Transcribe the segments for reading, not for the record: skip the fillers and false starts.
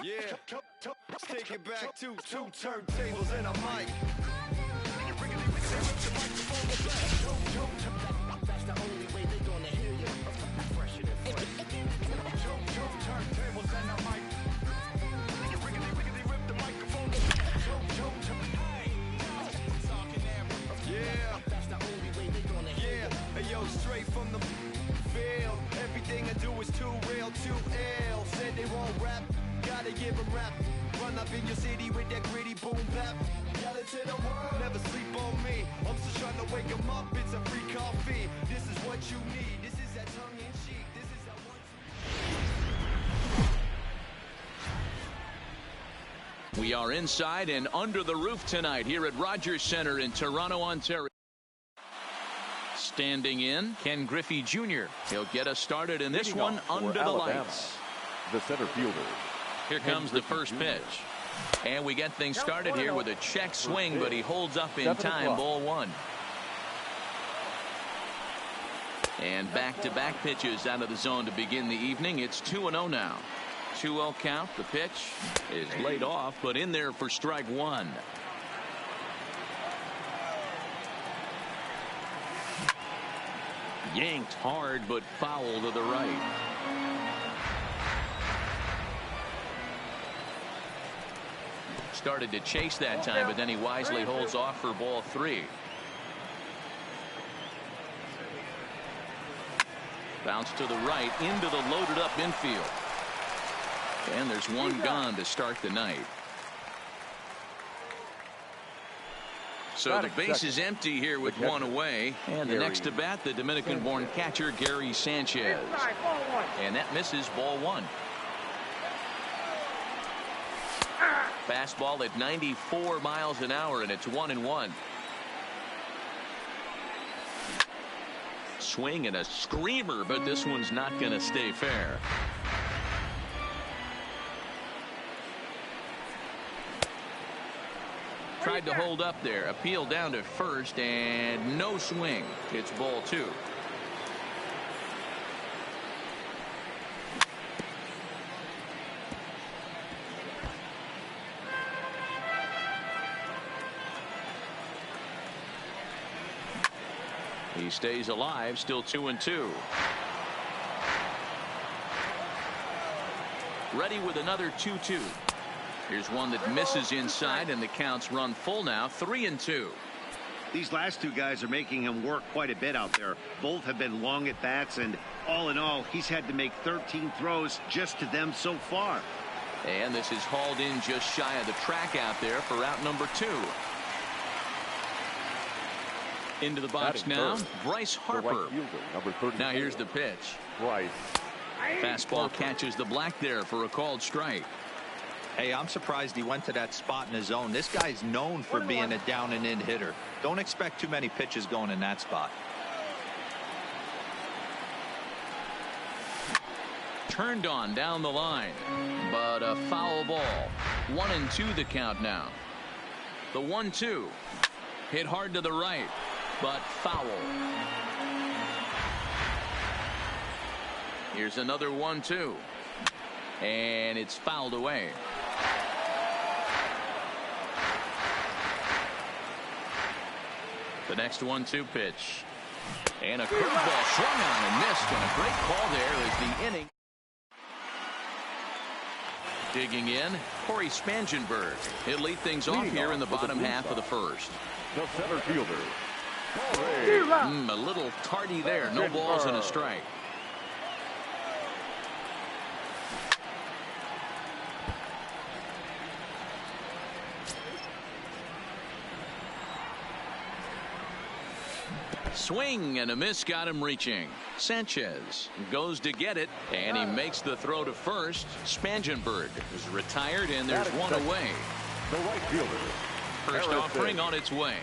Yeah, let's take it back to two turntables and a mic. That's the only way they're gonna hear you. Fresher than fresh. Two turntables and a mic. Rip the microphone. Yeah, that's the only way they're gonna hear you. Hey yo, straight from the field. Everything I do is too real, too ill. Said they won't rap. Gotta give them rap. Run up in your city with that gritty boom bap. Yell it to the world. Never sleep on me. I'm just trying to wake them up. It's a free coffee. This is what you need. This is that tongue in cheek. This is that one. We are inside and under the roof tonight here at Rogers Centre in Toronto, Ontario. Standing in, Ken Griffey Jr. He'll get us started in this one under the lights. The center fielder. Here comes the first pitch. And we get things started here with a check swing, but he holds up in time. Ball one. And back-to-back pitches out of the zone to begin the evening. It's 2-0 now. 2-0 count. The pitch is laid off, but in there for strike one. Yanked hard, but foul to the right. Started to chase that time, but then he wisely holds off for ball three. Bounce to the right into the loaded up infield. And there's one gone to start the night. So the base is empty here with one away. And the next to bat, the Dominican-born catcher Gary Sanchez. And that misses ball one. Fastball at 94 miles an hour, and it's 1-1. Swing and a screamer, but this one's not going to stay fair. Tried to hold up there. Appeal down to first, and no swing. It's ball two. He stays alive, still 2-2. Ready with another 2-2. Here's one that misses inside, and the counts run full now, 3-2. These last two guys are making him work quite a bit out there. Both have been long at bats, and all in all, he's had to make 13 throws just to them so far. And this is hauled in just shy of the track out there for out number two. Into the box now, Bryce Harper. Now here's the pitch. Bryce. Fastball catches the black there for a called strike. Hey, I'm surprised he went to that spot in his zone. This guy's known for being a down and in hitter. Don't expect too many pitches going in that spot. Turned on down the line, but a foul ball. 1-2 the count now. The 1-2 hit hard to the right, but foul. Here's another 1-2, and it's fouled away. The next 1-2 pitch, and a curveball swung on and missed, and a great call there as the inning. Digging in, Corey Spangenberg. He'll lead things off here in the bottom half of the first. The center fielder. A little tardy there. No balls and a strike. Swing and a miss got him reaching. Sanchez goes to get it, and he makes the throw to first. Spangenberg is retired, and there's one away. The right fielder. First offering on its way.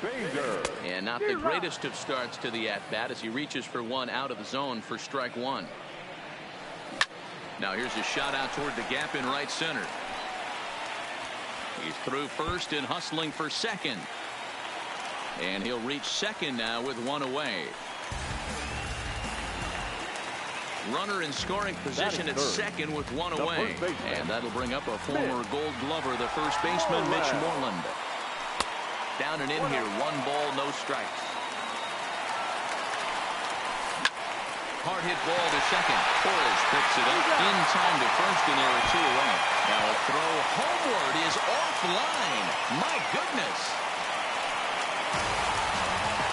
Bader. And not the greatest of starts to the at-bat as he reaches for one out of the zone for strike one. Now here's a shot out toward the gap in right center. He's through first and hustling for second. And he'll reach second now with one away. Runner in scoring position at second with one away. And that'll bring up a former Gold Glover, the first baseman, Mitch Moreland. Down and in here, 1 ball, no strikes. Hard hit ball to second. Torres picks it up in time to first, and there are 2 away. Now a throw homeward is offline. My goodness.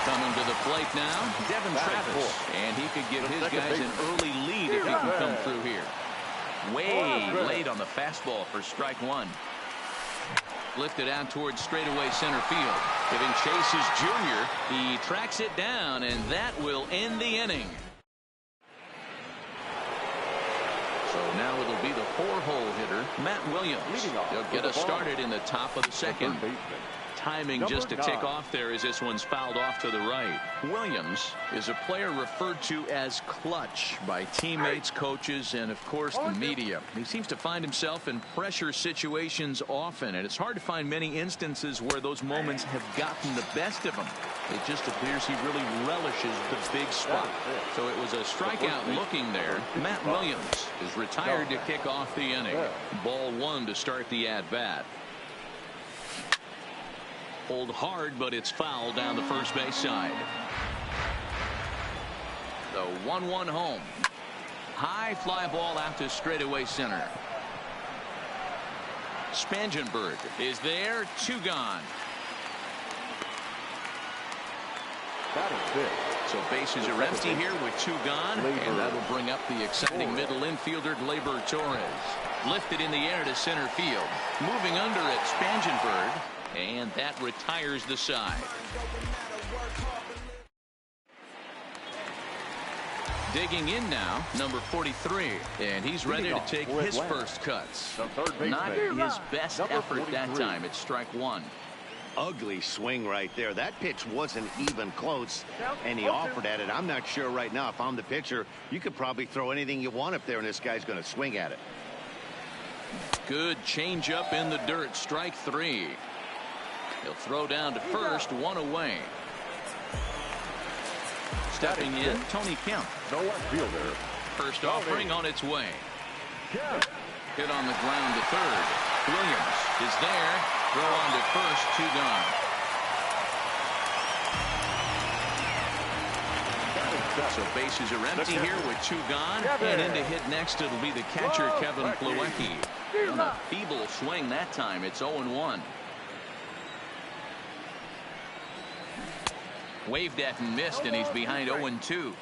Coming to the plate now, Devin Travis. And he could give his guys an early lead if he can come through here. Way late on the fastball for strike 1. Lifted out towards straightaway center field. Giving chase is Junior. He tracks it down, and that will end the inning. So now it'll be the 4-hole hitter, Matt Williams. He'll get us started in the top of the second. Timing just to tick off there as this one's fouled off to the right. Williams is a player referred to as clutch by teammates, coaches, and of course the media. He seems to find himself in pressure situations often, and it's hard to find many instances where those moments have gotten the best of him. It just appears he really relishes the big spot. So it was a strikeout looking there. Matt Williams is retired to kick off the inning. Ball 1 to start the at-bat. Hold hard, but it's foul down the first base side. The 1-1 home. High fly ball out to straightaway center. Spangenberg is there. 2 gone. So bases are empty here with 2 gone, and that'll bring up the exciting middle infielder Gleyber Torres. Lifted in the air to center field. Moving under it, Spangenberg. And that retires the side. Digging in now, number 43. And he's ready to take his first cuts. Not his best effort that time. It's strike 1. Ugly swing right there. That pitch wasn't even close, and he offered at it. I'm not sure right now if I'm the pitcher. You could probably throw anything you want up there, and this guy's going to swing at it. Good changeup in the dirt. Strike 3. He'll throw down to first, 1 away. Stepping in, Tony Kemp. No left fielder. First offering on its way. Hit on the ground to third. Williams is there. Throw on to first, 2 gone. So bases are empty here with 2 gone. And in to hit next, it'll be the catcher, Kevin Plawecki. On a feeble swing that time. It's 0-1. Waved at and missed, and he's behind 0-2.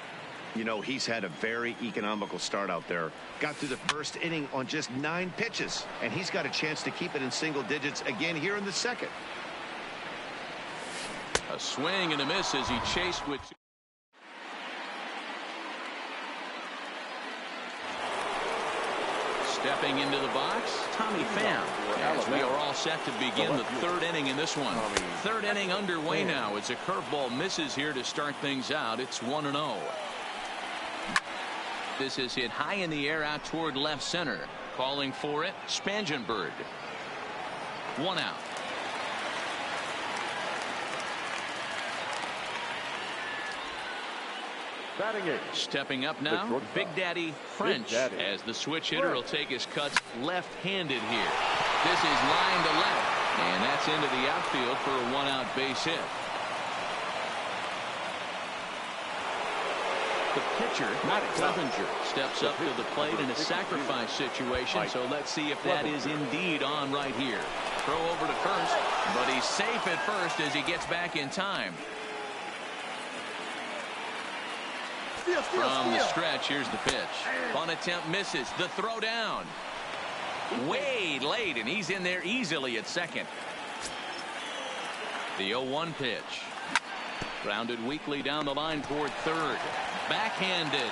You know, he's had a very economical start out there. Got through the first inning on just 9 pitches, and he's got a chance to keep it in single digits again here in the second. A swing and a miss as he chased with 2. Stepping into the box, Tommy Pham. As we are all set to begin the 3rd inning in this one. 3rd inning underway now. It's a curveball misses here to start things out. It's 1-0. This is hit high in the air out toward left center. Calling for it, Spangenberg. 1 out. Stepping up now, Big Daddy French, as the switch hitter will take his cuts left-handed here. This is line to left, and that's into the outfield for a 1-out base hit. The pitcher, Matt Clevenger, steps up to the plate in a sacrifice situation, so let's see if that is indeed on right here. Throw over to first, but he's safe at first as he gets back in time. From the stretch, here's the pitch. Bunt attempt misses. The throw down. Way late, and he's in there easily at second. The 0-1 pitch. Grounded weakly down the line toward third. Backhanded.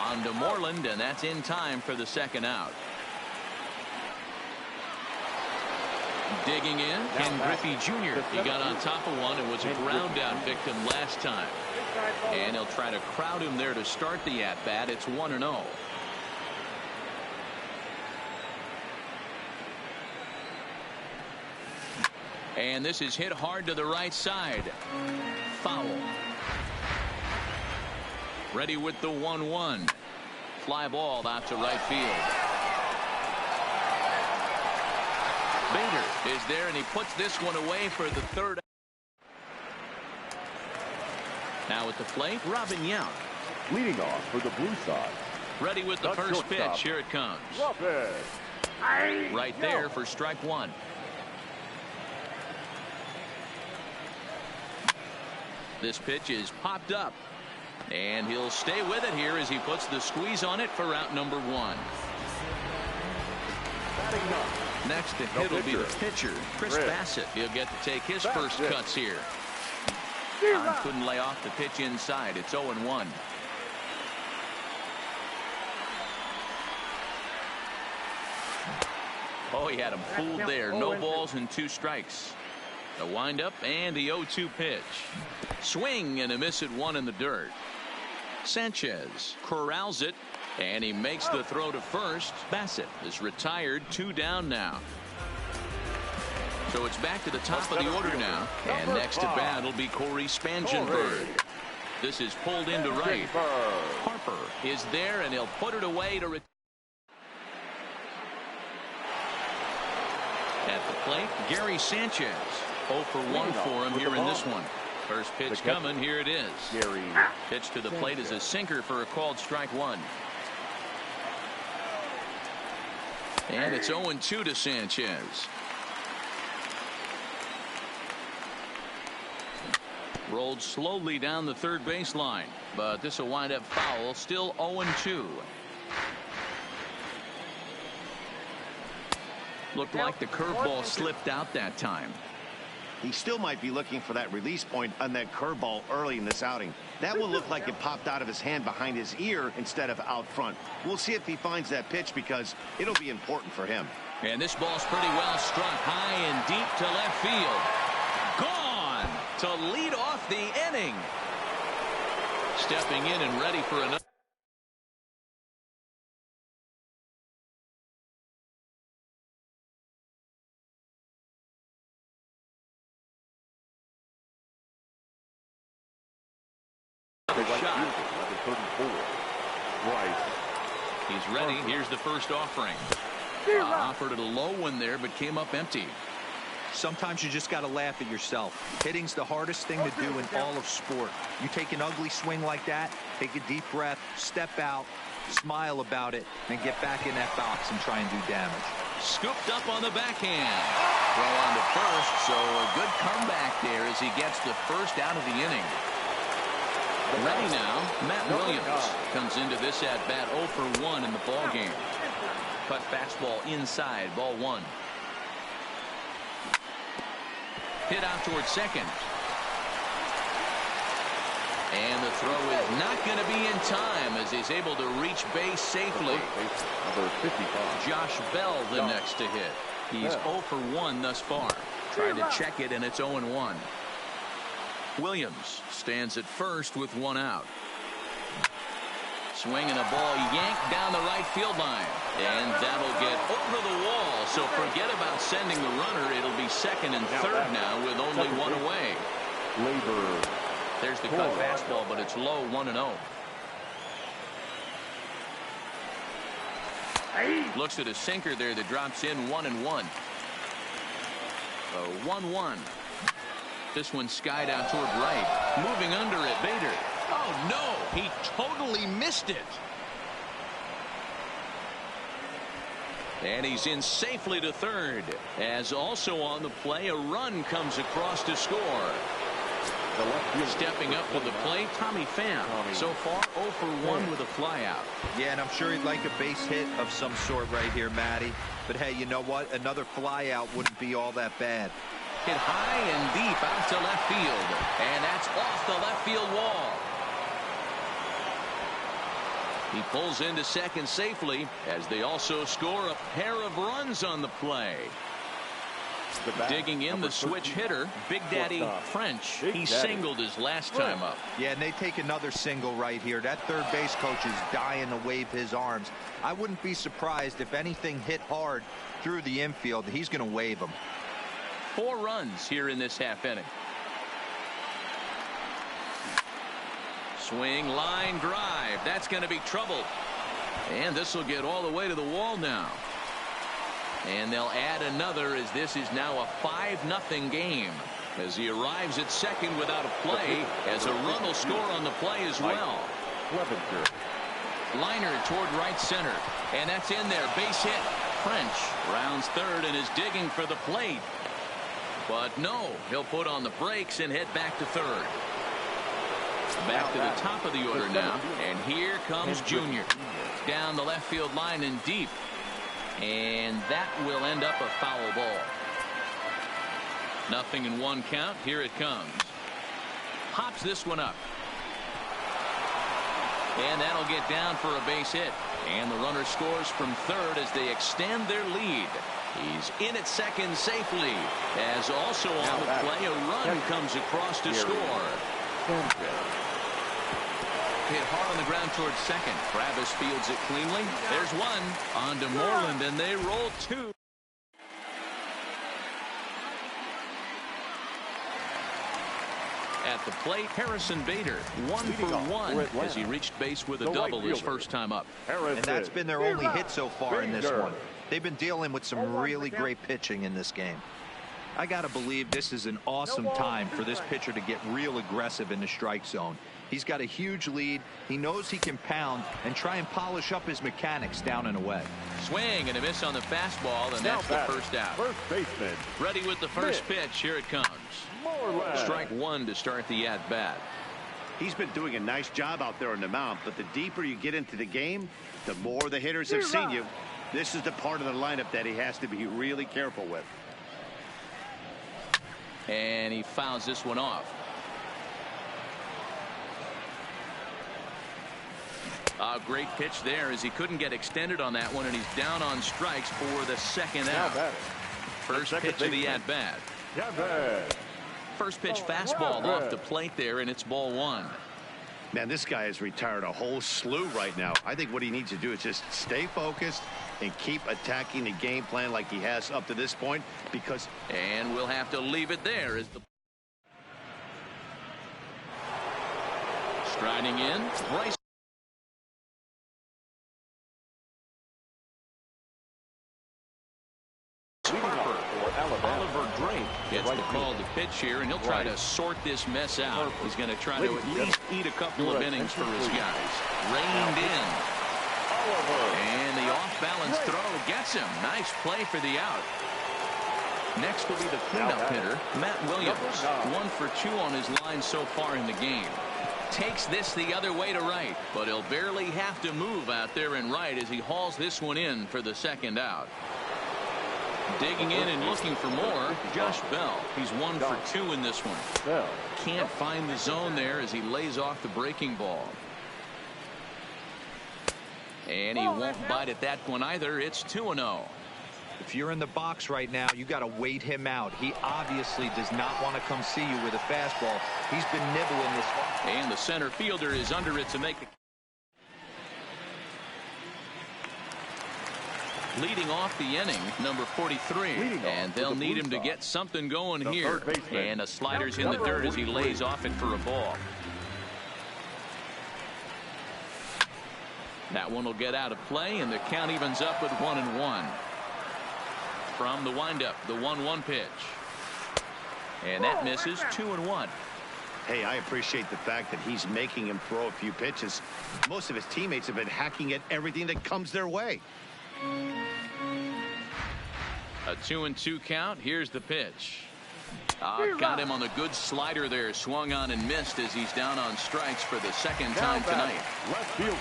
On to Moreland, and that's in time for the 2nd out. Digging in, Ken Griffey Jr. He got on top of one and was a ground out victim last time. And he'll try to crowd him there to start the at-bat. It's 1-0. And this is hit hard to the right side. Foul. Ready with the 1-1. fly ball out to right field. Bader is there, and he puts this one away for the third. Now at the plate, Robin Yount. Leading off for the Blue Sox. Ready with the first pitch. Here it comes. Right there for strike one. This pitch is popped up. And he'll stay with it here as he puts the squeeze on it for out number one. Next to hit will be the pitcher, Chris Bassett. He'll get to take his first cuts here. Couldn't lay off the pitch inside. It's 0-1. Oh, he had him fooled there. No balls and 2 strikes. The windup and the 0-2 pitch. Swing and a miss at 1 in the dirt. Sanchez corrals it, and he makes the throw to first. Bassett is retired, 2 down now. So it's back to the top of the order now. And next to bat will be Corey Spangenberg. This is pulled into right. Harper is there, and he'll put it away to at the plate, Gary Sanchez. 0 for 1 for him here in this one. First pitch coming. Here it is. Pitch to the plate is a sinker for a called strike 1. And it's 0-2 to Sanchez. Rolled slowly down the third baseline, but this will wind up foul. Still 0-2. Looked like the curveball slipped out that time. He still might be looking for that release point on that curveball early in this outing. That will look like it popped out of his hand behind his ear instead of out front. We'll see if he finds that pitch because it'll be important for him. And this ball's pretty well struck high and deep to left field. Gone to lead off the inning. Stepping in and ready for another. He's ready. Here's the first offering. Offered at a low one there, but came up empty. Sometimes you just got to laugh at yourself. Hitting's the hardest thing to do in all of sport. You take an ugly swing like that, take a deep breath, step out, smile about it, and get back in that box and try and do damage. Scooped up on the backhand. Throw on to first, so a good comeback there as he gets the first out of the inning. Ready now, Matt Williams comes into this at bat 0 for 1 in the ball game. Cut fastball inside, ball 1. Hit out towards second. And the throw is not going to be in time as he's able to reach base safely. Number 55. Josh Bell the next to hit. He's 0 for 1 thus far. Tried to check it, and it's 0-1. Williams stands at first with 1 out. Swinging a ball yanked down the right field line. And that'll get over the wall. So forget about sending the runner. It'll be second and third now with only 1 away. Labor. There's the cut fastball, but it's low, 1-0. Looks at a sinker there that drops in 1-1. 1-1. This one skied out toward right. Moving under it, Bader. Oh, no. He totally missed it. And he's in safely to third. As also on the play, a run comes across to score. Stepping up to the plate, Tommy Pham. So far, 0 for 1 with a flyout. Yeah, and I'm sure he'd like a base hit of some sort right here, Matty. But hey, you know what? Another flyout wouldn't be all that bad. Hit high and deep out to left field. And that's off the left field wall. He pulls into second safely as they also score a pair of runs on the play. Digging in the switch hitter, Big Daddy French. He singled his last time up. Yeah, and they take another single right here. That third base coach is dying to wave his arms. I wouldn't be surprised if anything hit hard through the infield. He's going to wave them. 4 runs here in this half inning. Swing, line drive. That's going to be trouble. And this will get all the way to the wall now. And they'll add another as this is now a 5-0 game. As he arrives at second without a play, as a run will score on the play as well. Liner toward right center. And that's in there. Base hit. French rounds third and is digging for the plate. But no, he'll put on the brakes and head back to third. Back to the top of the order now. And here comes Junior. Down the left field line and deep. And that will end up a foul ball. 0-1 count. Here it comes. Pops this one up. And that'll get down for a base hit. And the runner scores from third as they extend their lead. He's in at second safely. As also on the play, a run comes across to score. Hit hard on the ground towards second. Travis fields it cleanly. There's one. On to Moreland, and they roll two. At the plate, Harrison Bader, 1 for 1 as he reached base with a double his first time up. And that's been their only hit so far in this one. They've been dealing with some really great pitching in this game. I got to believe this is an awesome time for this pitcher to get real aggressive in the strike zone. He's got a huge lead. He knows he can pound and try and polish up his mechanics down and away. Swing and a miss on the fastball, and that's the first out. First baseman. Ready with the first pitch. Here it comes. Strike one to start the at-bat. He's been doing a nice job out there on the mound, but the deeper you get into the game, the more the hitters have seen you. This is the part of the lineup that he has to be really careful with. And he fouls this one off. A great pitch there as he couldn't get extended on that one, and he's down on strikes for the second out. First pitch of the at-bat. First pitch fastball off the plate there, and it's ball one. Man, this guy has retired a whole slew right now. I think what he needs to do is just stay focused and keep attacking the game plan like he has up to this point, because... And we'll have to leave it there as the... Striding in, Bryce. Oliver Drake gets the call to pitch here, and he'll try to sort this mess out. He's going to try to at least eat a couple of innings for his guys. Reined in. And the off-balance throw gets him. Nice play for the out. Next will be the cleanup hitter, Matt Williams. 1 for 2 on his line so far in the game. Takes this the other way to right, but he'll barely have to move out there in right as he hauls this one in for the second out. Digging in and looking for more, Josh Bell. He's 1 for 2 in this one. Can't find the zone there as he lays off the breaking ball. And he won't bite at that one either. It's 2-0. If you're in the box right now, you got to wait him out. He obviously does not want to come see you with a fastball. He's been nibbling this one. And the center fielder is under it to make the... Leading off the inning, number 43, and they'll need him to get something going here. And a slider's in the dirt as he lays off it for a ball. That one will get out of play, and the count evens up at 1-1. From the windup, the 1-1 pitch. And that misses. 2-1. Hey, I appreciate the fact that he's making him throw a few pitches. Most of his teammates have been hacking at everything that comes their way. A 2-2 count. Here's the pitch. Got him on the good slider there. Swung on and missed as he's down on strikes for the second time tonight. Left fielder.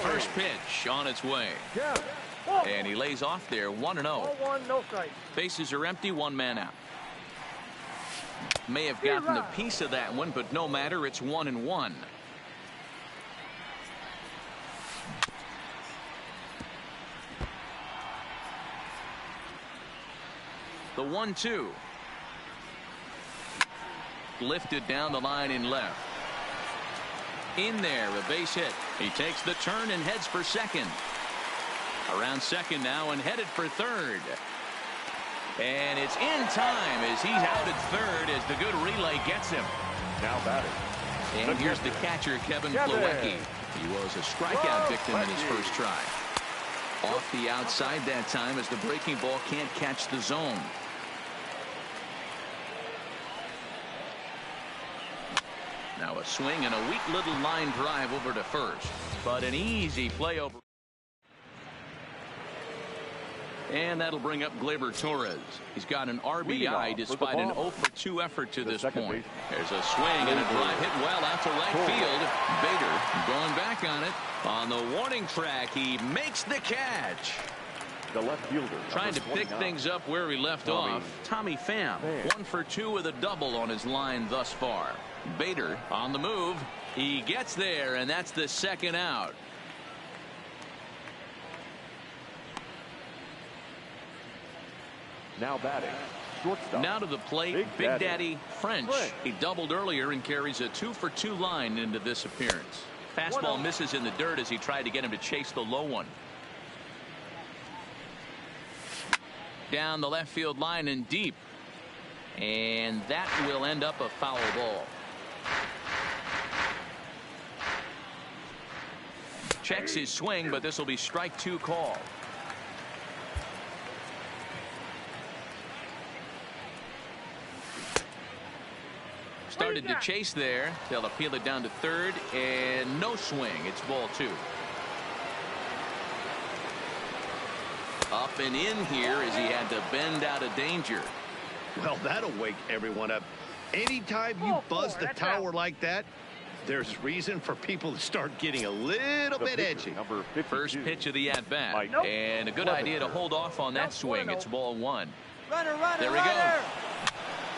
First pitch on its way. And he lays off there. 1-0. No strike. Bases are empty. 1 man out. May have gotten a piece of that one, but no matter. It's 1-1. The 1-2. Lifted down the line in left. In there, a base hit. He takes the turn and heads for second. Around second now and headed for third. And it's in time as he's out at third as the good relay gets him. Now batting. And here's the catcher, Kevin Plawecki. He was a strikeout victim in his first try. Off the outside that time as the breaking ball can't catch the zone. Now a swing and a weak little line drive over to first. But an easy play over. And that'll bring up Gleyber Torres. He's got an RBI despite an 0-for-2 effort to this point. There's a swing and a drive hit well out to right field. Bader going back on it. On the warning track, he makes the catch. The left fielder. Trying to pick things up where he left off. Tommy Pham, 1 for 2 with a double on his line thus far. Bader on the move. He gets there, and that's the second out. Now batting, shortstop. Now to the plate, Big Daddy French. He doubled earlier and carries a 2-for-2 line into this appearance. Fastball misses in the dirt as he tried to get him to chase the low one. Down the left field line and deep. And that will end up a foul ball. Checks his swing, but this will be strike 2 call. Started to chase there. They'll appeal it down to third, and no swing. It's ball 2. Up and in here as he had to bend out of danger. Well, that'll wake everyone up. Anytime you buzz the tower like that, there's reason for people to start getting a little bit edgy. First pitch of the at-bat. And a good idea to hold off on that swing. It's ball 1. There we go.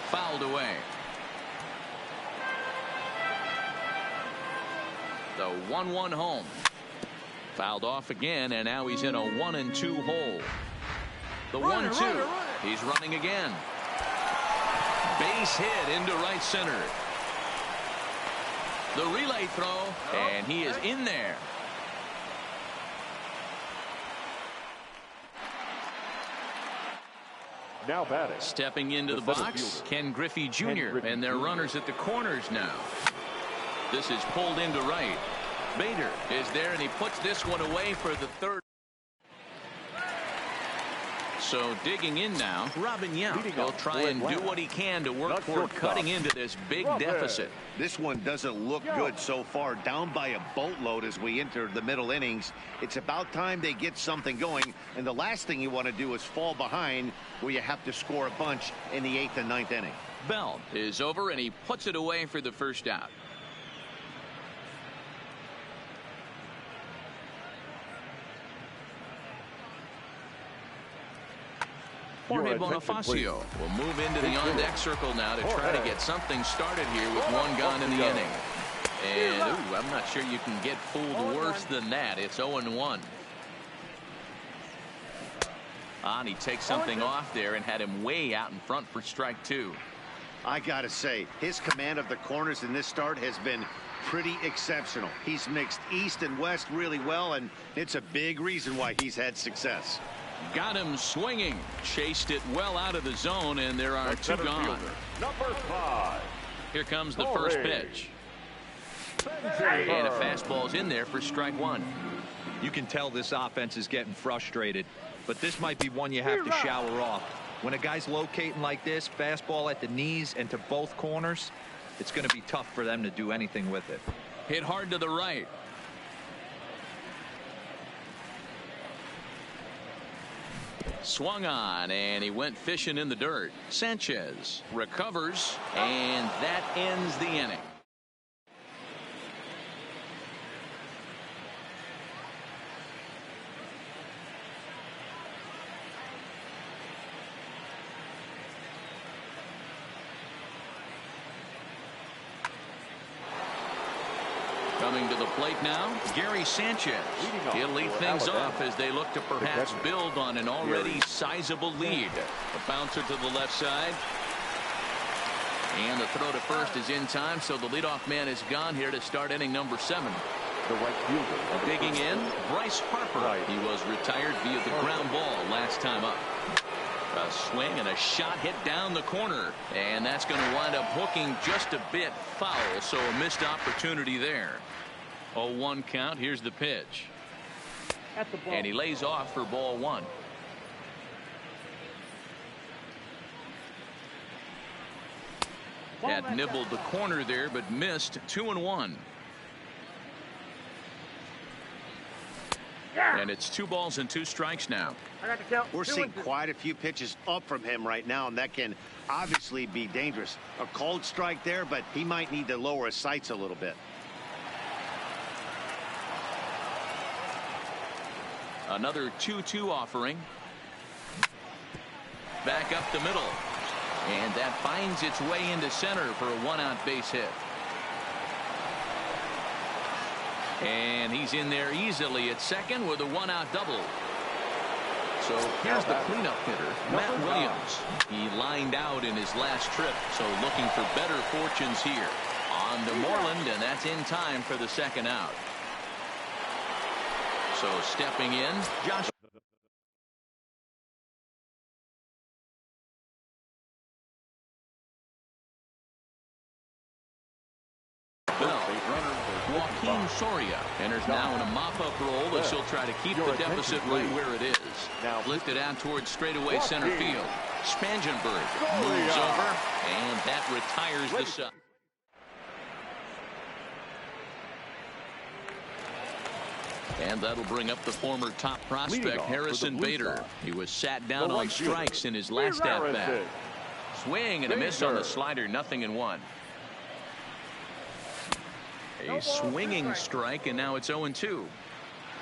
Fouled away. The 1-1 home. Fouled off again, and now he's in a 1-2 hole. The 1-2. He's running again. Base hit into right center. The relay throw, and he is in there. Now batting. Stepping into the box, Ken Griffey Jr. And their runners at the corners now. This is pulled into right. Bader is there, and he puts this one away for the third. So digging in now, Robin Yount. He'll try and do what he can to work toward cutting into this big deficit. This one doesn't look good so far. Down by a boatload as we enter the middle innings. It's about time they get something going. And the last thing you want to do is fall behind where you have to score a bunch in the 8th and 9th inning. Bell is over, and he puts it away for the first out. Jorge Bonifacio will move into the on-deck circle now to try to get something started here with one gone in the inning. And, I'm not sure you can get fooled worse than that. It's 0-1. And he takes something off there and had him way out in front for strike 2. I gotta say, his command of the corners in this start has been pretty exceptional. He's mixed east and west really well, and it's a big reason why he's had success. Got him swinging. Chased it well out of the zone, and there are 2 gone. Number 5. Here comes the first pitch. And a fastball's in there for strike 1. You can tell this offense is getting frustrated, but this might be one you have to shower off. When a guy's locating like this, fastball at the knees and to both corners, it's going to be tough for them to do anything with it. Hit hard to the right. Swung on, and he went fishing in the dirt. Sanchez recovers, and that ends the inning. Coming to the plate now, Gary Sanchez. He'll lead things off as they look to perhaps build on an already sizable lead. A bouncer to the left side. And the throw to first is in time, so the leadoff man is gone here to start inning number 7. The right fielder. Digging in, Bryce Harper. He was retired via the ground ball last time up. A swing and a shot hit down the corner. And that's going to wind up hooking just a bit foul. So a missed opportunity there. 0-1 count. Here's the pitch. And he lays off for ball one. That nibbled the corner there, but missed. 2-1. And it's 2 balls and 2 strikes now. We're seeing quite a few pitches up from him right now, and that can obviously be dangerous. A cold strike there, but he might need to lower his sights a little bit. Another 2-2 offering. Back up the middle. And that finds its way into center for a 1-out base hit. And he's in there easily at second with a 1-out double. So here's the cleanup hitter, Matt Williams. He lined out in his last trip, so looking for better fortunes here. On to Moreland, and that's in time for the 2nd out. So stepping in, Josh. Joaquin Soria enters now in a mop-up role as he'll try to keep the deficit right where it is. Lifted out towards straightaway center field. Spangenberg moves over, and that retires the side. And that'll bring up the former top prospect, Harrison Bader. He was sat down on strikes in his last at-bat. Swing and a miss on the slider, 0-1. A swinging strike, and now it's 0-2.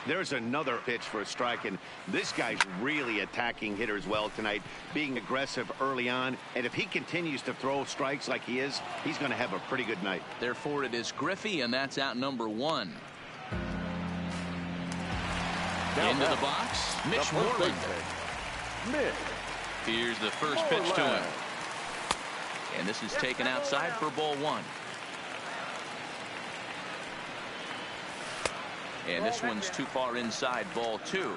There's another pitch for a strike, and this guy's really attacking hitters well tonight, being aggressive early on. And if he continues to throw strikes like he is, he's going to have a pretty good night. Therefore, it is Griffey, and that's out number 1. Into the box, Mitch Moreland. Here's the first pitch to him. And this is taken outside for ball 1. And this one's too far inside, ball 2.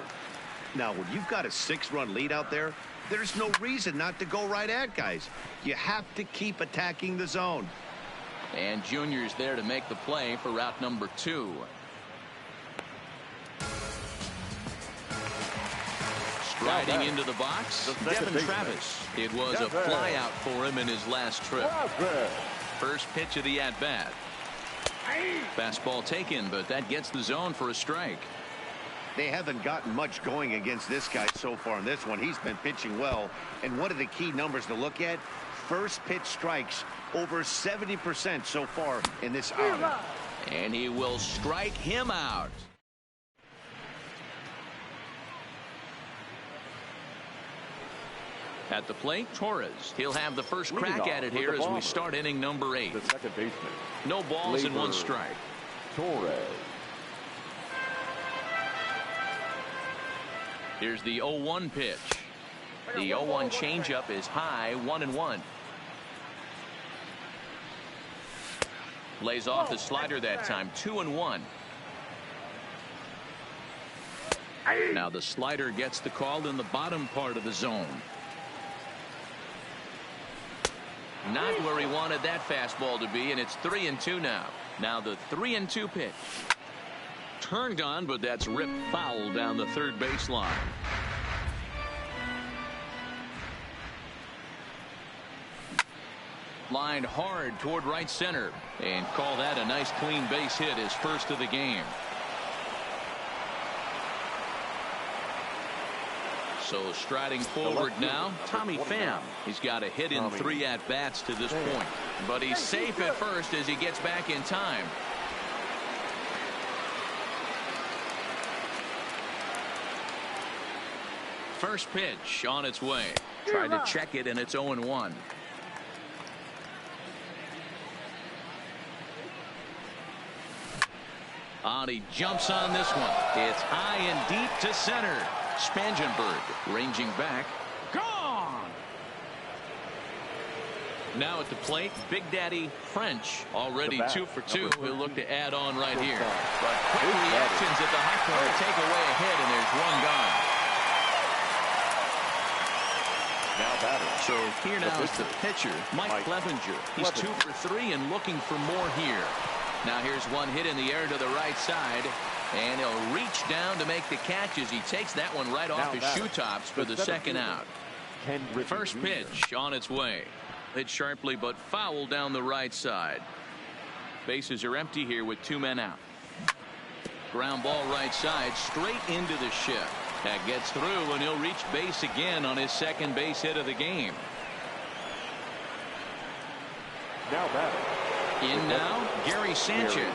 Now, when you've got a 6-run lead out there, there's no reason not to go right at guys. You have to keep attacking the zone. And Junior's there to make the play for route number 2. Striding into the box, Devin Travis. It was a flyout for him in his last trip. First pitch of the at-bat. Fastball taken, but that gets the zone for a strike. They haven't gotten much going against this guy so far in this one. He's been pitching well, and one of the key numbers to look at, first pitch strikes over 70% so far in this outing. And he will strike him out. At the plate, Torres. He'll have the first crack at it here as we start inning number 8. The second baseman. No balls and 1 strike. Torres. Here's the 0-1 pitch. The 0-1 changeup is high, 1-1. Lays off the slider that time, 2-1. Now the slider gets the call in the bottom part of the zone. Not where he wanted that fastball to be, and it's 3-2 now. Now the 3-2 pitch. Turned on, but that's ripped foul down the third baseline. Lined hard toward right center, and call that a nice clean base hit, his first of the game. So striding forward now, Tommy Pham. He's got a hit in 3 at-bats to this point. But he's safe at first as he gets back in time. First pitch on its way. Tried to check it, and it's 0-1. He jumps on this one. It's high and deep to center. Spangenberg ranging back. Gone! Now at the plate, Big Daddy French already 2 for 2. He'll look to add on right here. But quick reactions at the high corner take away a hit, and there's 1 gone. Now batting. So here now is the pitcher, Mike Clevenger. He's 2 for 3 and looking for more here. Now here's one hit in the air to the right side. And he'll reach down to make the catch as he takes that one right off his shoe tops for the second out. First pitch on its way. Hit sharply but foul down the right side. Bases are empty here with 2 men out. Ground ball right side straight into the shift. That gets through and he'll reach base again on his second base hit of the game. Now batting. In now, Gary Sanchez.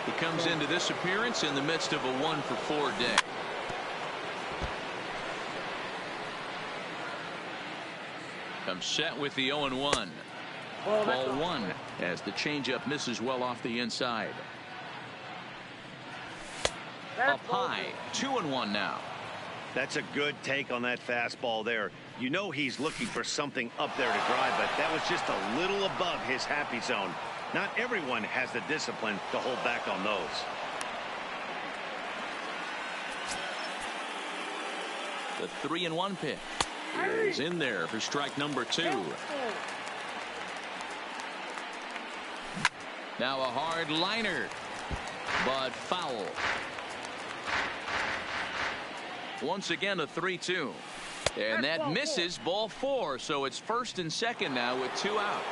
He comes into this appearance in the midst of a 1 for 4 day. Comes set with the 0-1. Ball 1 as the changeup misses well off the inside. Up high, 2-1 now. That's a good take on that fastball there. You know he's looking for something up there to drive, but that was just a little above his happy zone. Not everyone has the discipline to hold back on those. The 3-1 pitch is in there for strike number 2. Now a hard liner, but foul. Once again a 3-2. And that misses ball 4, so it's first and second now with 2 out.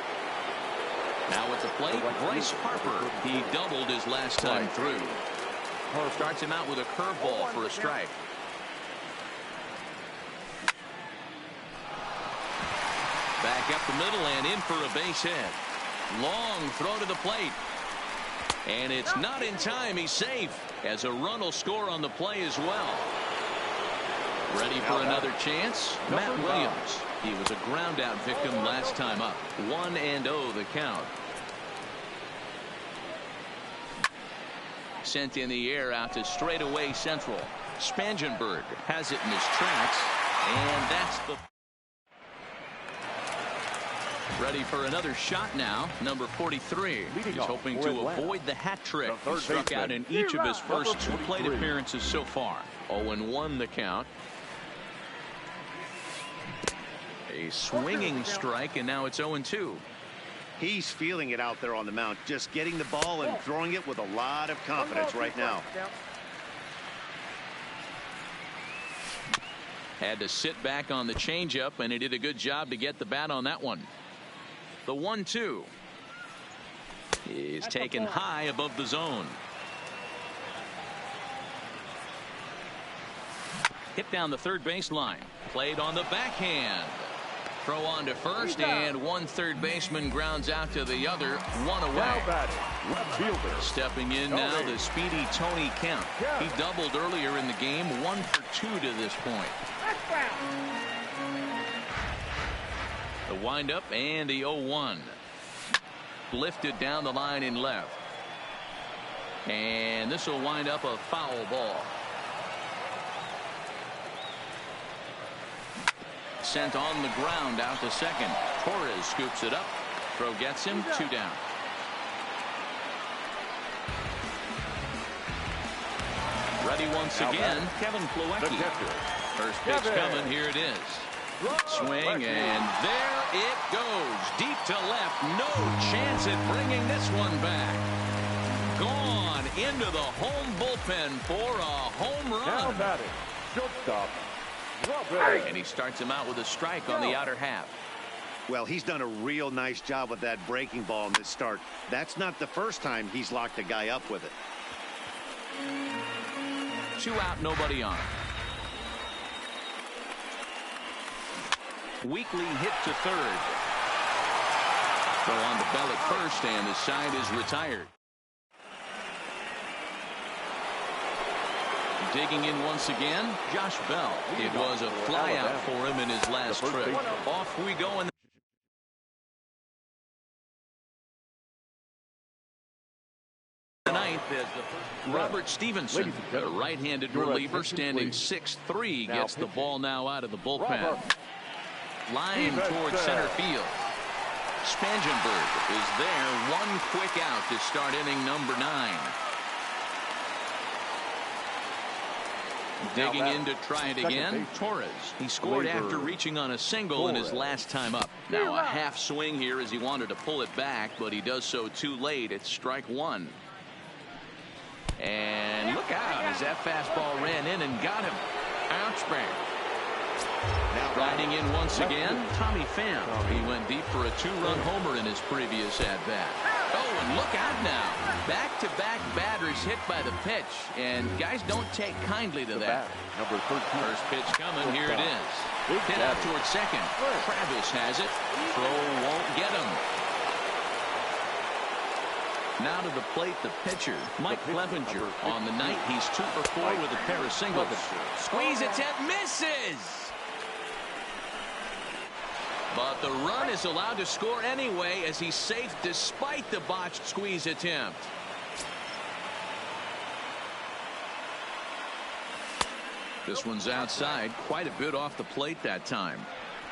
Now at the plate, Bryce Harper. He doubled his last time through. Starts him out with a curveball for a strike. Back up the middle and in for a base hit. Long throw to the plate. And it's not in time. He's safe as a run will score on the play as well. Ready for another chance? Matt Williams. He was a ground out victim last time up. 1-0 the count. Sent in the air out to straightaway central. Spangenberg has it in his tracks. And that's the... Ready for another shot now. Number 43. He's hoping to avoid the hat trick. He struck out in each of his first 2 plate appearances so far. 0-1 the count. A swinging strike, and now it's 0-2. He's feeling it out there on the mound, just getting the ball and throwing it with a lot of confidence right now. Had to sit back on the changeup, and he did a good job to get the bat on that one. The 1-2 is taken high above the zone. Hit down the third baseline. Played on the backhand. Throw on to first, and one third baseman grounds out to the other. 1 away. Now batting. Left fielder. Stepping in now, the speedy Tony Kemp. He doubled earlier in the game. 1 for 2 to this point. The windup and the 0-1. Lifted down the line in left. And this will wind up a foul ball. Sent on the ground out to second. Torres scoops it up. Throw gets him. 2 down. Ready once again. Kevin Plawecki. First pitch coming. Here it is. Swing, and there it goes. Deep to left. No chance at bringing this one back. Gone into the home bullpen for a home run. Now batting. Shortstop. And he starts him out with a strike on the outer half. Well, he's done a real nice job with that breaking ball in this start. That's not the first time he's locked a guy up with it. 2 out, nobody on. Weekly hit to third. Throw on the bell at first, and the side is retired. Digging in once again, Josh Bell. It was a flyout for him in his last trip. Off we go. In the ninth, Robert Stevenson, the right-handed reliever, standing 6'3", gets the ball now out of the bullpen. Line towards center field. Spangenberg is there. 1 quick out to start inning number 9. Digging in to try it again, Torres. He scored after reaching on a single in his last time up. Now a half swing here as he wanted to pull it back, but he does so too late. It's strike one. And look out as that fastball ran in and got him. Ouch, bang. Riding in once again, Tommy Pham. He went deep for a two-run homer in his previous at-bat. Oh, and look out now. Back-to-back batters hit by the pitch, and guys don't take kindly to that. Number 13. First pitch coming, here it is. Hit out towards second. Travis has it. Throw won't get him. Now to the plate, the pitcher, Mike Clevenger. On the night, he's 2 for 4 with a pair of singles. Squeeze attempt, misses! But the run is allowed to score anyway as he's safe despite the botched squeeze attempt. This one's outside, quite a bit off the plate that time.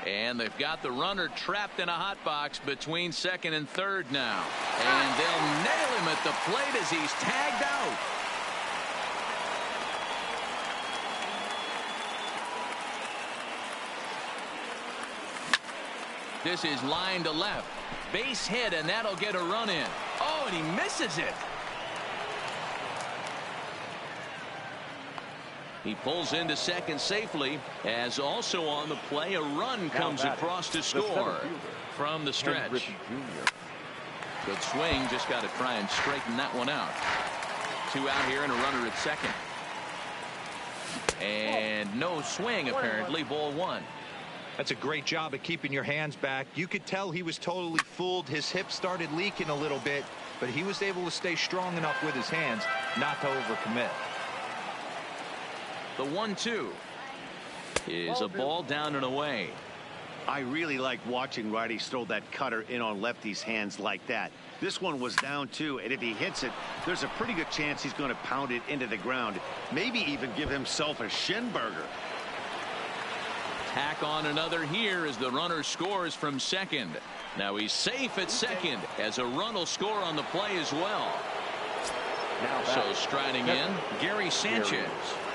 And they've got the runner trapped in a hot box between second and third now. And they'll nail him at the plate as he's tagged out. This is line to left. Base hit, and that'll get a run in. Oh, and he misses it. He pulls into second safely, as also on the play, a run comes across to score from the stretch. Good swing, just got to try and straighten that one out. 2 out here and a runner at second. And no swing, apparently, ball 1. That's a great job of keeping your hands back. You could tell he was totally fooled. His hip started leaking a little bit, but he was able to stay strong enough with his hands not to overcommit. The 1-2 is a ball down and away. I really like watching righties throw that cutter in on lefties' hands like that. This one was down 2, and if he hits it, there's a pretty good chance he's going to pound it into the ground. Maybe even give himself a shin burger. Tack on another here as the runner scores from second. Now he's safe at second as a run will score on the play as well. So striding in, Gary Sanchez.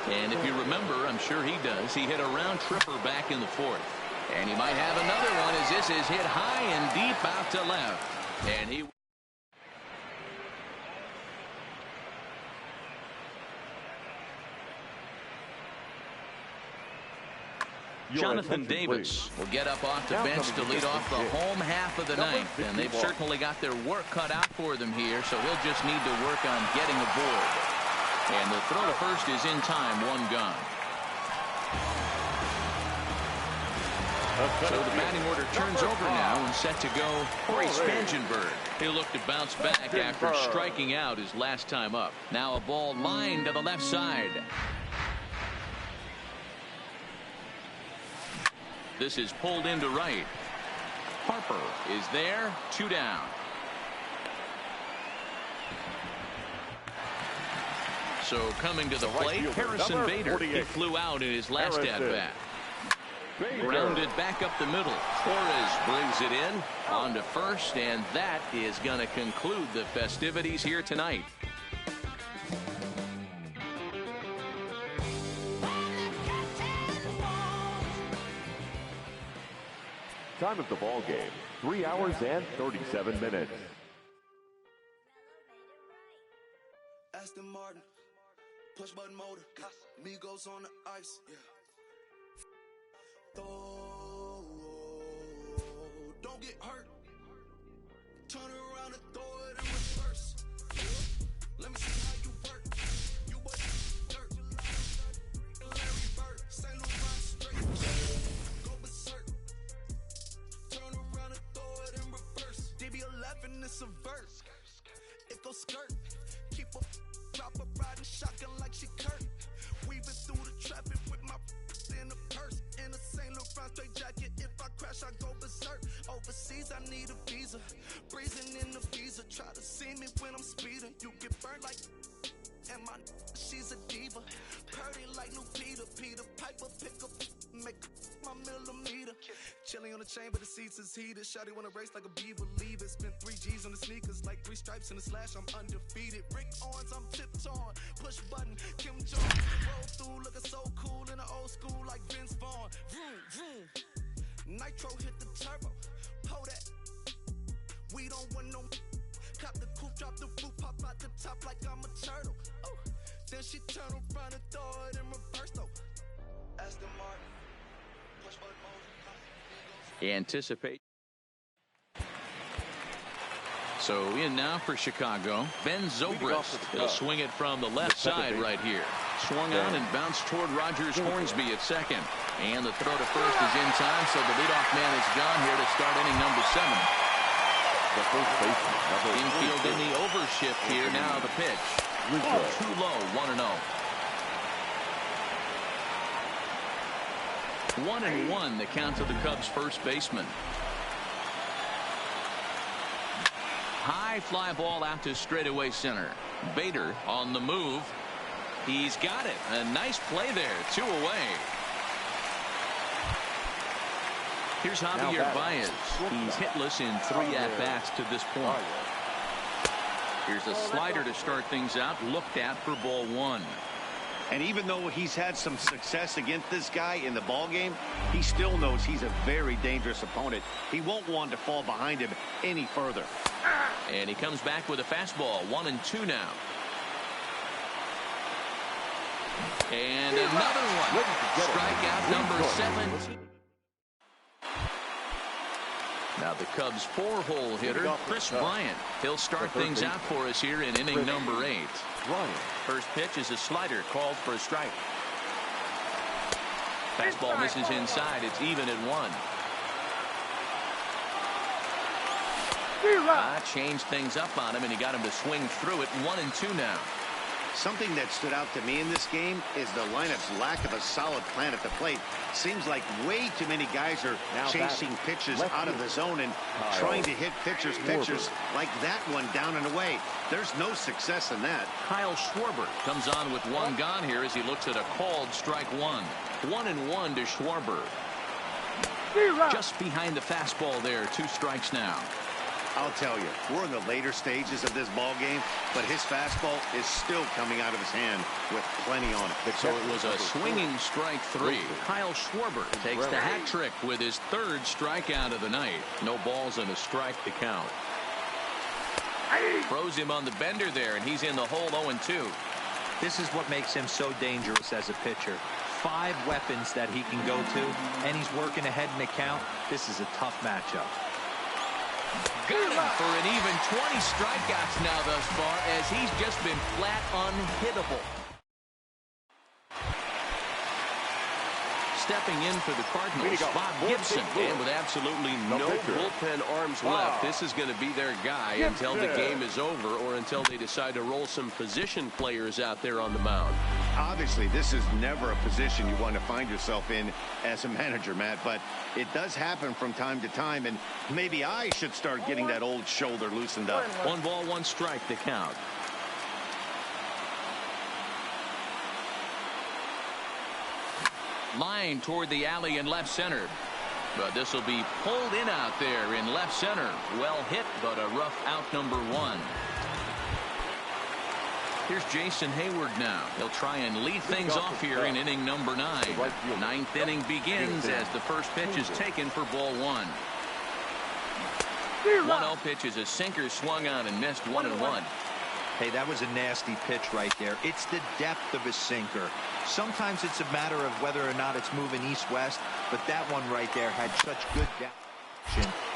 And if you remember, I'm sure he does, he hit a round tripper back in the 4th. And he might have another one as this is hit high and deep out to left. And he... Jonathan Davis will get up off the bench to lead off the home half of the ninth, and they've certainly got their work cut out for them here, so he'll just need to work on getting aboard. And the throw to first is in time, 1 gone. So the batting order turns over now and set to go Corey Spangenberg. He'll look to bounce back after striking out his last time up. Now a ball lined to the left side. This is pulled into right. Harper is there, 2 down. So coming to the plate, Harrison Bader. He flew out in his last at-bat. Grounded back up the middle. Torres brings it in on to first, and that is going to conclude the festivities here tonight. Time of the ball game, 3 hours and 37 minutes. Aston Martin, push button motor, Migos on the ice. Don't get hurt. Turn around and throw it in reverse. Let me see how you work. You boy dirt. Larry Bird, St. Laurent straight. Go berserk. Turn around and throw it in reverse. DB11 is a verse. It goes skirt. Keep a drop a riding shotgun like she Kurt. Weaving through the traffic with my in the purse. In a St. Laurent straight jacket. If I crash, I go berserk. Overseas, I need a visa. Breezing in the visa. Try to see me when I'm speeding. You get burnt like. And my she's a diva. Purdy like new Peter. Peter Piper pick up. Make my millimeter. Chilling on the chain, but the seats is heated. Shawty wanna race like a beaver. Leave it. Spent 3 G's on the sneakers. Like 3 stripes in the slash. I'm undefeated. Rick Owens, I'm tiptoeing. Push button. Kim Jones. Through looking so cool in the old school like Vince Vaughn. Vroom, vroom. Nitro hit the turbo. Hold that. We don't want no. Cop the coupe, drop the roof, pop out the top like I'm a turtle. Ooh. Then she turn around and throw it in reverse though. Aston Martin. Push button mode. Anticipate. So in now for Chicago, Ben Zobrist. He'll swing it from the left side right here. Swung on and bounced toward Rogers Hornsby at second. And the throw to first is in time, so the leadoff man is gone here to start inning number 7. The first baseman. Infield in the overshift here. Now the pitch. Too low, 1-0. 1-1 the count to the Cubs first baseman. High fly ball out to straightaway center. Bader on the move. He's got it. A nice play there. 2 away. Here's Javier Baez. He's hitless in 3 at-bats to this point. Here's a slider to start things out. Looked at for ball 1. And even though he's had some success against this guy in the ball game, he still knows he's a very dangerous opponent. He won't want to fall behind him any further. And he comes back with a fastball. 1-2 now. And another one. Strikeout number 17. Now the Cubs' 4-hole hitter, Chris Bryant. He'll start things out for us here in inning number 8. First pitch is a slider called for a strike. Fastball misses inside. It's even at 1. Changed things up on him, and he got him to swing through it. 1-2 now. Something that stood out to me in this game is the lineup's lack of a solid plan at the plate. Seems like way too many guys are chasing pitches out of the zone and trying to hit pitchers like that one down and away. There's no success in that. Kyle Schwarber comes on with 1 gone here as he looks at a called strike 1. 1-1 to Schwarber. Just behind the fastball there. 2 strikes now. I'll tell you, we're in the later stages of this ball game, but his fastball is still coming out of his hand with plenty on it. So it was a swinging strike 3. Kyle Schwarber takes the hat trick with his 3rd strikeout of the night. No balls and a strike to count. Throws him on the bender there, and he's in the hole 0-2. This is what makes him so dangerous as a pitcher. 5 weapons that he can go to, and he's working ahead in the count. This is a tough matchup. Got him for an even 20 strikeouts now thus far, as he's just been flat unhittable. Stepping in for the Cardinals, Bob Gibson, and with absolutely no bullpen arms left, this is going to be their guy until the game is over or until they decide to roll some position players out there on the mound. Obviously, this is never a position you want to find yourself in as a manager, Matt, but it does happen from time to time, and maybe I should start getting that old shoulder loosened up. 1 ball, 1 strike, the count. Line toward the alley in left center. But this will be pulled in out there in left center. Well hit, but a rough out number 1. Here's Jason Hayward now. He'll try and lead things off here in inning number 9. 9th inning begins as the first pitch is taken for ball 1. 1-0 pitch is a sinker swung on and missed. 1-1. Hey, that was a nasty pitch right there. It's the depth of his sinker. Sometimes it's a matter of whether or not it's moving east-west, but that one right there had such good depth.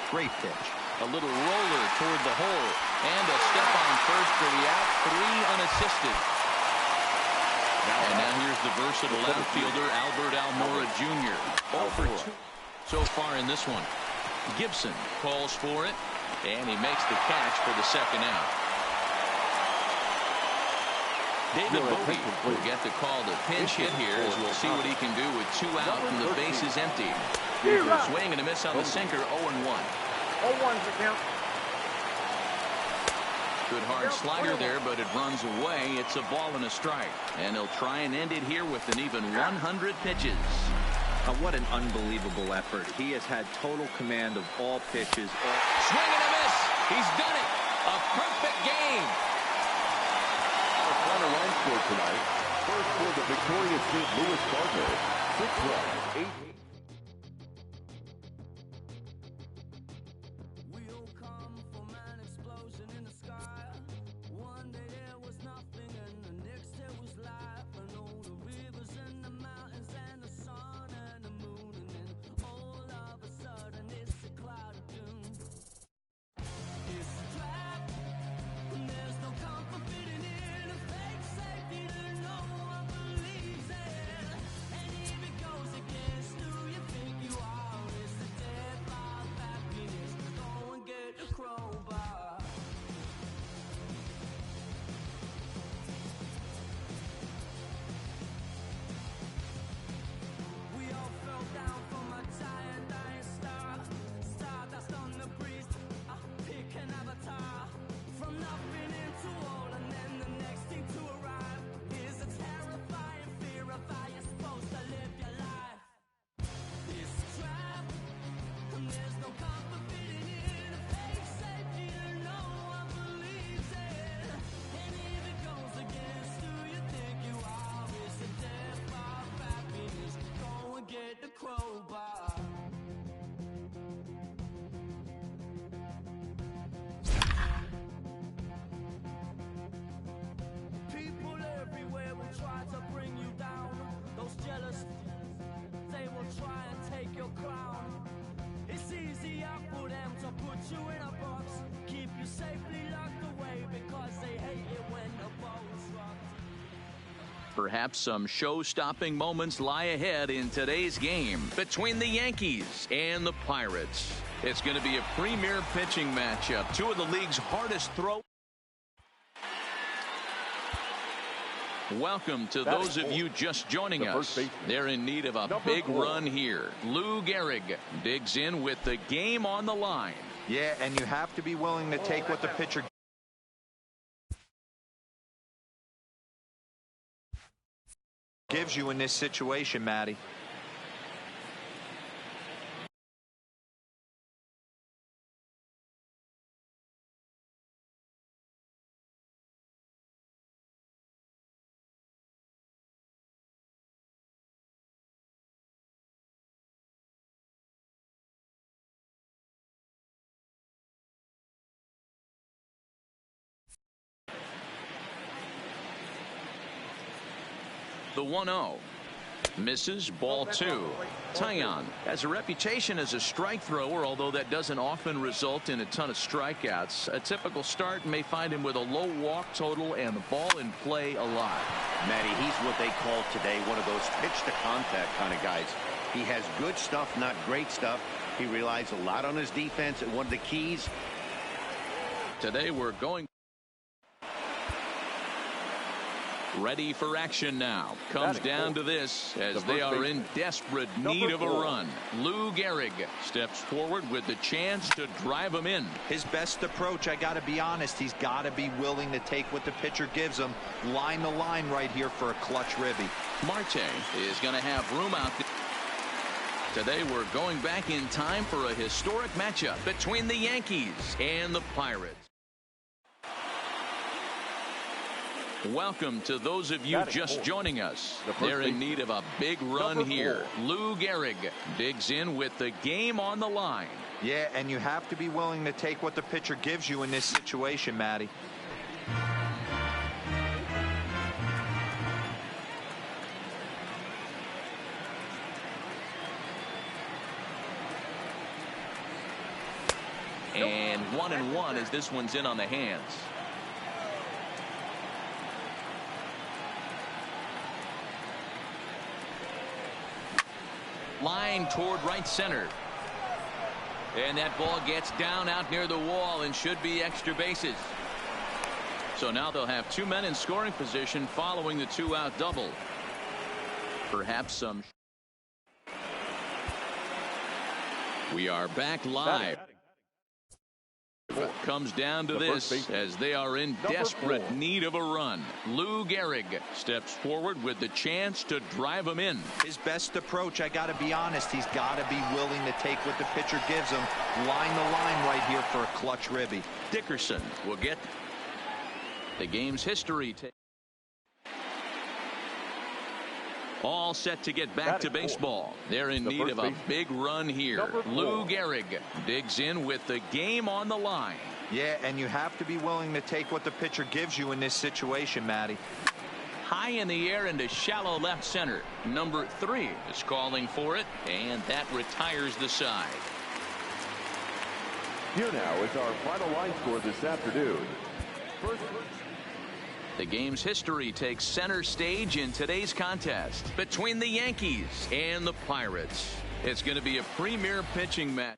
Great pitch. A little roller toward the hole, and a step on first for the out. 3 unassisted. And now here's the versatile outfielder, Albert Almora Jr. 0 for 2 so far in this one. Gibson calls for it, and he makes the catch for the second out. David Bowie will get the call to pinch hit here, as we'll see what he can do with 2 out and the base is empty. Swing and a miss on the sinker. 0-1. 0-1's the count. Good hard slider there, but it runs away. It's a ball and a strike. And he'll try and end it here with an even 100 pitches. What an unbelievable effort. He has had total command of all pitches. Swing and a miss. He's done it. A perfect game. Line score tonight. First the victorious St. Louis Cardinals. 6 runs, 8 We'll come from an explosion in the sky. One day there was nothing, and the next there was life. And all the rivers and the mountains and the sun and the moon, and then all of a sudden it's a cloud of doom. It's a trap, and there's no comfort fitting in a fake safety that no one believes in. And if it goes against who you think you are, it's the death of happiness. Go and get a crowbar. We all fell down from a giant dying star. Stardust on the breeze, pick an avatar. From nothing into all, and then the next thing to arrive is a terrifying fear of how you're supposed to live your life. It's a trap, and there's no comfort fitting in a fake safety that no one believes in. And if it goes against who you think you are, it's the death of happiness. Go and get the crowbar. People everywhere will try to bring you down. Those jealous, they will try and take your crown. It's easier for them to put you in a box, keep you safely locked away, because they hate it when the ball's dropped. Perhaps some show-stopping moments lie ahead in today's game between the Yankees and the Pirates. It's going to be a premier pitching matchup. Two of the league's hardest throw. Welcome to those of you just joining us. They're in need of a big run here. Lou Gehrig digs in with the game on the line. Yeah, and you have to be willing to take what the pitcher gives you in this situation, Matty. The 1-0. Misses, ball 2. Taillon has a reputation as a strike thrower, although that doesn't often result in a ton of strikeouts. A typical start may find him with a low walk total and the ball in play a lot. Matty, he's what they call today one of those pitch to contact kind of guys. He has good stuff, not great stuff. He relies a lot on his defense, and one of the keys. Today we're going ready for action now. Comes down to this as they are in desperate need of a run. Lou Gehrig steps forward with the chance to drive him in. His best approach, I got to be honest, he's got to be willing to take what the pitcher gives him. Line the line right here for a clutch ribby. Marte is going to have room out there. Today we're going back in time for a historic matchup between the Yankees and the Pirates. Welcome to those of you just joining us. They're in need of a big run here. Lou Gehrig digs in with the game on the line. Yeah, and you have to be willing to take what the pitcher gives you in this situation, Matty. And 1-1 as this one's in on the hands. Line toward right center. And that ball gets down out near the wall and should be extra bases. So now they'll have two men in scoring position following the two-out double. Perhaps some. We are back live. Comes down to this as they are in desperate need of a run. Lou Gehrig steps forward with the chance to drive him in. His best approach, I got to be honest, he's got to be willing to take what the pitcher gives him. Line the line right here for a clutch ribby. Dickerson will get the game's history. All set to get back to baseball. They're in need of a big run here. Lou Gehrig digs in with the game on the line. Yeah, and you have to be willing to take what the pitcher gives you in this situation, Matty. High in the air into shallow left center. Number 3 is calling for it, and that retires the side. Here now is our final line score this afternoon. First, the game's history takes center stage in today's contest between the Yankees and the Pirates. It's going to be a premier pitching match.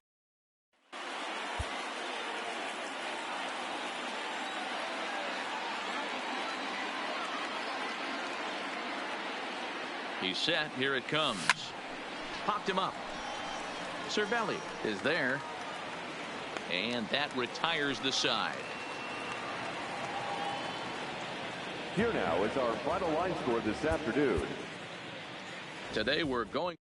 He's set. Here it comes. Popped him up. Cervelli is there. And that retires the side. Here now is our final line score this afternoon. Today we're going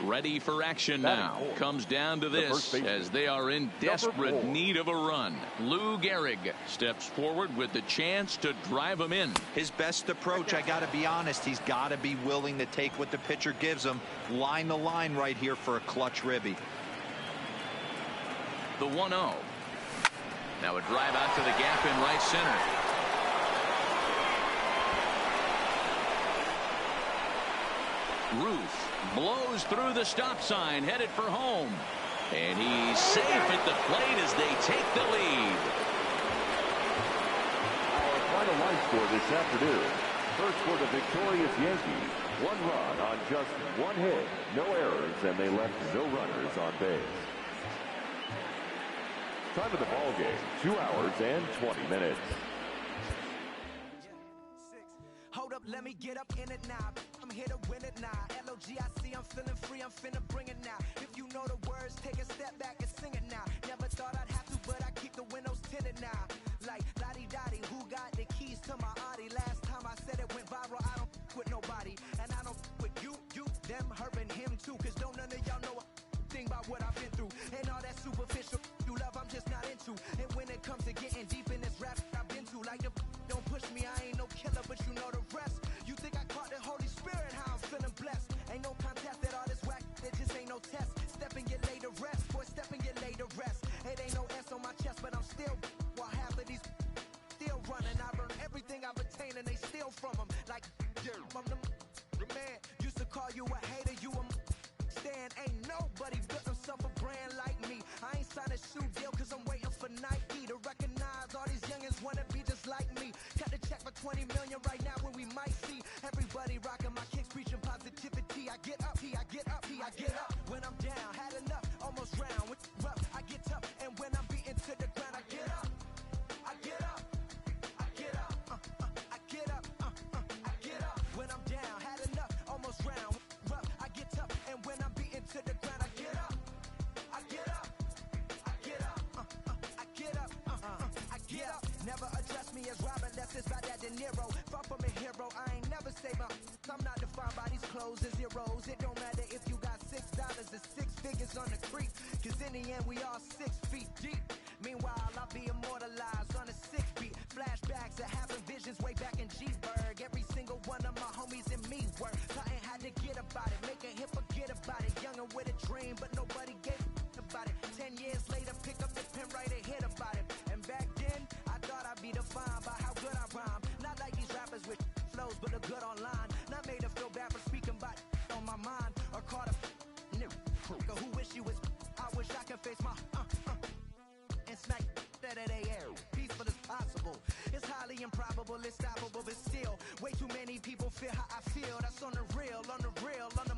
ready for action now. Comes down to this as they are in desperate need of a run. Lou Gehrig steps forward with the chance to drive him in. His best approach, I got to be honest, he's got to be willing to take what the pitcher gives him. Line the line right here for a clutch ribby. The 1-0. Now a drive out to the gap in right center. Ruth blows through the stop sign, headed for home. And he's safe at the plate as they take the lead. Our final line score this afternoon. First for the victorious Yankees. 1 run on just 1 hit. No errors, and they left no runners on base. Time of the ball game, 2 hours and 20 minutes. Hold up, let me get up in it now. I'm here to win it now. L-O-G-I-C, I'm feeling free, I'm finna bring it now. If you know the words, take a step back and sing it now. Never thought I'd have to, but I keep the windows tinted now. Like, lottie-dottie, who got the keys to my Audi? Last time I said it went viral, I don't with nobody. And I don't with you, them, her, and him too. Cause don't none of y'all know a thing about what I've been through. And all that superficial you love, I'm just not into. And when it comes to getting deep in this rap I've been to, like the don't push me, I ain't no killer, but you know the rest. You think I caught the Holy Spirit, how I'm feeling blessed. Ain't no contest at all this whack, it just ain't no test. Step and get laid to rest, boy, step and get laid to rest. It ain't no S on my chest, but I'm still, while half of these still running. I learned everything I've attained and they steal from them. Like, I'm the man, used to call you a hater, you a stand. Ain't nobody built himself a brand like me. I ain't signed a shoe deal cause I'm waiting for Nike to recognize all these youngins wanna be just like me. Cut the check for 20 million right now when we might see everybody rocking my kicks, preaching positivity. I get up, I get up, I get up. When I'm down, had enough, almost round. With rough, I get tough, and when I'm beaten to the ground, I get up, I get up, I get up, I get up, I get up. When I'm down, had enough, almost round. Rough, I get tough, and when I'm beaten to the ground, I get up, I get up, I get up, I get up, I get up. Never address me as Robert, that's just by that De Niro. Far from a hero, I ain't never say my. I'm not defined by these clothes and zeros. It don't matter if you got $6 or 6 figures on the creek. Cause in the end, we all 6 feet deep. Meanwhile, I'll be immortalized on a 6 beat. Flashbacks that happen, visions way back in G-Berg. Every single one of my homies and me work. Something had to get about it, make a hit, forget about it. Younger with a dream, but nobody gave about it. 10 years later, pick up the pen, write a hit about it. And back then, I thought I'd be defined by how good I rhyme. Not like these rappers with flows, but look good online. Not made to feel bad for speaking about on my mind. Or caught a nigga who wish you was. I wish I could face my and smack that at air. Peaceful as possible. It's highly improbable, it's stoppable, but still, way too many people feel how I feel. That's on the real, on the real, on the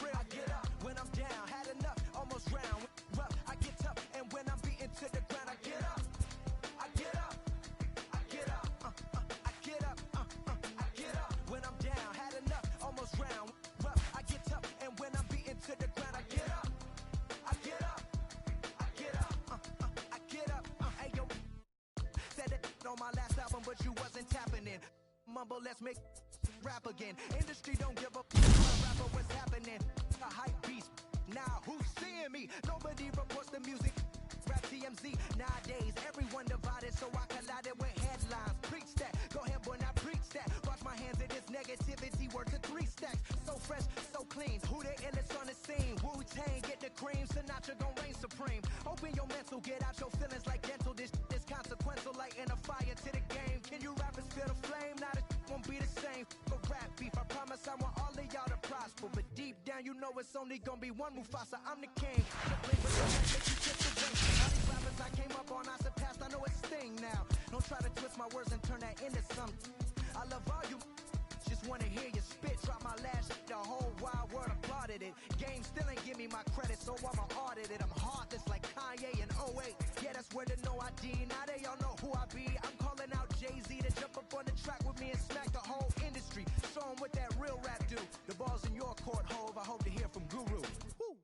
real. I get up when I'm down, had enough, almost round. Rough, I get tough, and when I'm beaten to the ground, I get up. I get up, I get up, I get up, I get up. When I'm down, had enough, almost round. Rough, I get tough, and when I'm beaten to the ground, I get up. I get up, I get up, I get up. Hey yo, said it on my last album, but you wasn't tapping in. Mumble, let's make rap again. Industry don't give up. Rapper, what's happening? A hype beast. Now who's seeing me? Nobody reports the music. Rap TMZ. Nowadays, everyone divided, so I collided with headlines. Preach that. Go ahead, boy, now preach that. Watch negativity worth of 3 stacks. So fresh, so clean. Who they illest on the scene? Wu-Tang, get the cream. Sinatra gon' reign supreme. Open your mental, get out your feelings like dental. This is consequential, lighting a fire to the game. Can you rappers feel the flame? Now this won't be the same. For rap beef, I promise I want all of y'all to prosper. But deep down, you know it's only gonna be one Mufasa. I'm the king. All these rappers I came up on, I surpassed. I know it's sting now. Don't try to twist my words and turn that into something. I love all you. Just wanna hear you spit. Drop my last shit, the whole wide world applauded it. Game still ain't give me my credit, so I'ma audit it. I'm heartless like Kanye in 08. Yeah, that's where the no ID. Now they all know who I be. I'm calling out Jay-Z to jump up on the track with me and smack the whole industry. Show 'em what that real rap do. The ball's in your court, Hov. I hope to hear from Guru. Woo.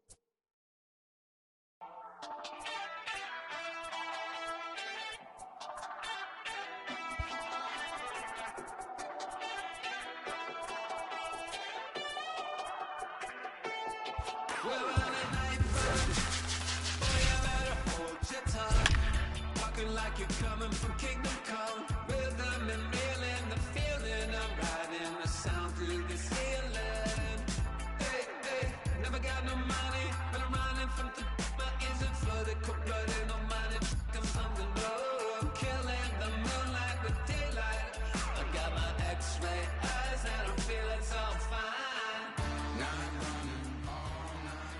Like you're coming from Kingdom Come. Rhythm and reeling, the feeling. I'm riding the sound through the ceiling. Hey, hey, never got no money, but I'm running from the my ears and flooded, cold blooded, no money. I'm something low. I'm killing the moonlight with daylight. I got my X-ray eyes and I'm feeling so fine. Now I'm running all night.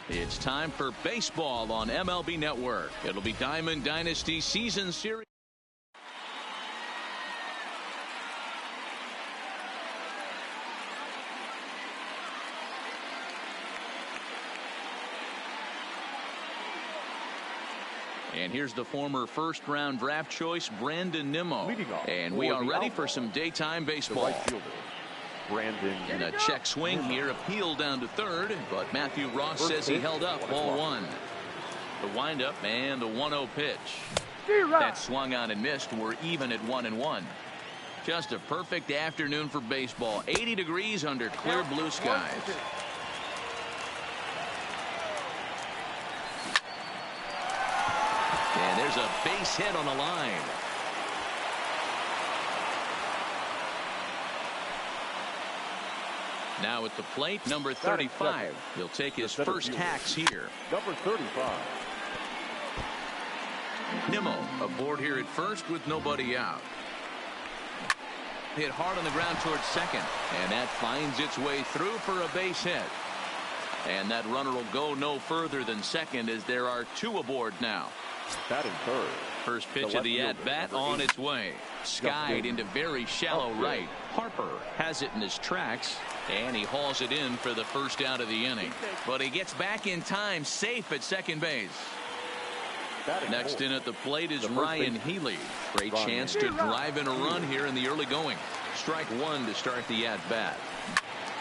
It's time for baseball on MLB Network. It'll be Diamond Dynasty Season Series. And here's the former first-round draft choice, Brandon Nimmo. And we are ready for some daytime baseball. Brandon. And a check swing here, appeal down to third, but Matthew Ross says he held up, ball 1. The windup and the 1-0 pitch. That swung on and missed. We're even at 1-1. Just a perfect afternoon for baseball. 80 degrees under clear blue skies. And there's a base hit on the line. Now at the plate, number 35. He'll take his first hacks here. Number 35. Nimmo aboard here at first with nobody out. Hit hard on the ground towards second. And that finds its way through for a base hit. And that runner will go no further than second as there are 2 aboard now. Batting third. First pitch of the at-bat on its way. Skied into very shallow right. Harper has it in his tracks. And he hauls it in for the first out of the inning. But he gets back in time, safe at second base. Next in at the plate is Ryan Healy. Great chance to drive in a run here in the early going. Strike 1 to start the at-bat.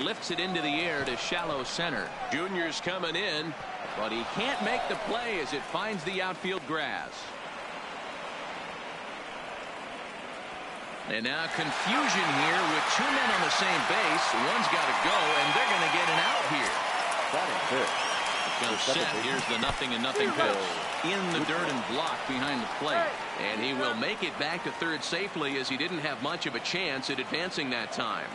Lifts it into the air to shallow center. Junior's coming in, but he can't make the play as it finds the outfield grass. And now confusion here with 2 men on the same base. One's got to go, and they're going to get an out here. Comes set. Here's the 0-0 pitch. In the dirt and blocked behind the plate. And he will make it back to third safely as he didn't have much of a chance at advancing that time.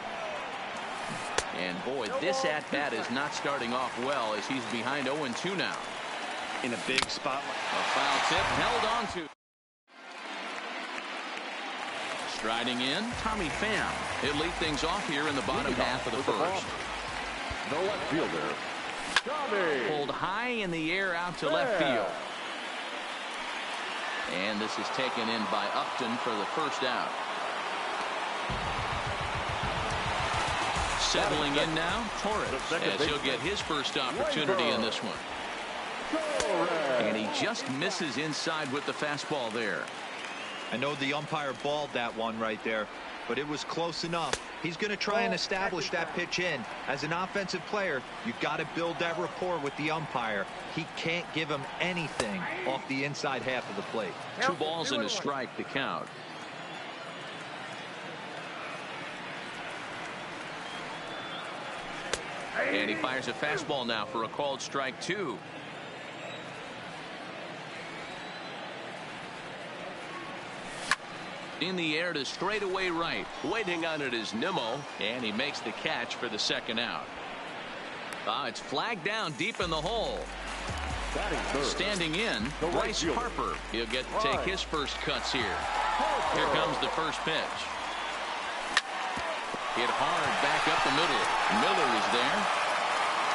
And boy, this at-bat is not starting off well as he's behind 0-2 now. In a big spot. A foul tip held on to. Striding in, Tommy Pham. He'll lead things off here in the bottom half of the first. No left fielder. Tommy. Pulled high in the air out to left field. And this is taken in by Upton for the first out. Settling in now, Torres, as he'll get his first opportunity in this one. And he just misses inside with the fastball there. I know the umpire balled that one right there, but it was close enough. He's going to try and establish that pitch in. As an offensive player, you've got to build that rapport with the umpire. He can't give him anything off the inside half of the plate. 2 balls and a strike to count. And he fires a fastball now for a called strike 2. In the air to straightaway right. Waiting on it is Nimmo, and he makes the catch for the second out. It's flagged down deep in the hole. Standing in, Bryce Harper. He'll get to take his first cuts here. Here comes the first pitch. Hit hard back up the middle. Miller is there.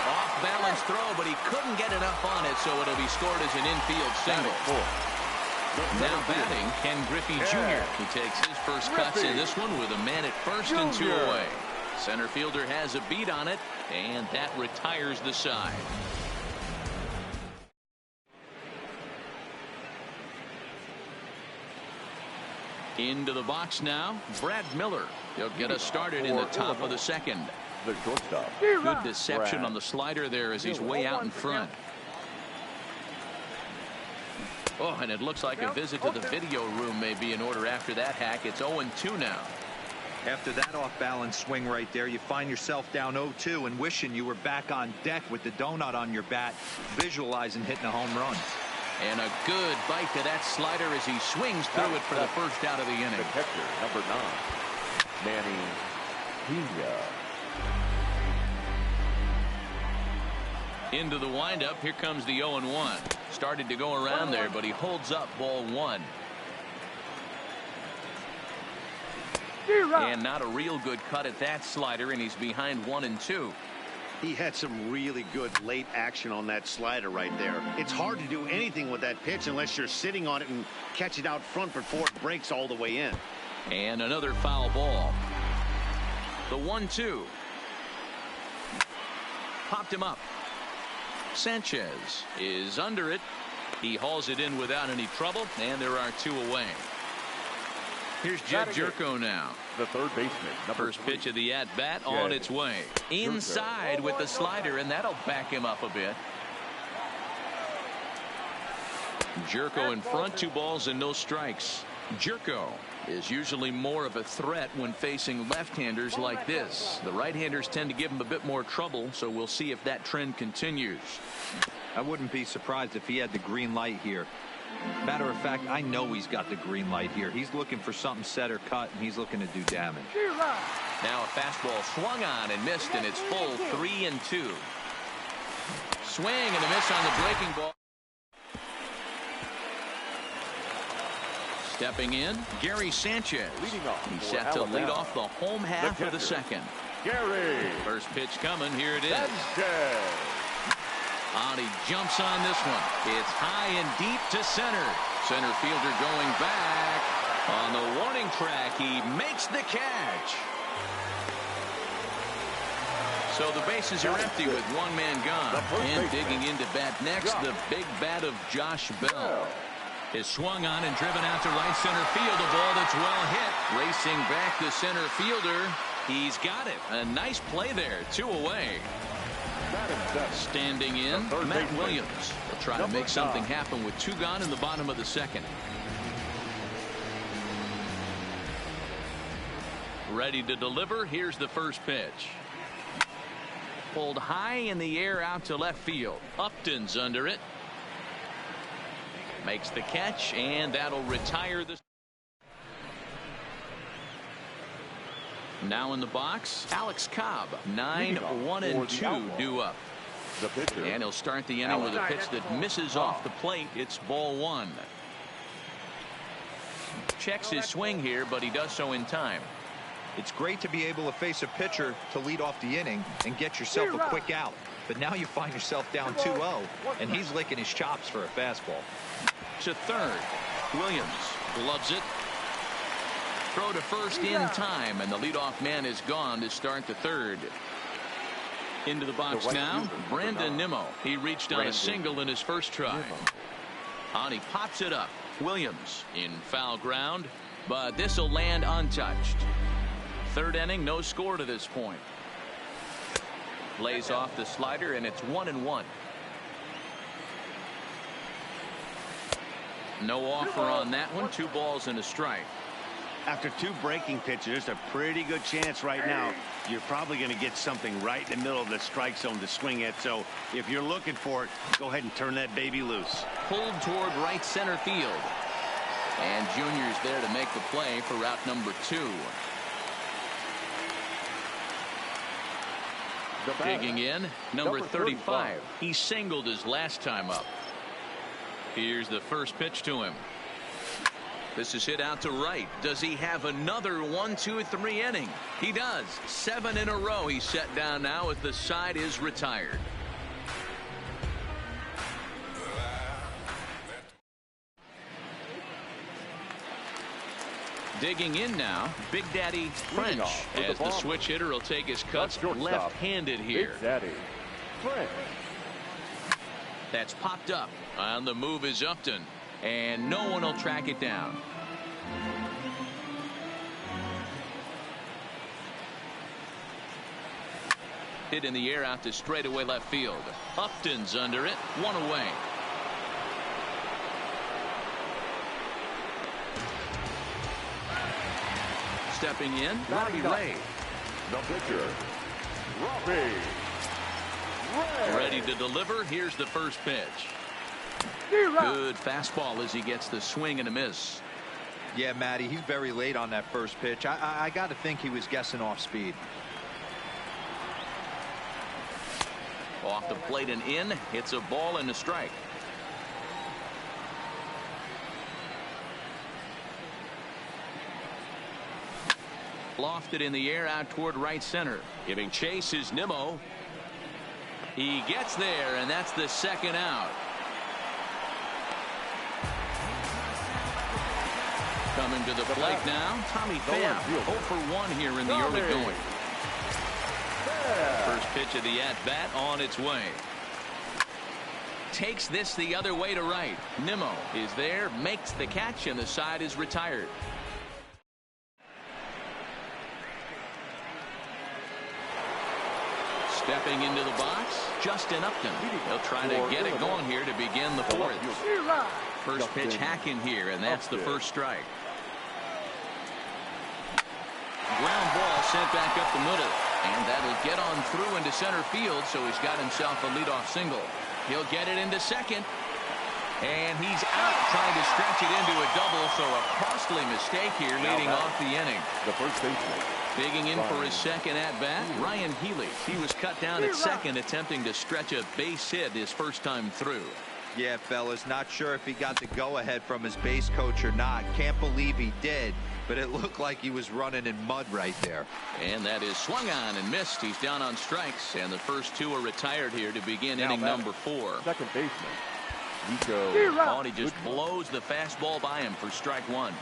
Off balance throw, but he couldn't get enough on it, so it'll be scored as an infield single. Now batting, Ken Griffey Jr. He takes his first cuts in this one with a man at first and 2 away. Center fielder has a beat on it, and that retires the side. Into the box now, Brad Miller. He'll get us started in the top of the second. The shortstop. Good deception on the slider there as he's way out in front. Oh, and it looks like a visit to the video room may be in order after that hack. It's 0-2 now. After that off-balance swing right there, you find yourself down 0-2 and wishing you were back on deck with the donut on your bat, visualizing hitting a home run. And a good bite to that slider as he swings through it for the first out of the inning. The catcher, number 9, Manny Pena. Into the windup. Here comes the 0-1. Started to go around there, but he holds up ball 1. And not a real good cut at that slider, and he's behind 1-2. He had some really good late action on that slider right there. It's hard to do anything with that pitch unless you're sitting on it and catch it out front before it breaks all the way in. And another foul ball. The 1-2. Popped him up. Sanchez is under it. He hauls it in without any trouble, and there are 2 away. Here's Jed Jerko now. The third baseman. First pitch of the at-bat on its way. Inside with the slider, and that'll back him up a bit. Jerko in front, 2 balls and no strikes. Jerko is usually more of a threat when facing left-handers like this. The right-handers tend to give him a bit more trouble, so we'll see if that trend continues. I wouldn't be surprised if he had the green light here. Matter of fact, I know he's got the green light here. He's looking for something set or cut, and he's looking to do damage. Now a fastball swung on and missed, and it's full 3-2. Swing and a miss on the breaking ball. Stepping in, Gary Sanchez. He's set to lead off the home half of the second. Gary. First pitch coming. Here it is. Sanchez. And he jumps on this one. It's high and deep to center. Center fielder going back. On the warning track, he makes the catch. So the bases are empty with 1 man gone. And digging into bat next, the big bat of Josh Bell. Is swung on and driven out to right center field. A ball that's well hit. Racing back the center fielder. He's got it. A nice play there. 2 away. Standing in, Matt Williams. Will try to make something happen with 2 gone in the bottom of the second. Ready to deliver. Here's the first pitch. Pulled high in the air out to left field. Upton's under it. Makes the catch, and that'll retire the. Now in the box, Alex Cobb. 9-1-2 due up. And he'll start the inning with a pitch that misses off the plate. It's ball 1. Checks his swing here, but he does so in time. It's great to be able to face a pitcher to lead off the inning and get yourself a quick out. But now you find yourself down 2-0, and he's licking his chops for a fastball. To third. Williams gloves it. Throw to first in time, and the leadoff man is gone to start the third. Into the box now, Brandon Nimmo. He reached on a single in his first try. And he pops it up. Williams in foul ground, but this will land untouched. Third inning, no score to this point. Lays off the slider, and it's 1-1. No offer on that one. 2 balls and a strike. After 2 breaking pitches, there's a pretty good chance right now you're probably going to get something right in the middle of the strike zone to swing at. So if you're looking for it, go ahead and turn that baby loose. Pulled toward right center field. And Junior's there to make the play for route number 2. Digging in, number 35. He singled his last time up. Here's the first pitch to him. This is hit out to right. Does he have another 1, 2, 3 inning? He does. 7 in a row he's set down now as the side is retired. Digging in now, Big Daddy French, as the switch hitter will take his cuts left-handed here. Big Daddy French. That's popped up. On the move is Upton, and no one will track it down. Hit in the air out to straightaway left field. Upton's under it, 1 away. Stepping in, Robbie Ray. The pitcher, Robbie Ray. Ready to deliver. Here's the first pitch. Good fastball as he gets the swing and a miss. Yeah, Matty, he's very late on that first pitch. I got to think he was guessing off speed. Off the plate and in. It's a ball and a strike. Lofted in the air out toward right center. Giving chase is Nimmo. He gets there, and that's the second out. Coming to the plate now, Tommy Pham. 0 for 1 here in the early going. First pitch of the at-bat on its way. Takes this the other way to right. Nimmo is there, makes the catch, and the side is retired. Stepping into the box, Justin Upton. He'll try to get it going here to begin the 4th. First pitch hacking here, and that's the first strike. Ground ball sent back up the middle, and that'll get on through into center field, so he's got himself a leadoff single. He'll get it into second, and he's out trying to stretch it into a double, so a costly mistake here leading off the inning. The first baseman. Digging in for his second at-bat, Ryan Healy. He was cut down at second, attempting to stretch a base hit his first time through. Yeah, fellas, not sure if he got the go-ahead from his base coach or not. Can't believe he did, but it looked like he was running in mud right there. And that is swung on and missed. He's down on strikes, and the first 2 are retired here to begin inning number 4. Second baseman, Nico. Oh, and he just blows the fastball by him for strike 1.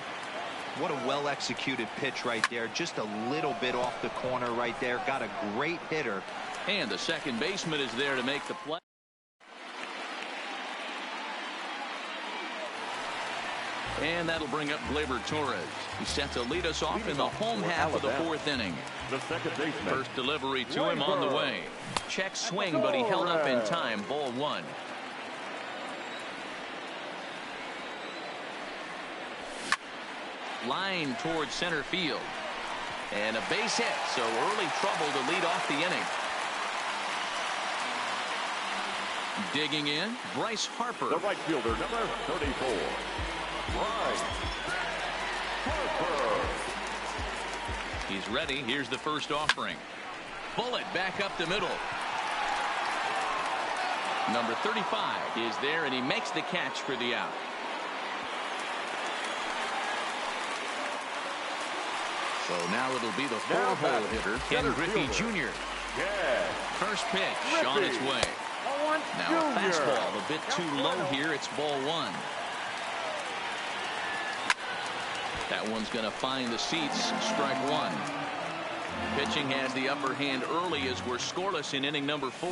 What a well-executed pitch right there. Just a little bit off the corner right there. Got a great hitter. And the second baseman is there to make the play. And that'll bring up Gleyber Torres. He's set to lead us off in the home half of the 4th inning. The second baseman. First delivery to him on the way. Check swing, but he held up in time. Ball 1. Line towards center field. And a base hit, so early trouble to lead off the inning. Digging in, Bryce Harper. The right fielder, number 34. Bryce Harper. He's ready. Here's the first offering. Bullet back up the middle. Number 35 is there, and he makes the catch for the out. So now it'll be the 4-hole hitter, Ken Griffey Jr. Yeah. First pitch on its way. Now a fastball a bit too low here. It's ball 1. That one's going to find the seats. Strike 1. Pitching has the upper hand early as we're scoreless in inning number 4.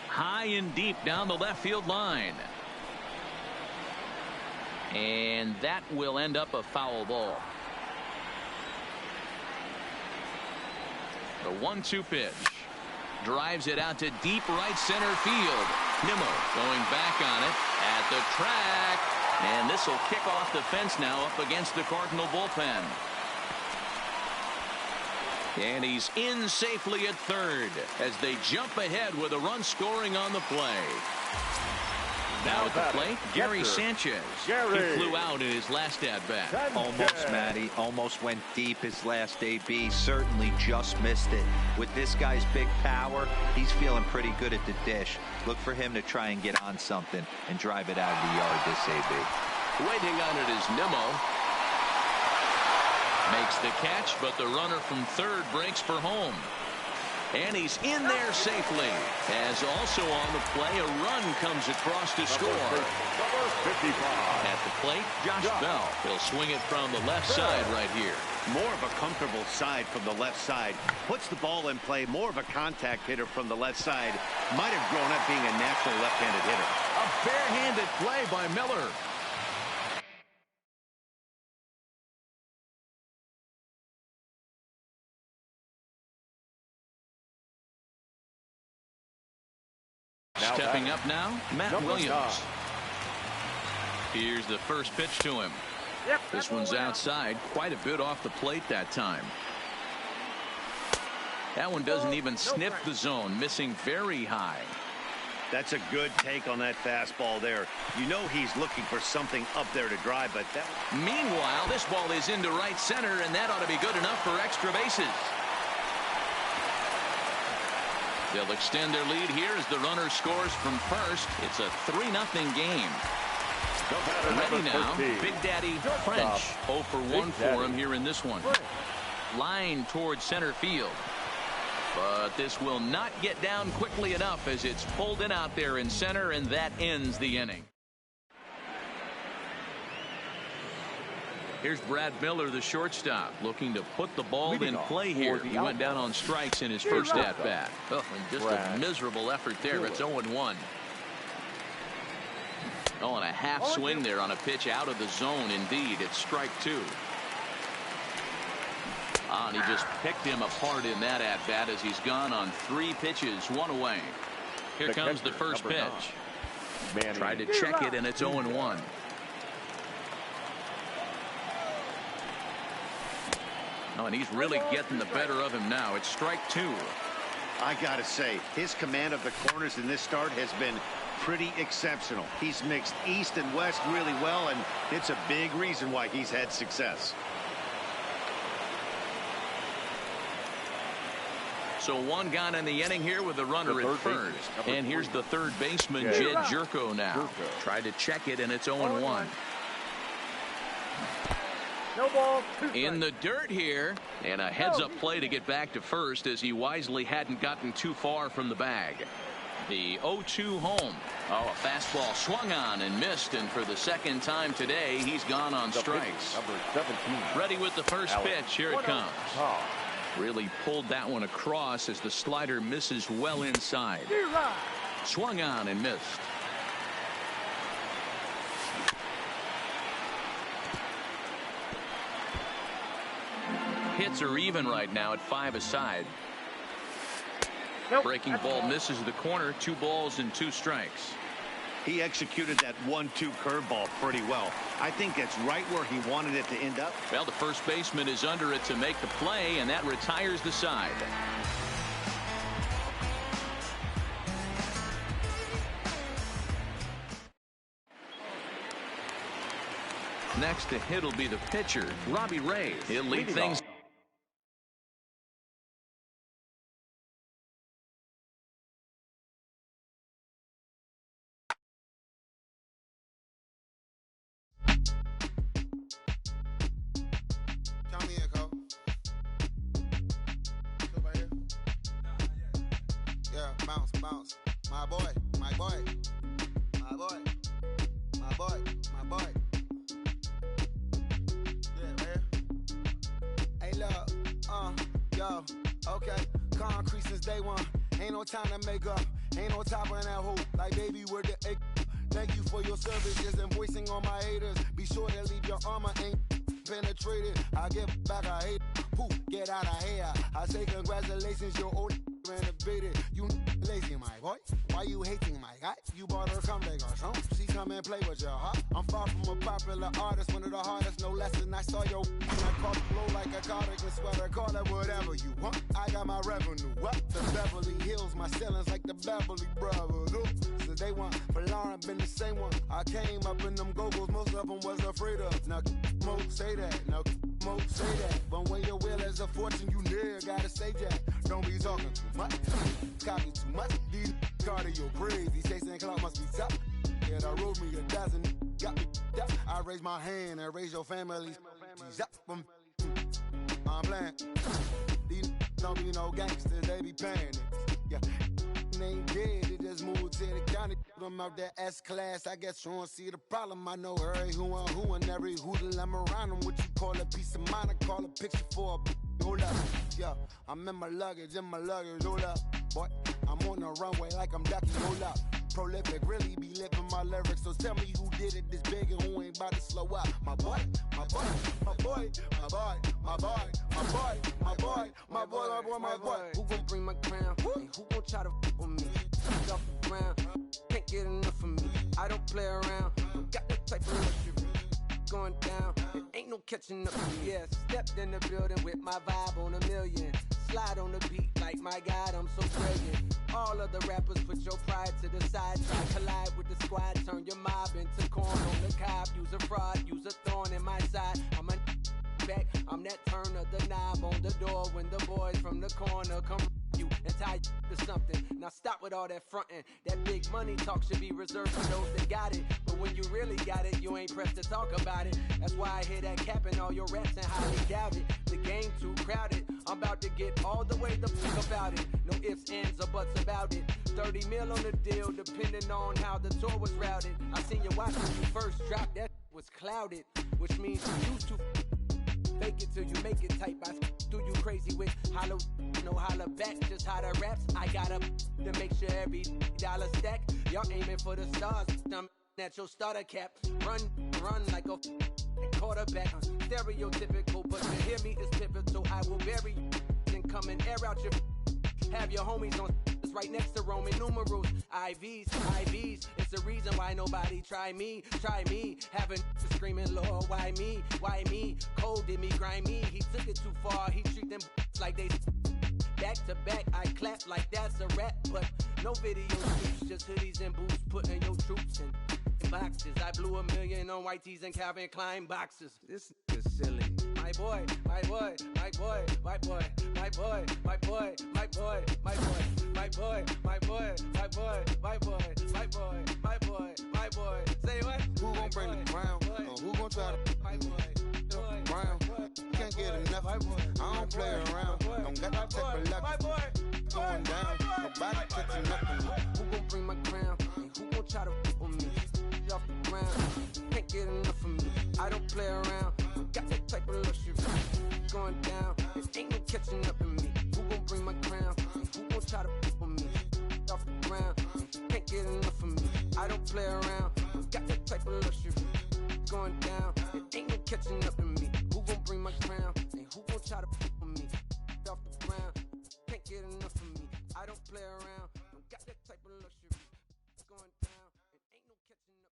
High and deep down the left field line. And that will end up a foul ball. The 1-2 pitch. Drives it out to deep right center field. Nimmo going back on it at the track. And this will kick off the fence now up against the Cardinal bullpen. And he's in safely at third as they jump ahead with a run scoring on the play. Now at the plate, Gary Sanchez. He flew out in his last at-bat. Almost, Matty. Almost went deep his last AB. Certainly just missed it. With this guy's big power, he's feeling pretty good at the dish. Look for him to try and get on something and drive it out of the yard this AB. Waiting on it is Nimmo. Makes the catch, but the runner from third breaks for home. And he's in there safely. As also on the play, a run comes across to score. Number 55. At the plate, Josh Bell. He'll swing it from the left side right here. More of a comfortable side from the left side. Puts the ball in play. More of a contact hitter from the left side. Might have grown up being a natural left-handed hitter. A barehanded play by Miller. Stepping up now, Matt Williams. Here's the first pitch to him. This one's outside, quite a bit off the plate that time. That one doesn't even sniff the zone, missing very high. That's a good take on that fastball there. You know he's looking for something up there to drive, but that... Meanwhile, this ball is into right center, and that ought to be good enough for extra bases. They'll extend their lead here as the runner scores from first. It's a 3-0 game. Ready now, Big Daddy French. 0 for 1 for him here in this one. Line towards center field. But this will not get down quickly enough as it's pulled in out there in center, and that ends the inning. Here's Brad Miller, the shortstop, looking to put the ball in play here. He went down on strikes in his first at-bat. Oh, and just a miserable effort there. It's 0-1. Oh, and a half swing there on a pitch out of the zone. Indeed, it's strike 2. And he just picked him apart in that at-bat as he's gone on 3 pitches, 1 away. Here comes the first pitch. Tried to check it, and it's 0-1. Oh, and he's really getting the better of him now. It's strike 2. I gotta say, his command of the corners in this start has been pretty exceptional. He's mixed east and west really well, and it's a big reason why he's had success. So 1 gone in the inning here with the runner at first. And here's the third baseman, Jed Jerko now. Tried to check it, and it's 0-1. No ball. In the dirt here, and a heads-up play to get back to first as he wisely hadn't gotten too far from the bag. The 0-2 home. Oh, a fastball swung on and missed, and for the second time today, he's gone on strikes. Number 17. Ready with the first pitch. Here it comes. Really pulled that one across as the slider misses well inside. Swung on and missed. Hits are even right now at 5 aside. Breaking ball misses the corner. 2 balls and 2 strikes. He executed that 1-2 curveball pretty well. I think that's right where he wanted it to end up. Well, the first baseman is under it to make the play, and that retires the side. Next to hit will be the pitcher, Robbie Ray. He'll lead things. Bounce. My boy. Yeah, man. Hey, look, yo, okay. Concrete since day one. Ain't no time to make up. Ain't no top on that hoe. Like, baby, where the egg. Thank you for your services and voicing on my haters. Be sure to leave your armor ain't penetrated. I give back, I hate. Pooh, get out of here. I say congratulations, your old renovated. You lazy, my boy. Why you hating, my guy? You bought her come back or something. She come and play with your heart. I'm far from a popular artist, one of the hardest, no less than I saw your and I caught flow like a cardigan sweater. Call it whatever you want. I got my revenue up the Beverly Hills, my ceilings like the Beverly Brothers. since day one. For Lauren, been the same one. I came up in them go-go's, most of them was afraid of. Now, Mo say that. Now, Mo say that. But when your will is a fortune, you never gotta say that. Don't be talking too much. Copy too much. These cardio crazy. Chasing clout must be tough. Yeah, I wrote me a dozen. Got me up. I raise my hand and raise your families. I'm playing. These don't be no gangsters, they be paying it. Yeah. They ain't dead, they just moved to the county. Them out that S-class, I guess you don't see the problem. I know every who and every hoodle I'm around them. What you call a piece of mind, I call a picture for a hold up. Yeah, I'm in my luggage, hold up. Boy, I'm on the runway like I'm ducking, hold up. Prolific, really be living my lyrics. So tell me who did it this big and who ain't about to slow up. My boy, my boy, my boy, my boy, my boy, my boy, my boy, my boy, my boy, my boy. Who gon' bring my crown? And who gon' try to f with me? Off the ground, can't get enough of me. I don't play around, got that type of luxury. Going down, it ain't no catching up with me. Yeah, stepped in the building with my vibe on a million. Slide on the beat like my God, I'm so brilliant. All of the rappers put your pride to the side. Try collide with the squad, turn your mob into corn on the cob. Use a fraud, use a thorn in my side. I'm a back, I'm that turn of the knob on the door when the boys from the corner come you and tie to something. Now stop with all that frontin'. That big money talk should be reserved for those that got it. But when you really got it, you ain't pressed to talk about it. That's why I hear that cap and all your raps and highly doubt it. The game too crowded. I'm about to get all the way the fuck about it. No ifs, ands, or buts about it. 30 mil on the deal, depending on how the tour was routed. I seen you watch when you first dropped, that was clouded. Which means you used to fake it till you make it type. I do you crazy with hollow, no holla back, just how the raps. I got up to make sure every dollar stack. Y'all aiming for the stars, I'm at your starter cap. Run like a quarterback. Stereotypical, but to hear me is pivotal. I will bury you and come and air out your. Have your homies on right next to Roman numerals. IVs, it's the reason why nobody try me. Having screaming, Lord, why me? Cold did me, grimy. He took it too far, he treat them like they back to back. I clap like that's a rap, but no video shoots, just hoodies and boots, putting your troops in boxes. I blew $1 million on white tees and Calvin Klein boxes. This is silly. My boy, my boy, my boy, my boy, my boy, my boy, my boy, my boy, my boy, my boy, my boy, my boy, my boy, my boy, my boy. Say what? Who gon' bring the crown? Who gon' try to my boy, crown? Can't get enough. I don't play around. Don't got that type of luck. Going down. Nobody catching up with me. Who gon' bring my crown? And who gon' try to f with me? Off the ground, can't get enough of me. I don't play around. Got that type of luxury. Going down, there ain't no catching up in me. Who gon' bring my crown? And who gon' try to f with me? Off the ground, can't get enough of me. I don't play around. Got that type of luxury. Going down, there ain't no catching up in me. Who gon' bring my crown? And who gon' try to f with me? Off the ground, can't get enough of me. I don't play around. Got that type of luxury. Going down, there ain't no catching up in me.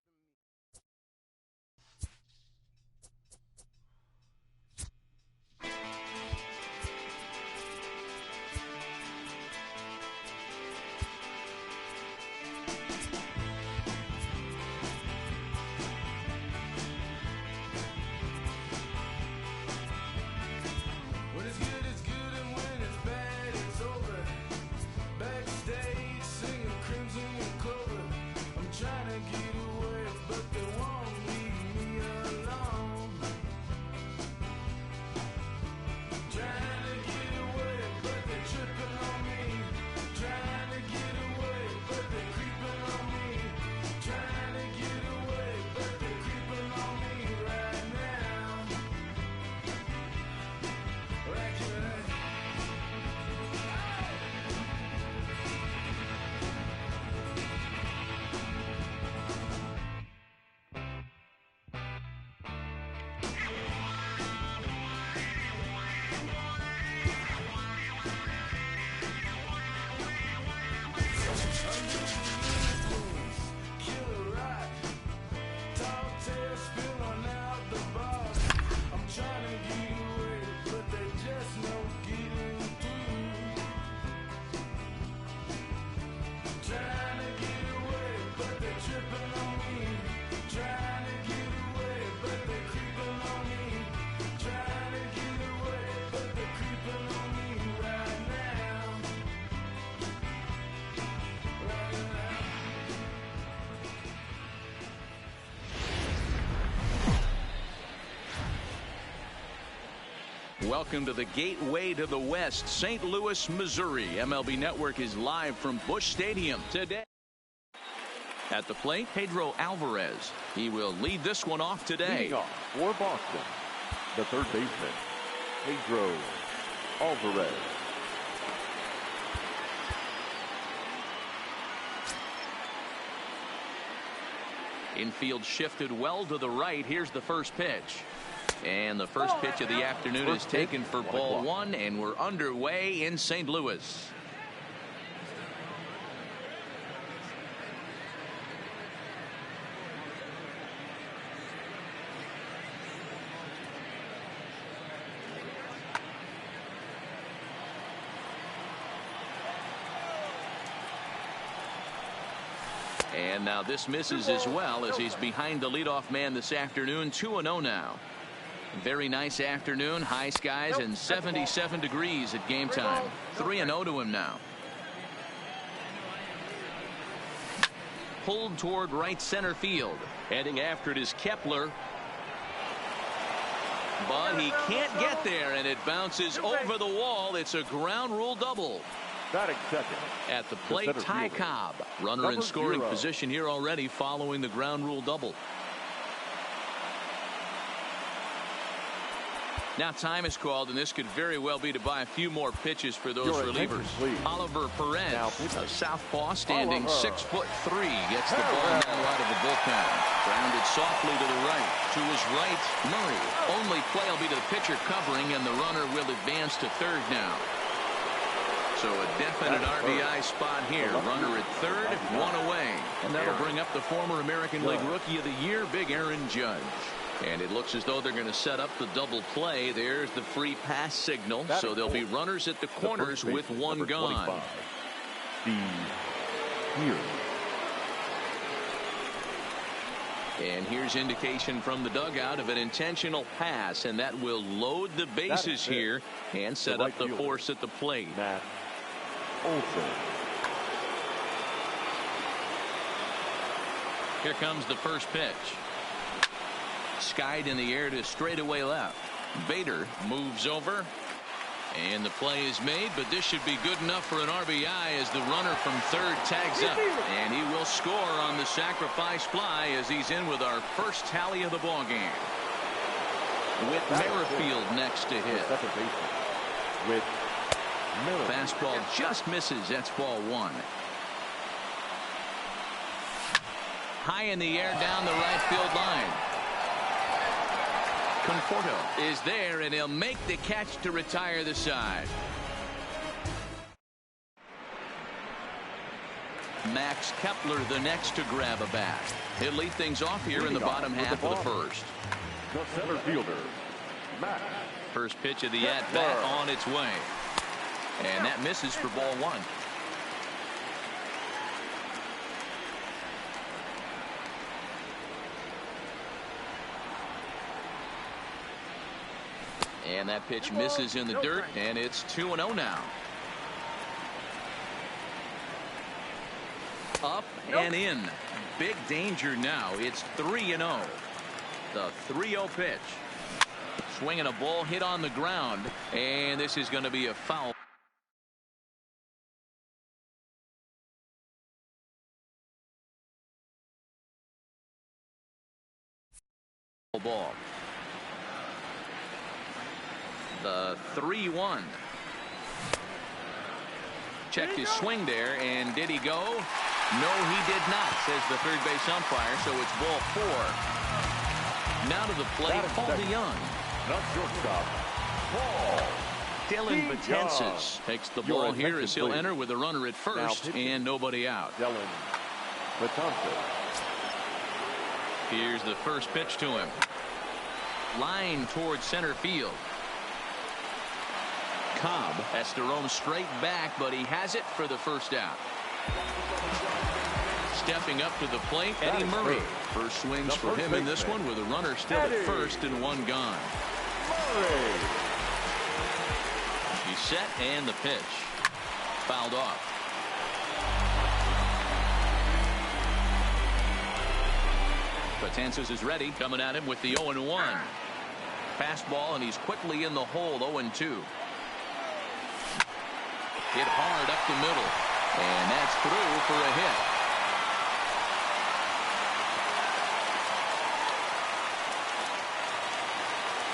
When it's good, and when it's bad, it's over. Backstage. Welcome to the gateway to the West, St. Louis, Missouri. MLB Network is live from Busch Stadium today. At the plate, Pedro Alvarez. He will lead this one off today. Leading off for Boston, the third baseman, Pedro Alvarez. Infield shifted well to the right. Here's the first pitch. And the first pitch of the afternoon is taken for ball one, and we're underway in St. Louis. And now this misses as well as he's behind the leadoff man this afternoon. 2-0 now. Very nice afternoon. High skies and 77 degrees at game time. 3-0 to him now. Pulled toward right center field. Heading after it is Kepler. But he can't get there, and it bounces over the wall. It's a ground rule double. Batting second. At the plate, Ty Cobb. Runner in scoring position here already following the ground rule double. Now time is called, and this could very well be to buy a few more pitches for those relievers. Oliver Perez, a southpaw standing 6'3", gets the ball now out of the bullpen. Grounded softly to the right. To his right, Murray. Only play will be to the pitcher covering, and the runner will advance to third now. So a definite RBI spot here. Runner at third, one away. And that'll bring up the former American League Rookie of the Year, Big Aaron Judge. And it looks as though they're going to set up the double play. There's the free pass signal. So there'll be runners at the corners with one gone. And here's indication from the dugout of an intentional pass, and that will load the bases here and set up the force at the plate. Here comes the first pitch. Skied in the air to straightaway left. Bader moves over, and the play is made, but this should be good enough for an RBI as the runner from third tags up, and he will score on the sacrifice fly as he's in with our first tally of the ball game. With Merrifield next to hit. With fastball just misses. That's ball one. High in the air down the right field line. Conforto is there, and he'll make the catch to retire the side. Max Kepler the next to grab a bat. He'll lead things off here in the bottom half of the first. The center fielder, Max. First pitch of the at-bat on its way. And that misses for ball one. And that pitch misses in the dirt, and it's 2-0 now. Up and in. Big danger now. It's 3-0. The 3-0 pitch. Swinging a ball hit on the ground, and this is going to be a foul. Ball. The 3-1. Checked his swing there, and did he go? No, he did not, says the third base umpire, so it's ball four. Now to the plate, Paul DeYoung. Not shortstop, Paul Dylan Betances takes the ball here as he'll enter with a runner at first and nobody out. Dylan Betances. Here's the first pitch to him. Line towards center field. Cobb has to roam straight back, but he has it for the first out. Stepping up to the plate, Eddie Murray. First swings for him in this one with a runner still at first and one gone. Murray. He's set, and the pitch. Fouled off. Betances is ready, coming at him with the 0-1. Fastball, and he's quickly in the hole, 0-2. Hit hard up the middle, and that's through for a hit.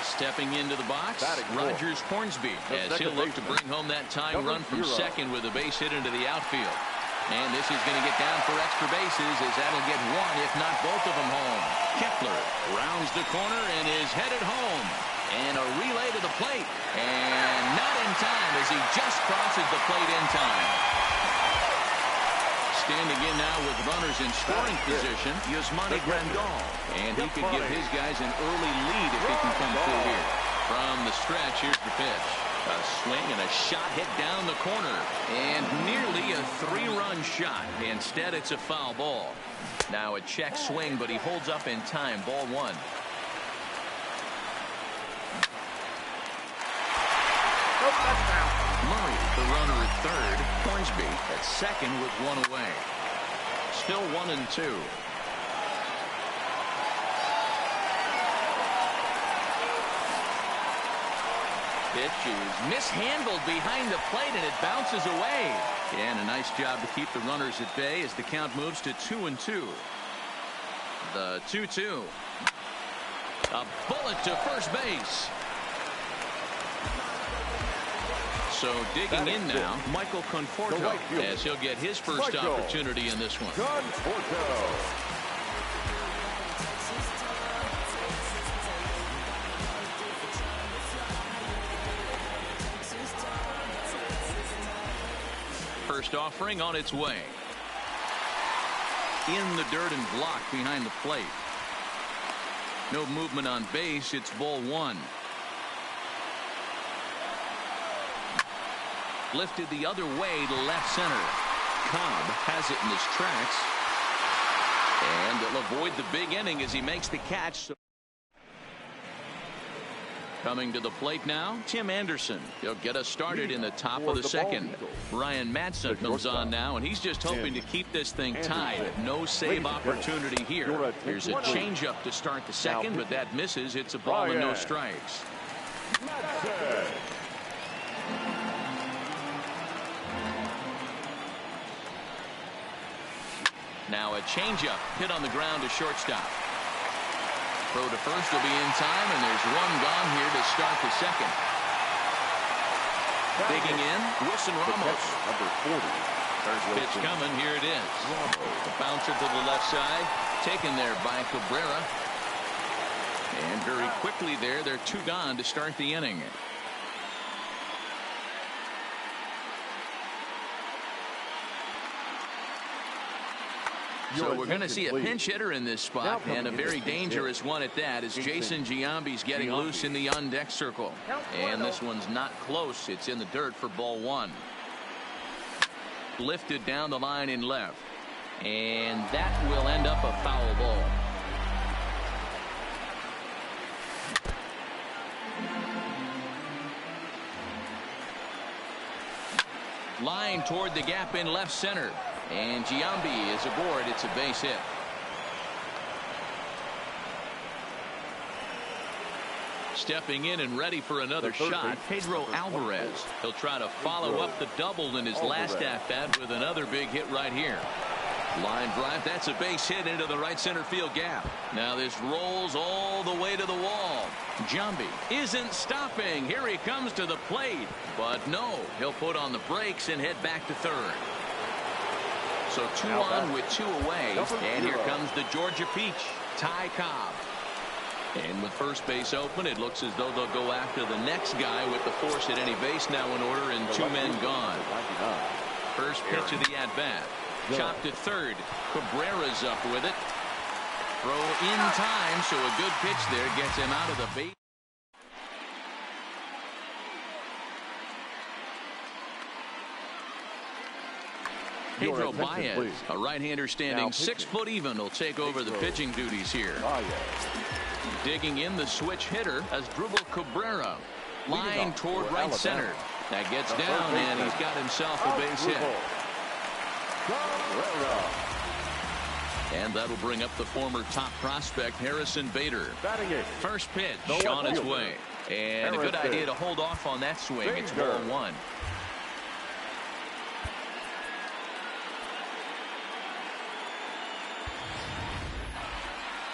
Stepping into the box, Rogers Hornsby, as he'll look to bring home that tying run from second with a base hit into the outfield. And this is going to get down for extra bases, as that'll get one, if not both of them, home. Kepler rounds the corner and is headed home. And a relay to the plate. And not in time, as he just crosses the plate in time. Standing in now with runners in scoring position, Yasmani Grandal. And he could give his guys an early lead if he can come through here. From the stretch, here's the pitch. A swing and a shot hit down the corner. And nearly a 3-run shot. Instead, it's a foul ball. Now a check swing, but he holds up in time. Ball 1. Murray, the runner at third. Hornsby at second with one away. Still 1-2. Pitch is mishandled behind the plate, and it bounces away. And a nice job to keep the runners at bay as the count moves to 2-2. The 2-2. A bullet to first base. So digging in now, Michael Conforto, as he'll get his first opportunity in this one. First offering on its way. In the dirt and blocked behind the plate. No movement on base. It's ball 1. Lifted the other way to left center. Cobb has it in his tracks. And they'll avoid the big inning as he makes the catch. Coming to the plate now, Tim Anderson. He'll get us started in the top of the second. Ryan Madson comes on now, and he's just hoping to keep this thing tied. No save opportunity here. Here's a changeup to start the second, but that misses. It's a ball and no strikes. Now a changeup hit on the ground to shortstop. Throw to first will be in time, and there's one gone here to start the second. Digging in, Wilson Ramos. Number 40. First pitch coming, here it is. The bouncer to the left side, taken there by Cabrera. And very quickly there, they're 2 gone to start the inning. So we're going to see a pinch hitter in this spot, and a very dangerous one at that, as Jason Giambi's getting loose in the on-deck circle. And this one's not close. It's in the dirt for ball 1. Lifted down the line in left. And that will end up a foul ball. Line toward the gap in left center. And Giambi is aboard. It's a base hit. Stepping in and ready for another shot, Pedro Alvarez. He'll try to follow up the double in his last at-bat with another big hit right here. Line drive, that's a base hit into the right center field gap. Now this rolls all the way to the wall. Giambi isn't stopping. Here he comes to the plate. But no, he'll put on the brakes and head back to third. So 2 on with 2 away. And here comes the Georgia Peach, Ty Cobb. And with first base open, it looks as though they'll go after the next guy with the force at any base now in order, and 2 men gone. First pitch of the at-bat. Chopped at third. Cabrera's up with it. Throw in time, so a good pitch there gets him out of the base. Pedro Baez, a right-hander standing 6 foot even, will take over the pitching duties here. Digging in the switch hitter as Asdrubal Cabrera. Line toward right center. That gets down, and he's got himself a base hit. And that'll bring up the former top prospect, Harrison Bader. Batting it. First pitch on its way. And a good idea to hold off on that swing. It's ball one.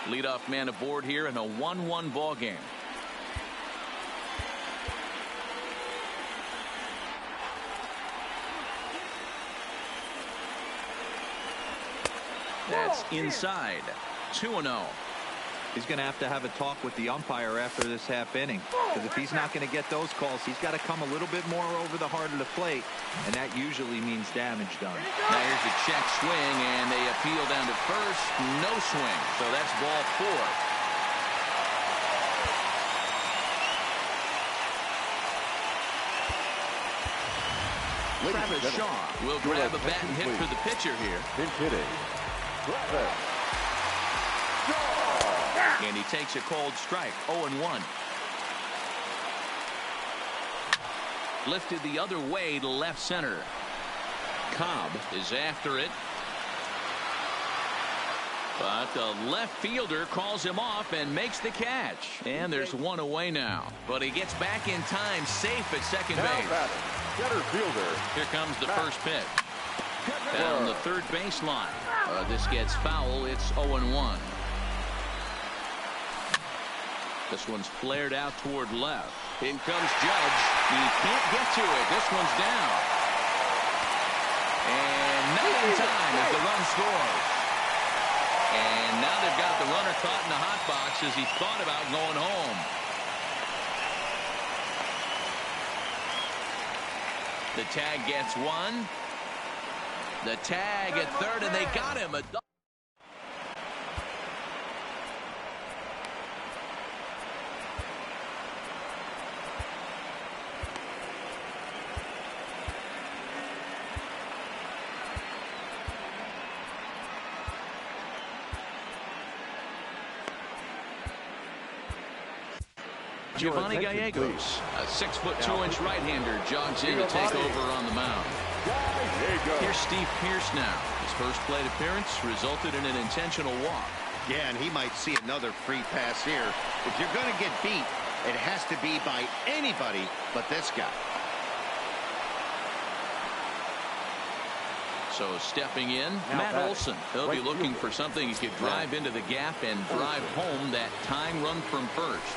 Leadoff man aboard here in a 1-1 ball game. That's inside. 2-0. He's going to have a talk with the umpire after this half inning, because if he's not going to get those calls, he's got to come a little bit more over the heart of the plate, and that usually means damage done. Now here's a check swing, and they appeal down to first. No swing, so that's ball four. Travis Shaw will grab a bat and hit for the pitcher here. Pinch hitting. Travis Shaw. And he takes a cold strike. 0-1. Lifted the other way to left center. Cobb is after it. But the left fielder calls him off and makes the catch. And there's one away now. But he gets back in time, safe at second base. Center fielder. Here comes the first pitch. Down the third baseline. This gets foul. It's 0-1. This one's flared out toward left. In comes Judge. He can't get to it. This one's down. And not in time as the run scores. And now they've got the runner caught in the hot box as he thought about going home. The tag gets one. The tag at third, and they got him. Giovanni Gallegos, a 6'2" right-hander, jogs in to take over on the mound. Here's Steve Pearce now. His first plate appearance resulted in an intentional walk. Yeah, and he might see another free pass here. If you're going to get beat, it has to be by anybody but this guy. So stepping in, Matt Olson. He'll be looking for something he could drive into the gap and drive home that tying run from first.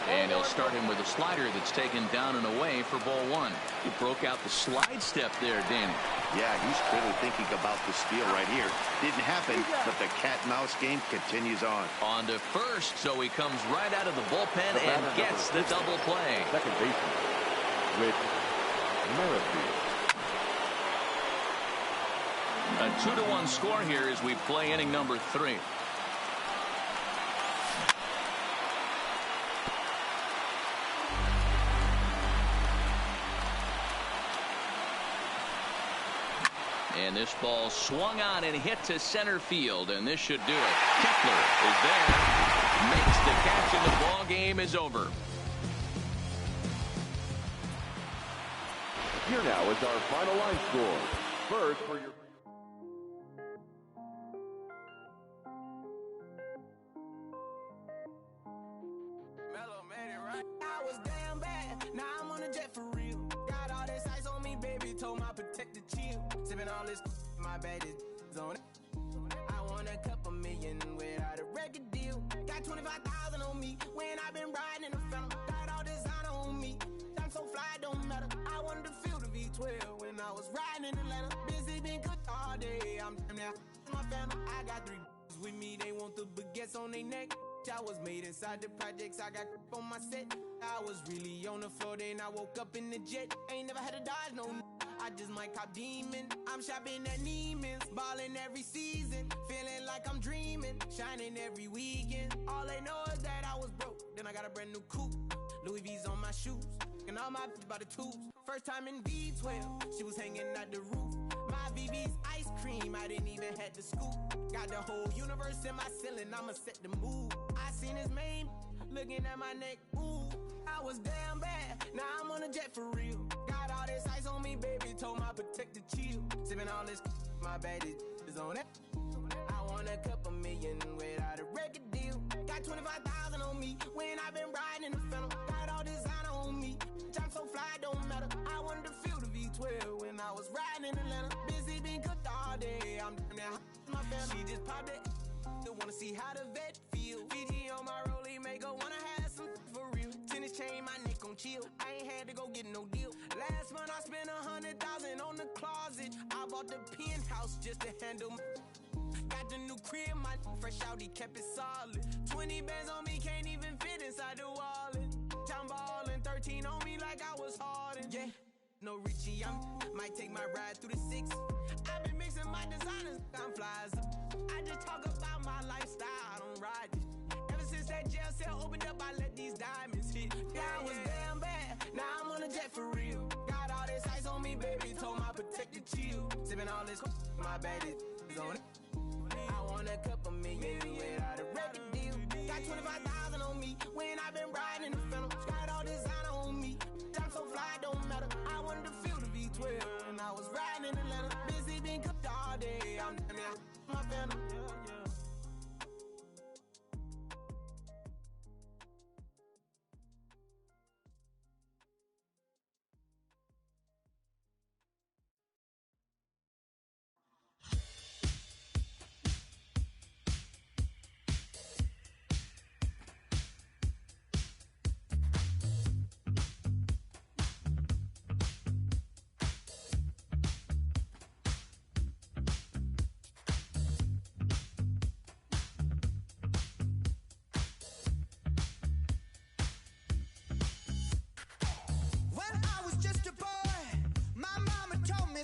And he'll start him with a slider that's taken down and away for ball one. He broke out the slide step there, Danny. Yeah, he's clearly thinking about the steal right here. Didn't happen, but the cat-mouse game continues on. On to first, so he comes right out of the bullpen and gets the double play. Second baseman, Whit Merrifield. A 2-1 score here as we play inning number 3. And this ball swung on and hit to center field, and this should do it. Kepler is there, makes the catch, and the ball game is over. Here now is our final line score. First for your... Mellow made it right. I was damn bad. Now I'm on a jet for real. Got all this ice on me, baby. Told my protector chill. Sipping all this, my bad is on it. I want a couple million without a record deal. Got 25,000 on me when I've been riding in the phantom. Got all designer on me. I'm so fly, don't matter. I wanted to feel the V12 when I was riding in Atlanta. Busy been cooked all day. I'm now my family. I got 3 with me. They want the baguettes on their neck. I was made inside the projects. I got on my set. I was really on the floor. Then I woke up in the jet. Ain't never had to dodge no. I just might cop demon. I'm shopping at Neiman's, balling every season, feeling like I'm dreaming, shining every weekend. All they know is that I was broke. Then I got a brand new coupe, Louis V's on my shoes, and all my by the tubes. First time in V12, she was hanging at the roof. My VV's ice cream, I didn't even have to scoop. Got the whole universe in my ceiling, I'ma set the mood. I seen his main looking at my neck, ooh. I was damn bad, now I'm on a jet for real. Got all this ice on me, baby, told my protector chill. Sipping all this, my bad is on it. I want want a couple million without a record deal. Got 25,000 on me when I've been riding in the Phantom. Got all designer on me. I'm so fly, don't matter. I wanted to feel the V12 when I was riding in Atlanta. Busy being cooked all day. I'm down there, my family. She just popped it. Wanna see how the vet feel. Fiji on my rollie, make her wanna have some for real. Tennis chain, my neck on chill. I ain't had to go get no deal. Last month I spent 100,000 on the closet. I bought the penthouse just to handle my. Got the new crib, my fresh out, he kept it solid. 20 bands on me, can't even fit inside the wallet. I'm ballin', 13 on me like I was Harden. Yeah, no Richie, might take my ride through the 6. I've been mixing my designers, I'm flies. I just talk about my lifestyle, I don't ride it. Ever since that jail cell opened up, I let these diamonds hit. Yeah, I was damn bad, now I'm on a jet for real. Got all this ice on me, baby, told my protector chill. Sippin' all this, my bad is on it. I want a couple million without a record deal. Got 25,000 on me when I've been riding in the Phantom. Got all designer on me. I'm so fly, don't matter. I wanted to feel the V12 when I was riding in Atlanta. Busy being cooked all day. I'm down there, my Phantom.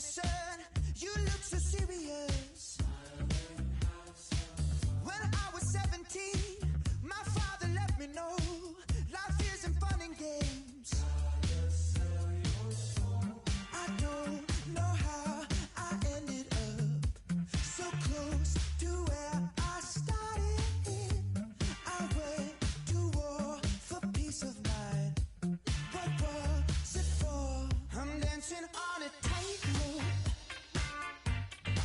Son, you look so serious. When I was 17, my father let me know life isn't fun and games. I don't know how I ended up so close to where I started. I went to war for peace of mind. What was it for? I'm dancing on a tightrope.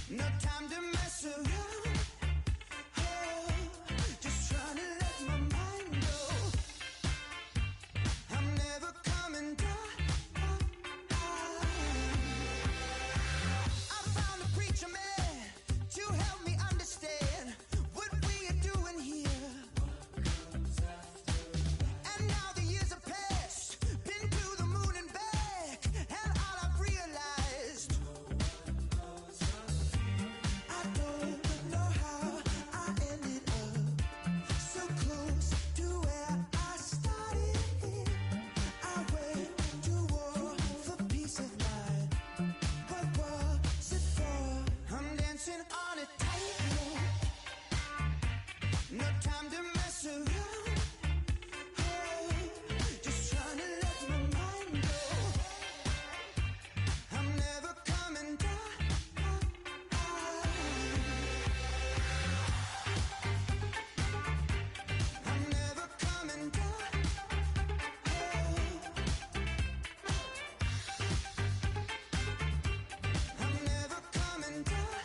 No time to mess around. Oh, just trying to let my mind go. I'm never coming down. I found a preacher man to help me understand what we are doing here. And now the years have passed, been to the moon and back, and all I've realized, I don't know how I ended up so close to where I started. I went to war for peace of mind. What was it for? I'm dancing on a tightrope. No time to mess around. Oh, just trying to let my mind go. I'm never coming down. I'm never coming down. I'm never coming down.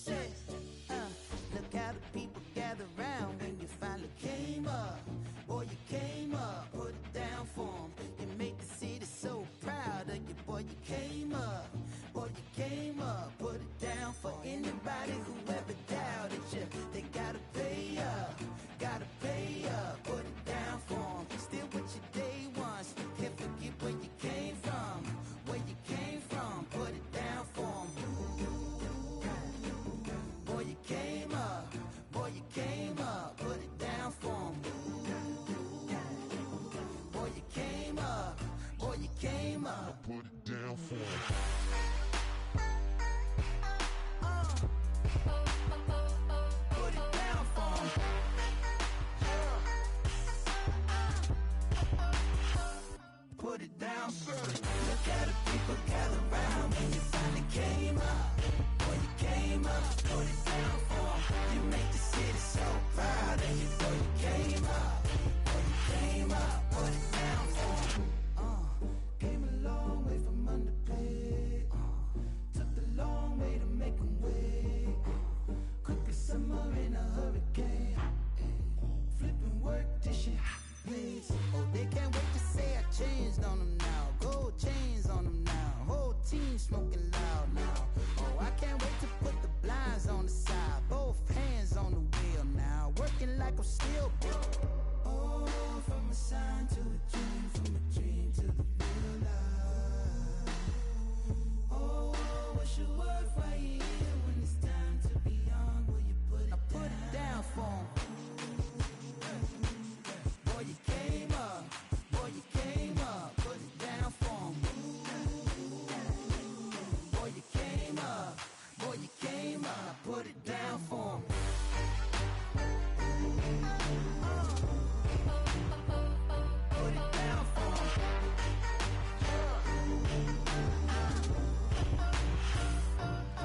shit. Look how the people gather round when you finally came up. Boy, you came up, put it down for 'em. You make the city so proud of you. Boy, you came up. Boy, you came up, put it down for anybody who ever doubted you. They gotta pay up, put it down for 'em. Still with your day ones, can't forget where you came from. Where you came from, put it down for 'em. Boy, you came up, put it down for 'em. Boy, you came up, put it down for 'em. Put it down for 'em. Put it down first. Look at the people gather round when you finally came up. Boy, you came up, put it down for 'em. You make the city so proud of you. Boy, you came up. Boy, you came up, put it down for 'em. Came a long way from underpaid. Took the long way to make 'em wait. Quick as summer in a hurricane. Flipping work, this shit please. Oh, they can't wait to say I changed on them now. Gold chains on them now. Whole team smoking loud now. Oh, I can't wait to put the blinds on the side. Both hands on the wheel now. Working like I'm still. Oh, from a sign to a dream, from a dream to the real life. Oh, what's your worth right here when it's time to be on? Will you put it down? I put it down for 'em. Boy, you came up, put it down for 'em. Boy, you came up, put it down for 'em. Put it down for 'em.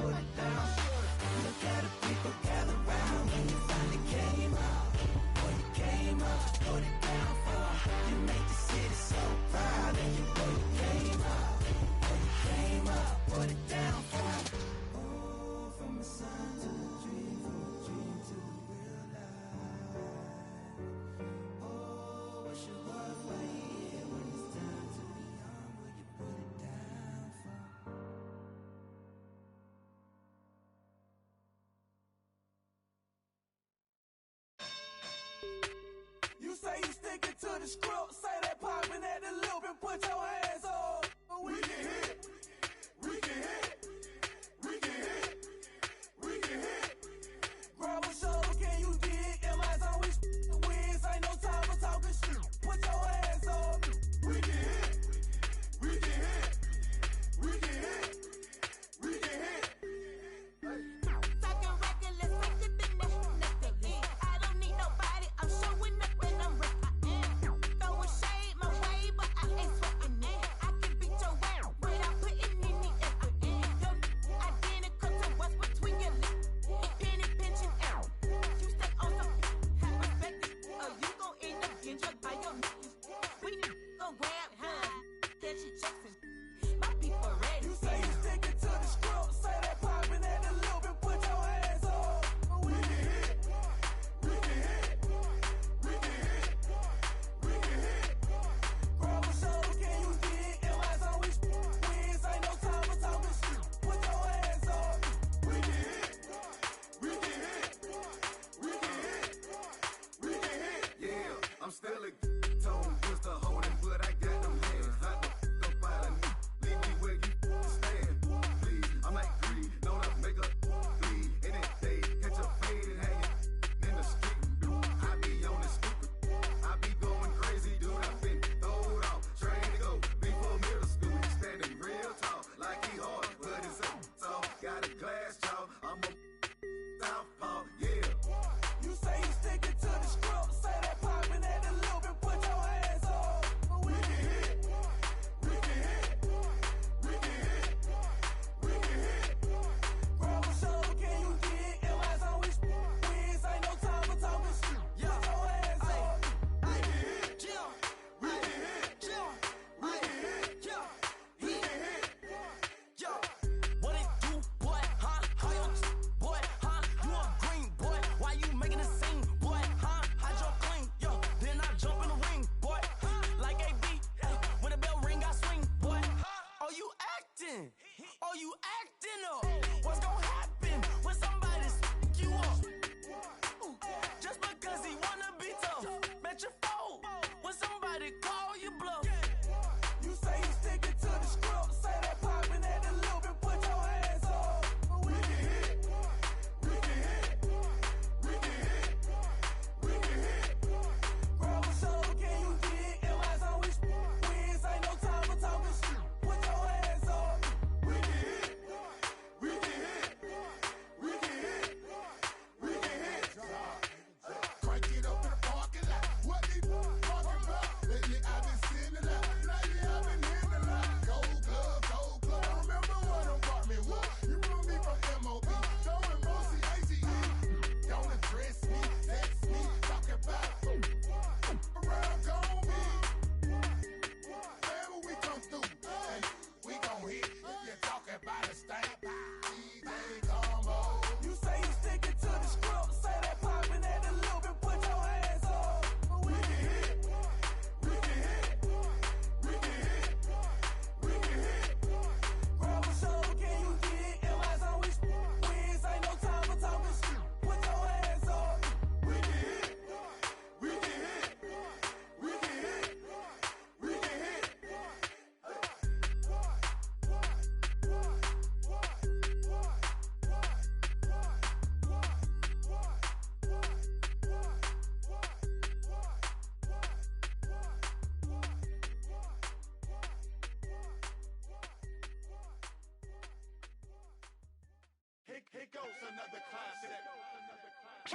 Put it down. Look at the people gather round when you finally came up. Boy, you came up, put it down for 'em. You make the city so proud of you. Boy, you came up. Boy, you came up, put it down for 'em. Oh, from a sign to a dream, from a dream to the real life. Oh, what's your worth right here when it's time to be on? Will you put it down for 'em? You say you sticking to the script, say that popping at the lip and put your hands up. We can hit, we can hit, we can hit, we can hit. Grab a shoulder, can you dig? MI's always wins, ain't no time for talking shit. Put your hands up. We can hit, we can hit, we can hit, we can hit. Talking reckless, I should be nothing. I don't need nobody, I'm showing up and I'm ready. Throwing shade my way, but I ain't sweating it.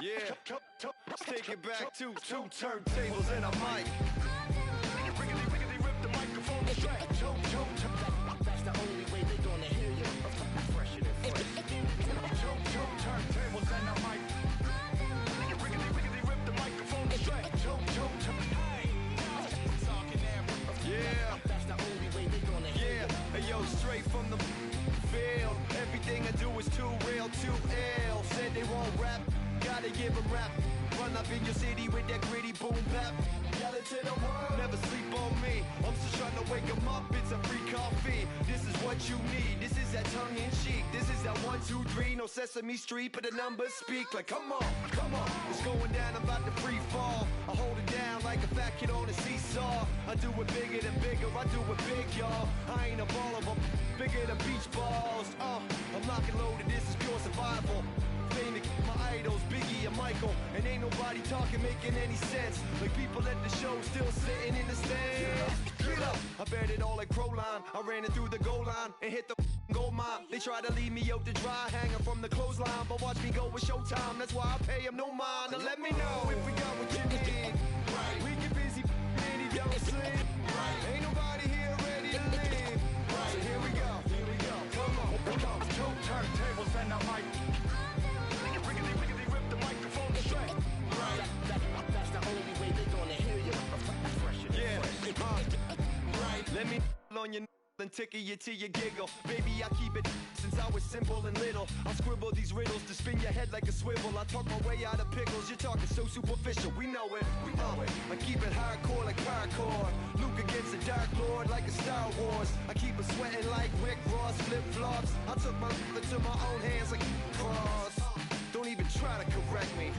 Yeah, let's take it back to two turntables and a mic. Rip the microphone straight. That's the only way they're gonna hear you. Fresher than fresh. Two turntables and a mic. Rip the microphone straight. Yeah, that's the only way they're gonna hear you. Hey yo, straight from the field. Everything I do is too real, too ill. Said they won't rap, gotta give them rap. Run up in your city with that gritty boom bap. Yell it to the world, never sleep on me. I'm just trying to wake them up, it's a free coffee. This is what you need, this is that tongue in cheek. This is that 1, 2, 3, no Sesame Street, but the numbers speak. Like come on, it's going down, I'm about to free fall. I hold it down like a fat kid on a seesaw. I do it bigger than bigger, I do it big, y'all. I ain't a ball of them, bigger than beach balls. I'm lock and loaded, this is pure survival. Famous my idols, Biggie and Michael, and ain't nobody talking, making any sense. Like people at the show still sitting in the stands. Get up, I bet it all like Crowline. I ran it through the goal line and hit the gold mine. They try to leave me out to dry, hanging from the clothesline, but watch me go with Showtime. That's why I pay them no mind. Now let me know if we got what you need. Right. We get busy, and he don't sleep. Right. Ain't nobody here ready to leave. Right. So here we go. Come on. Two turntables and a mic. Rip the microphone straight. Right. That's the only way they're gonna hear you. Yeah. Right. Let me on your and tickle you till you giggle. Baby, I keep it since I was simple and little. I scribble these riddles to spin your head like a swivel. I talk my way out of pickles. You're talking so superficial. We know it. I keep it hardcore like parkour. Luke against the Dark Lord like a Star Wars. I keep it sweating like Rick Ross flip-flops. I took my into my own hands like cross. Don't even try to correct me.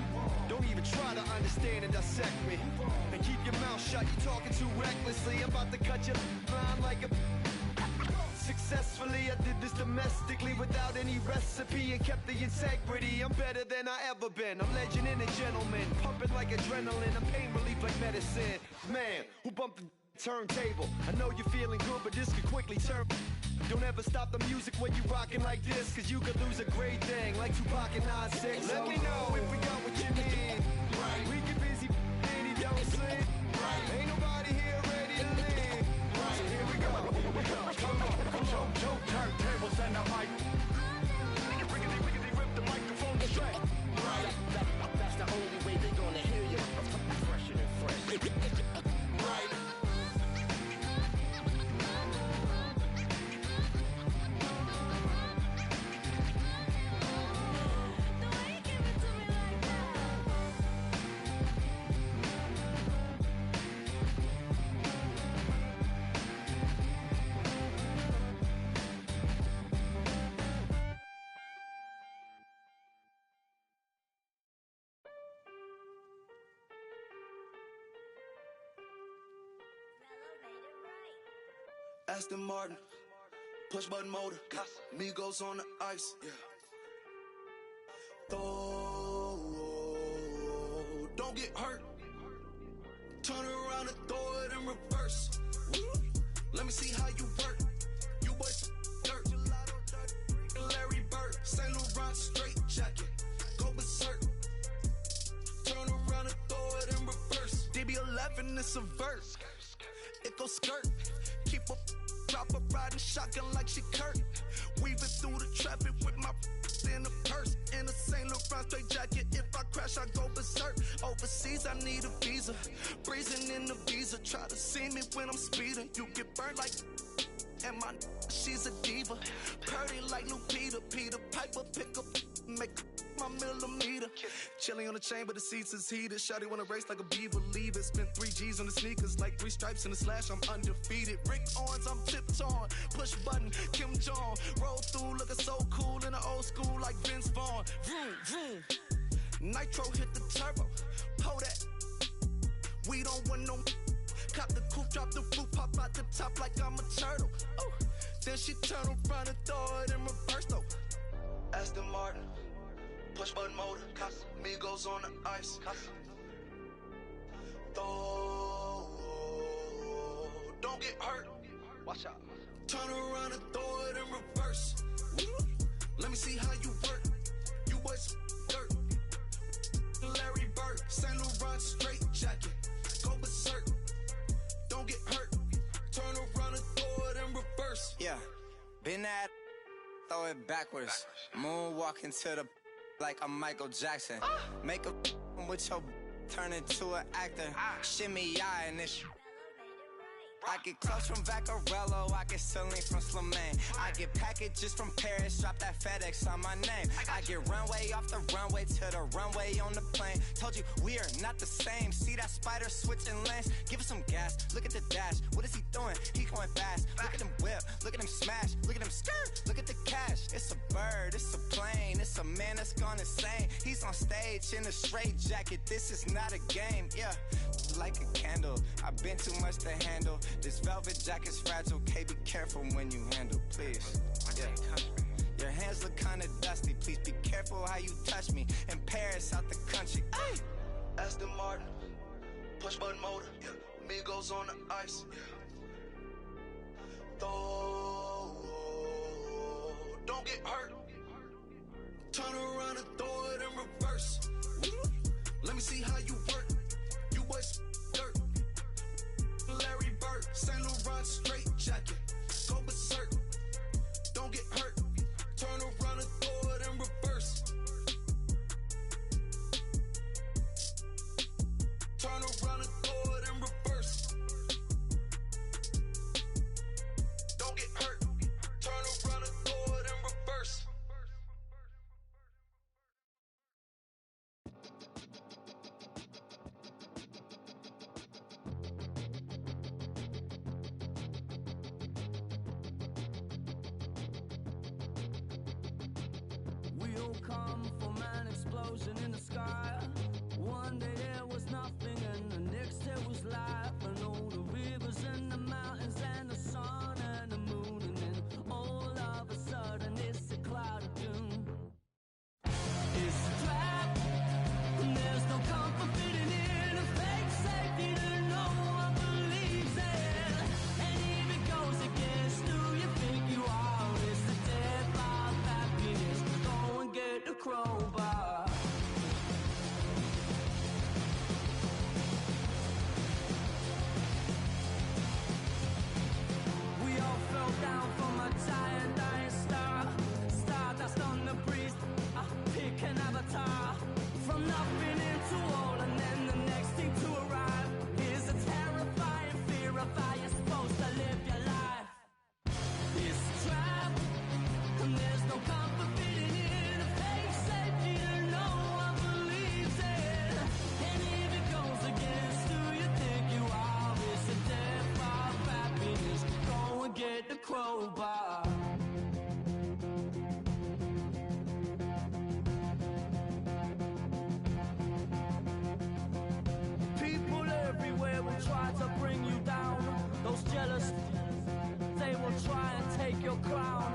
Don't even try to understand and dissect me. And keep your mouth shut. You're talking too recklessly. I'm about to cut your line like a... Successfully, I did this domestically without any recipe and kept the integrity. I'm better than I ever been. I'm legend and a gentleman, pumping like adrenaline. I'm pain relief like medicine. Man, who bumped the turntable? I know you're feeling good, but this could quickly turn. Don't ever stop the music when you rockin' like this, cause you could lose a great thing like Tupac and 9-6. Let me know if we got what you need. Right. We get busy and he don't sleep. Right. Ain't nobody here ready to leave. Right. So here we go. Come on. Two turntables and a mic. Rip the microphone straight. Right. That's the only way they're gonna hear you. Fresher than fresh. Right. Aston Martin, push button motor, Migos on the ice. Yeah. Don't get hurt. Turn around and throw it in reverse. Let me see how you work. You boys dirt. Larry Bird, Saint Laurent straight jacket. Go berserk. Turn around and throw it in reverse. DB11 is a verse. It goes skirt. Keep up. Drop a riding shotgun like she Kurt. Weaving through the traffic with my in the purse. In a Saint Laurent straight jacket. If I crash, I go berserk. Overseas, I need a visa. Breezing in the visa. Try to see me when I'm speeding. You get burned like... And my she's a diva. Purdy like New Peter. Peter Piper pick up. Make my millimeter. Chilling on the chain, but the seats is heated. Shawty wanna race like a beaver. Leave it. Spent 3 G's on the sneakers. Like 3 stripes in the slash. I'm undefeated. Rick Owens, I'm tiptoeing. Push button, Kim Jong. Roll through, looking so cool in the old school like Vince Vaughn. Vroom, vroom. Nitro hit the turbo. Pull that. We don't want no. Cop the coupe, drop the roof, pop out the top like I'm a turtle. Oh. Then she turn around and throw it in reverse though. Aston Martin, push button motor, Migos on the ice. Don't get hurt. Watch out. Turn around and throw it in reverse. Let me see how you work. You boys dirt. throw it backwards. Moonwalk into the like I'm Michael Jackson. Make a with your turn into an actor. Shimmy eye and this. I get close from Vaccarello, I get Celine from Slimane. I get packages from Paris, drop that FedEx on my name. I get runway off the runway to the runway on the plane. Told you we are not the same. See that spider switching lanes? Give us some gas, look at the dash. What is he doing? He going fast. Look at him whip, look at him smash. Look at him skirt, look at the cash. It's a bird, it's a plane. It's a man that's gone insane. He's on stage in a straight jacket. This is not a game, yeah. Like a candle, I've been too much to handle. This velvet jacket's fragile, okay, be careful when you handle, please. Yeah. Your hands look kinda dusty, please be careful how you touch me. In Paris, out the country, ay! Aston Martin, push button motor, yeah. Migos on the ice, yeah. Don't get hurt. Turn around and throw it in reverse. Let me see how you work. You boys dirt. Larry Bird, Saint Laurent straight jacket. Go berserk. Don't get hurt. Turn around and throw it in reverse. Turn around and throw it in reverse. Don't get hurt. Turn around and throw it in reverse. We all come from an explosion in the sky. One day there was nothing and the next there was life. And all the rivers and the mountains and the sun and the moon. And then all of a sudden it's a cloud of doom. It's a trap and there's no comfort fitting in. A fake safety that no one believes in. And if it goes against who you think you are, it's the death of happiness. Go and get the crowbar. We all fell down from a giant dying star. Stardust on the breeze, pick an avatar. From nothing into all and then the next thing to arrive. Here's a terrifying fear of how you're supposed to live your life. It's a trap, and there's no comfort fitting in. A fake safety that no one believes in. And if it goes against who you think you are, it's the death of happiness. Go and get the crowbar. People everywhere will try to bring you down. Those jealous, they will try and take your crown.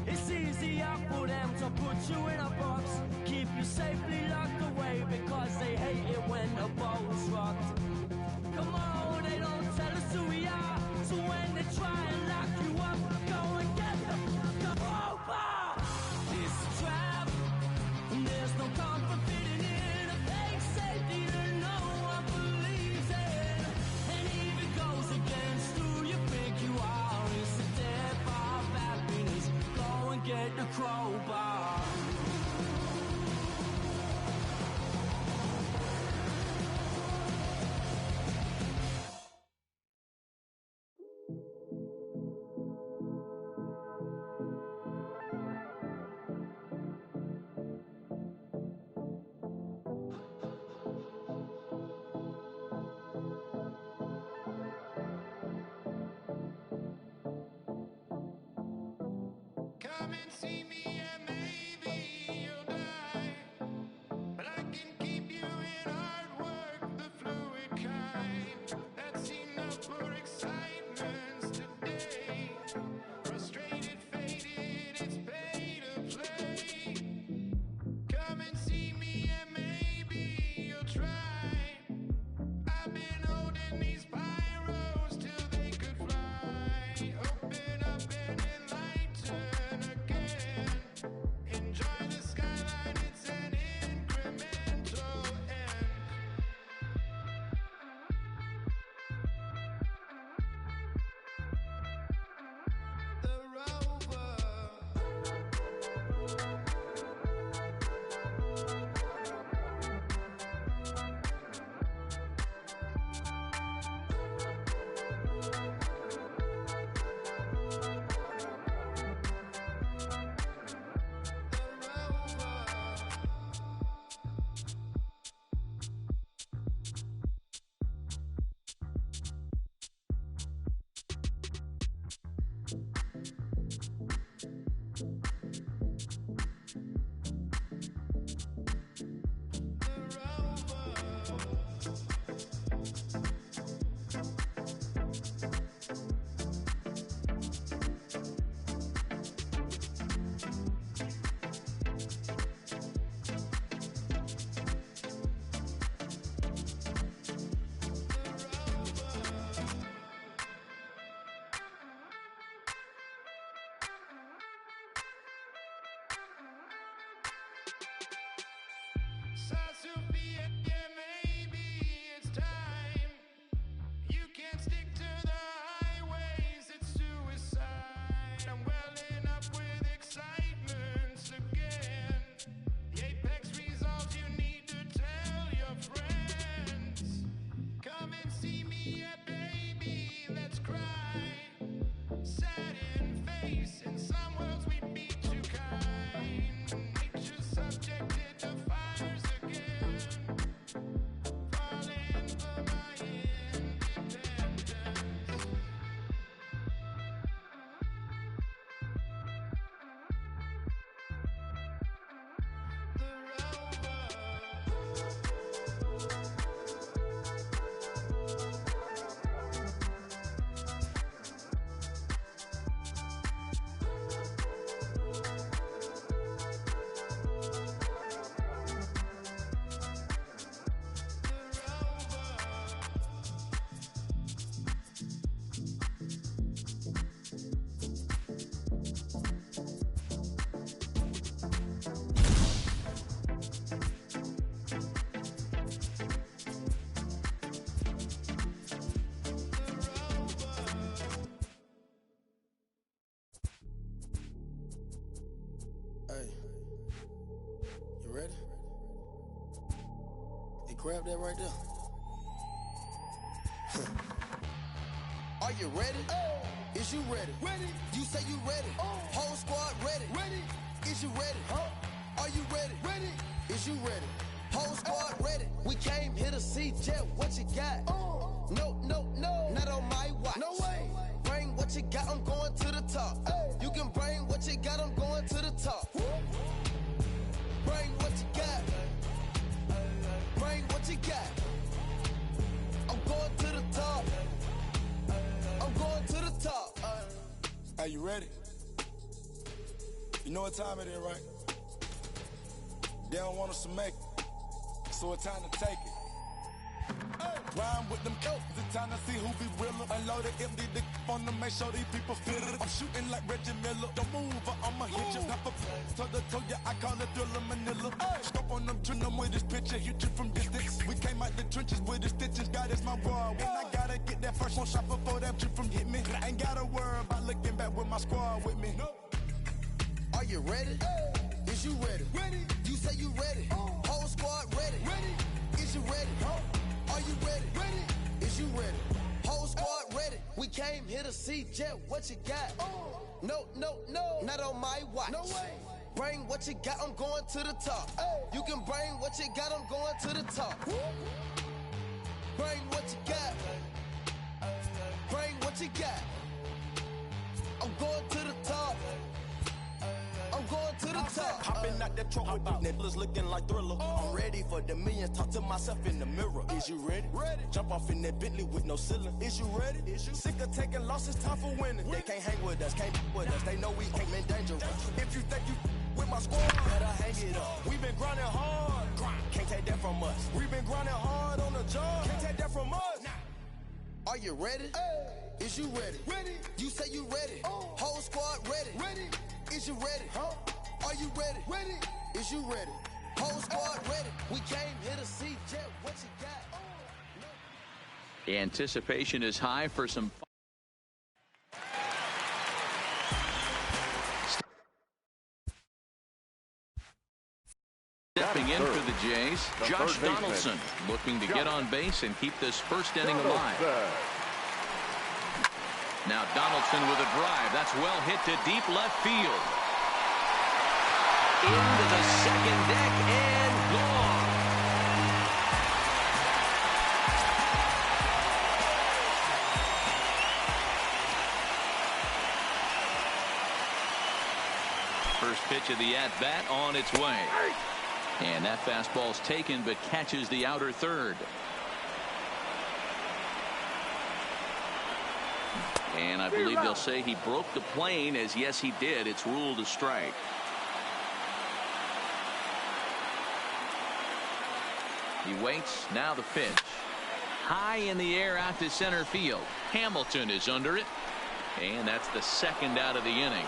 It's easier for them to put you in a box, keep you safely locked away because they hate it when the boat's rocked. Come on, they don't tell us who we are, so when they try and lock you up, go and get the crowbar. It's a trap, and there's no comfort fitting in. A fake safety that no one believes in. And if it goes against who you think you are, it's the death of happiness. Go and get the crowbar. Come and see me and maybe you'll die. But I can keep you in hard work, the fluid kind. That's enough for excitements today. Frustrated, faded, it's pay to play. Come and see me and maybe you'll try. I've been holding these pyros till they could fly. Open up and enlighten again. Enjoy the Ready? Hey, grab that right there. Are you ready? Is you ready? Ready. You say you ready. Whole squad ready. Ready. Is you ready? Are you ready? Ready. Is you ready? Whole squad ready. We came here to see Jet. What you got? No, no, no. Not on my watch. No way. Bring what you got. I'm going to the top. You can bring what you got. I'm going to the top. Bring what you got. Bring what you got. I'm going to the top. I'm going to the top. Are you ready? You know what time it is, right? They don't want us to make it, so it's time to take it. Rhyme with them coats, it's time to see who be realer. Unload it, empty the on them, make sure these people feel it. I'm shooting like Reggie Miller. Don't move or I'ma hit you. Pop up, toe ya, I call it Thriller Manila. Scope on them, trim them with this picture, hit you from distance. We came out the trenches with the stitches, God is my boy. When I gotta get that first one shot before that trip from hit me. I ain't gotta worry about looking back with my squad with me. Are you ready? Is you ready? Ready. You say you ready. Whole squad ready. Ready. Is you ready? Are you ready? Ready. Is you ready? Whole squad ready. We came here to see Jet. What you got? No, no, no. Not on my watch. No way. Bring what you got. I'm going to the top. You can bring what you got. I'm going to the top. Bring what you got. Bring what you got. I'm going to the top. I'm going to the top. Hopping out that truck with the niggas looking like Thriller. I'm ready for the millions. Talk to myself in the mirror. Is you ready? Ready. Jump off in that Bentley with no ceiling. Is you ready? Is you sick of taking losses? Time for winning. They can't hang with us. Can't with us. They know we ain't been dangerous. If you think you with my squad, better hang it up. We been grinding hard. Can't take that from us. We been grinding hard on the job. Can't take that from us. Are you ready? Is you ready? Ready. You say you ready. Whole squad ready. Ready. Is you ready? Are you ready? Ready. Is you ready? Whole squad ready. We came here to see Jet. What you got? Anticipation is high for some. Stepping in for the Jays, Josh Donaldson looking to get on base and keep this first inning alive. Now Donaldson with a drive. That's well hit to deep left field. Into the second deck and gone. First pitch of the at-bat on its way. And that fastball's taken but catches the outer third. And I believe they'll say he broke the plane, as yes he did. It's ruled a strike. He waits. Now the pitch. High in the air out to center field. Hamilton is under it. And that's the second out of the inning.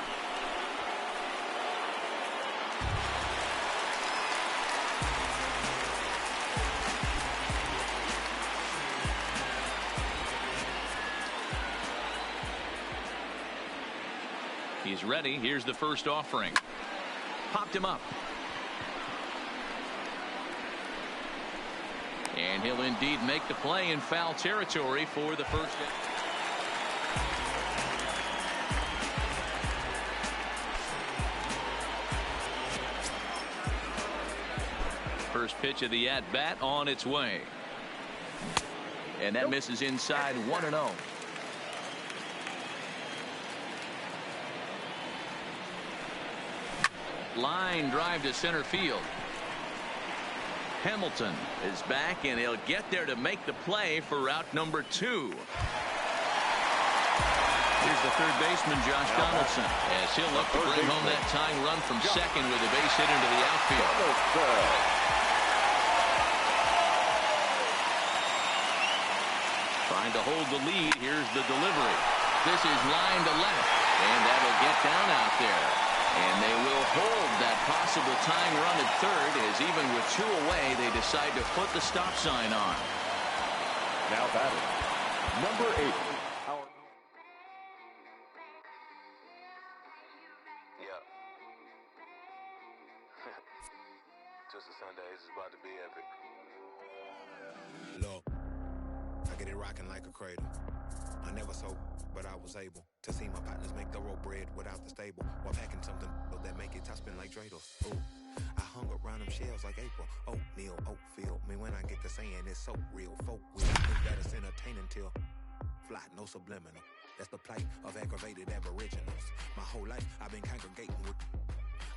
He's ready. Here's the first offering. Popped him up. And he'll indeed make the play in foul territory for the first down. First pitch of the at-bat on its way. And that misses inside 1-0. Line drive to center field. Hamilton is back, and he'll get there to make the play for route number 2. Here's the third baseman, Josh Donaldson, as he'll look to bring home that tying run from second with a base hit into the outfield. Trying to hold the lead. Here's the delivery. This is line to left, and that'll get down out there. And they will hold that possible tying run at third, as even with 2 away, they decide to put the stop sign on. Now batting, number 8. Yeah. Twisted Sundays is about to be epic. Look, I get it rocking like a cradle. I never sold, but I was able to see my partners make thorough bread without the stable, while packing something that make it top spin like dreidels. Ooh, I hung around them shells like April. Oatmeal, Oatfield. Me when I get to saying it's so real. Folk will think that it's entertaining till fly, no subliminal. That's the plight of aggravated aboriginals. My whole life I've been congregating with.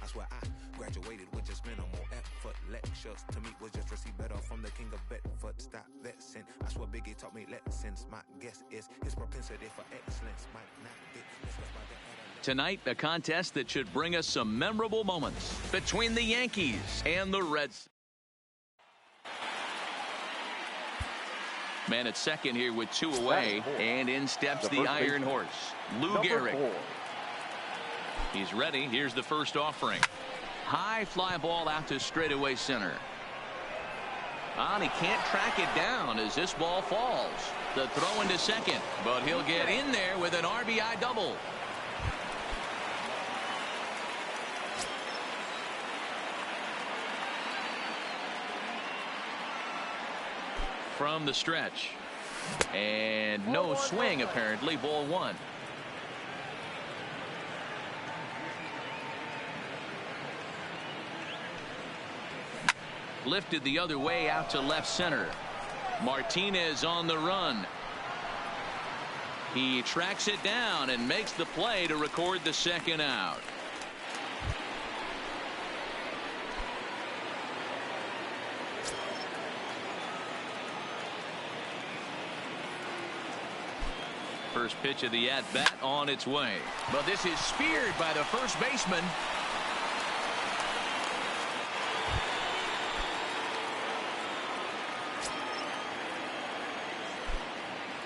I swear I graduated with just minimal effort. Lectures to me was just receive better from the king of Bedford. Stop vexing. I swear Biggie taught me lessons. My guess is his propensity for excellence might not get discussed by the Tonight, a contest that should bring us some memorable moments between the Yankees and the Reds. Man at second here with 2 away, and in steps the Iron Horse, Lou Gehrig. He's ready. Here's the first offering. High fly ball out to straightaway center. And he can't track it down as this ball falls. The throw into second, but he'll get in there with an RBI double. From the stretch. And no swing, apparently. Ball 1. Lifted the other way out to left center. Martinez on the run. He tracks it down and makes the play to record the second out. First pitch of the at-bat on its way. But this is speared by the first baseman.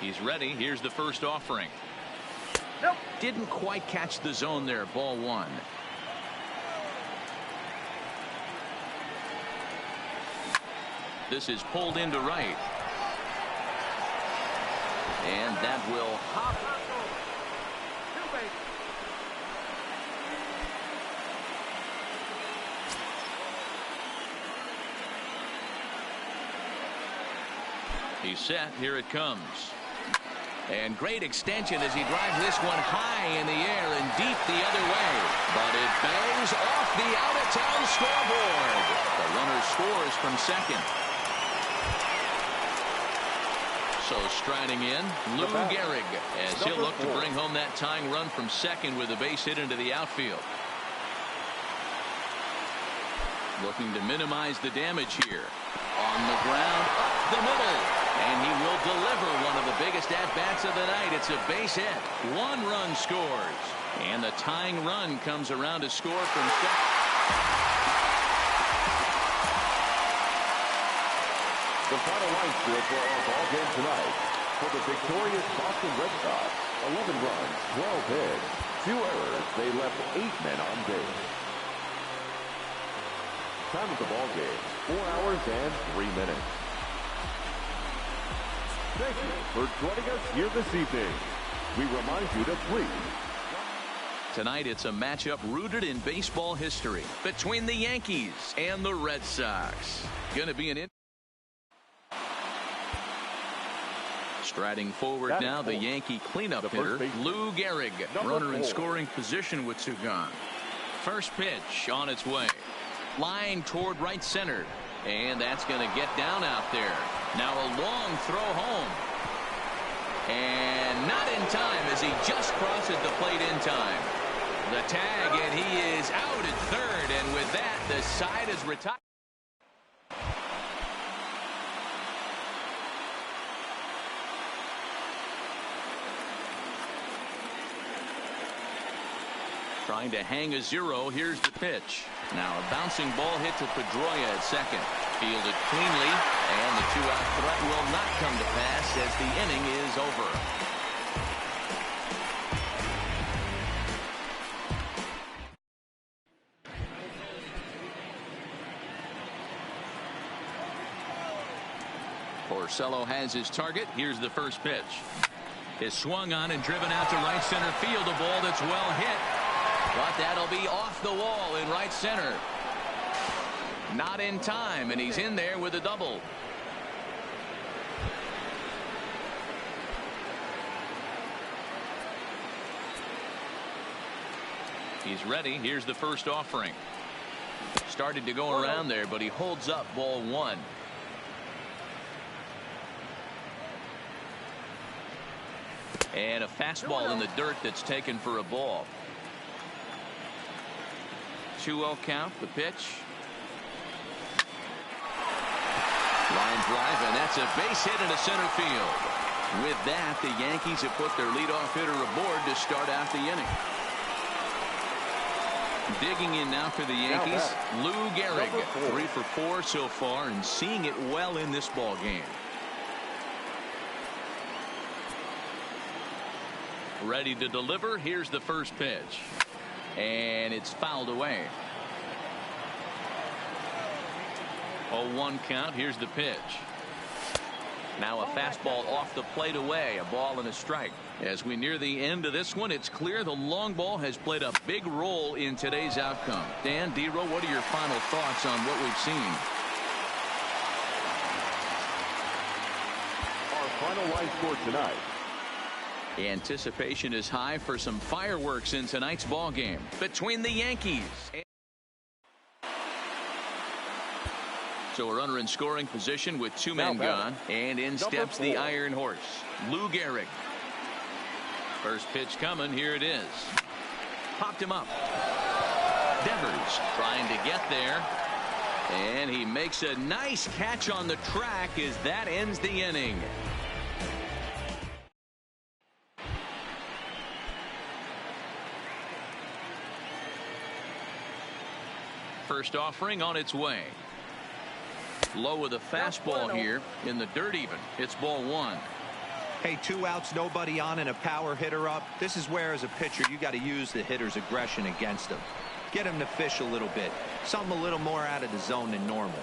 He's ready. Here's the first offering. Nope. Didn't quite catch the zone there. Ball 1. This is pulled into right. And that will hop. He's set. Here it comes. And great extension as he drives this one high in the air and deep the other way. But it bangs off the out-of-town scoreboard. The runner scores from second. So striding in, Lou Gehrig, as he'll look to bring home that tying run from second with a base hit into the outfield. Looking to minimize the damage here. On the ground, up the middle. And he will deliver one of the biggest at-bats of the night. It's a base hit. 1 run scores. And the tying run comes around to score from second. The final line score for our ball game tonight. For the victorious Boston Red Sox, 11 runs, 12 hits, 2 errors. They left 8 men on base. Time of the ball game, 4 hours and 3 minutes. Thank you for joining us here this evening. We remind you to please Tonight, it's a matchup rooted in baseball history between the Yankees and the Red Sox. Going to be an striding forward now, the Yankee cleanup hitter, Lou Gehrig. Runner in scoring position with two gone. First pitch on its way. Line toward right center. And that's going to get down out there. Now a long throw home. And not in time as he just crosses the plate in time. The tag, and he is out at third. And with that, the side is retired. Trying to hang a zero. Here's the pitch. Now a bouncing ball hit to Pedroia at second. Fielded cleanly, and the two-out threat will not come to pass as the inning is over. Porcello has his target. Here's the first pitch. Is swung on and driven out to right center field. A ball that's well hit. But that'll be off the wall in right center. Not in time, and he's in there with a double. He's ready. Here's the first offering. Started to go around there, but he holds up ball one. And a fastball in the dirt that's taken for a ball. 2-0 count, the pitch. Line drive, and that's a base hit into center field. With that, the Yankees have put their leadoff hitter aboard to start out the inning. Digging in now for the Yankees, Lou Gehrig. 3 for 4 so far and seeing it well in this ball game. Ready to deliver. Here's the first pitch. And it's fouled away. 0-1 count. Here's the pitch. Now a fastball off the plate away. A ball and a strike. As we near the end of this one, it's clear the long ball has played a big role in today's outcome. Dan, D-Row, what are your final thoughts on what we've seen? Our final line score tonight. Anticipation is high for some fireworks in tonight's ball game between the Yankees. So a runner in scoring position with two men gone, and in steps the Iron Horse, Lou Gehrig. First pitch coming. Here it is. Popped him up. Devers trying to get there, and he makes a nice catch on the track as that ends the inning. First offering on its way. Low with a fastball here in the dirt even. It's ball one. Hey, 2 outs, nobody on, and a power hitter up. This is where, as a pitcher, you got to use the hitter's aggression against him. Get him to fish a little bit. Something a little more out of the zone than normal.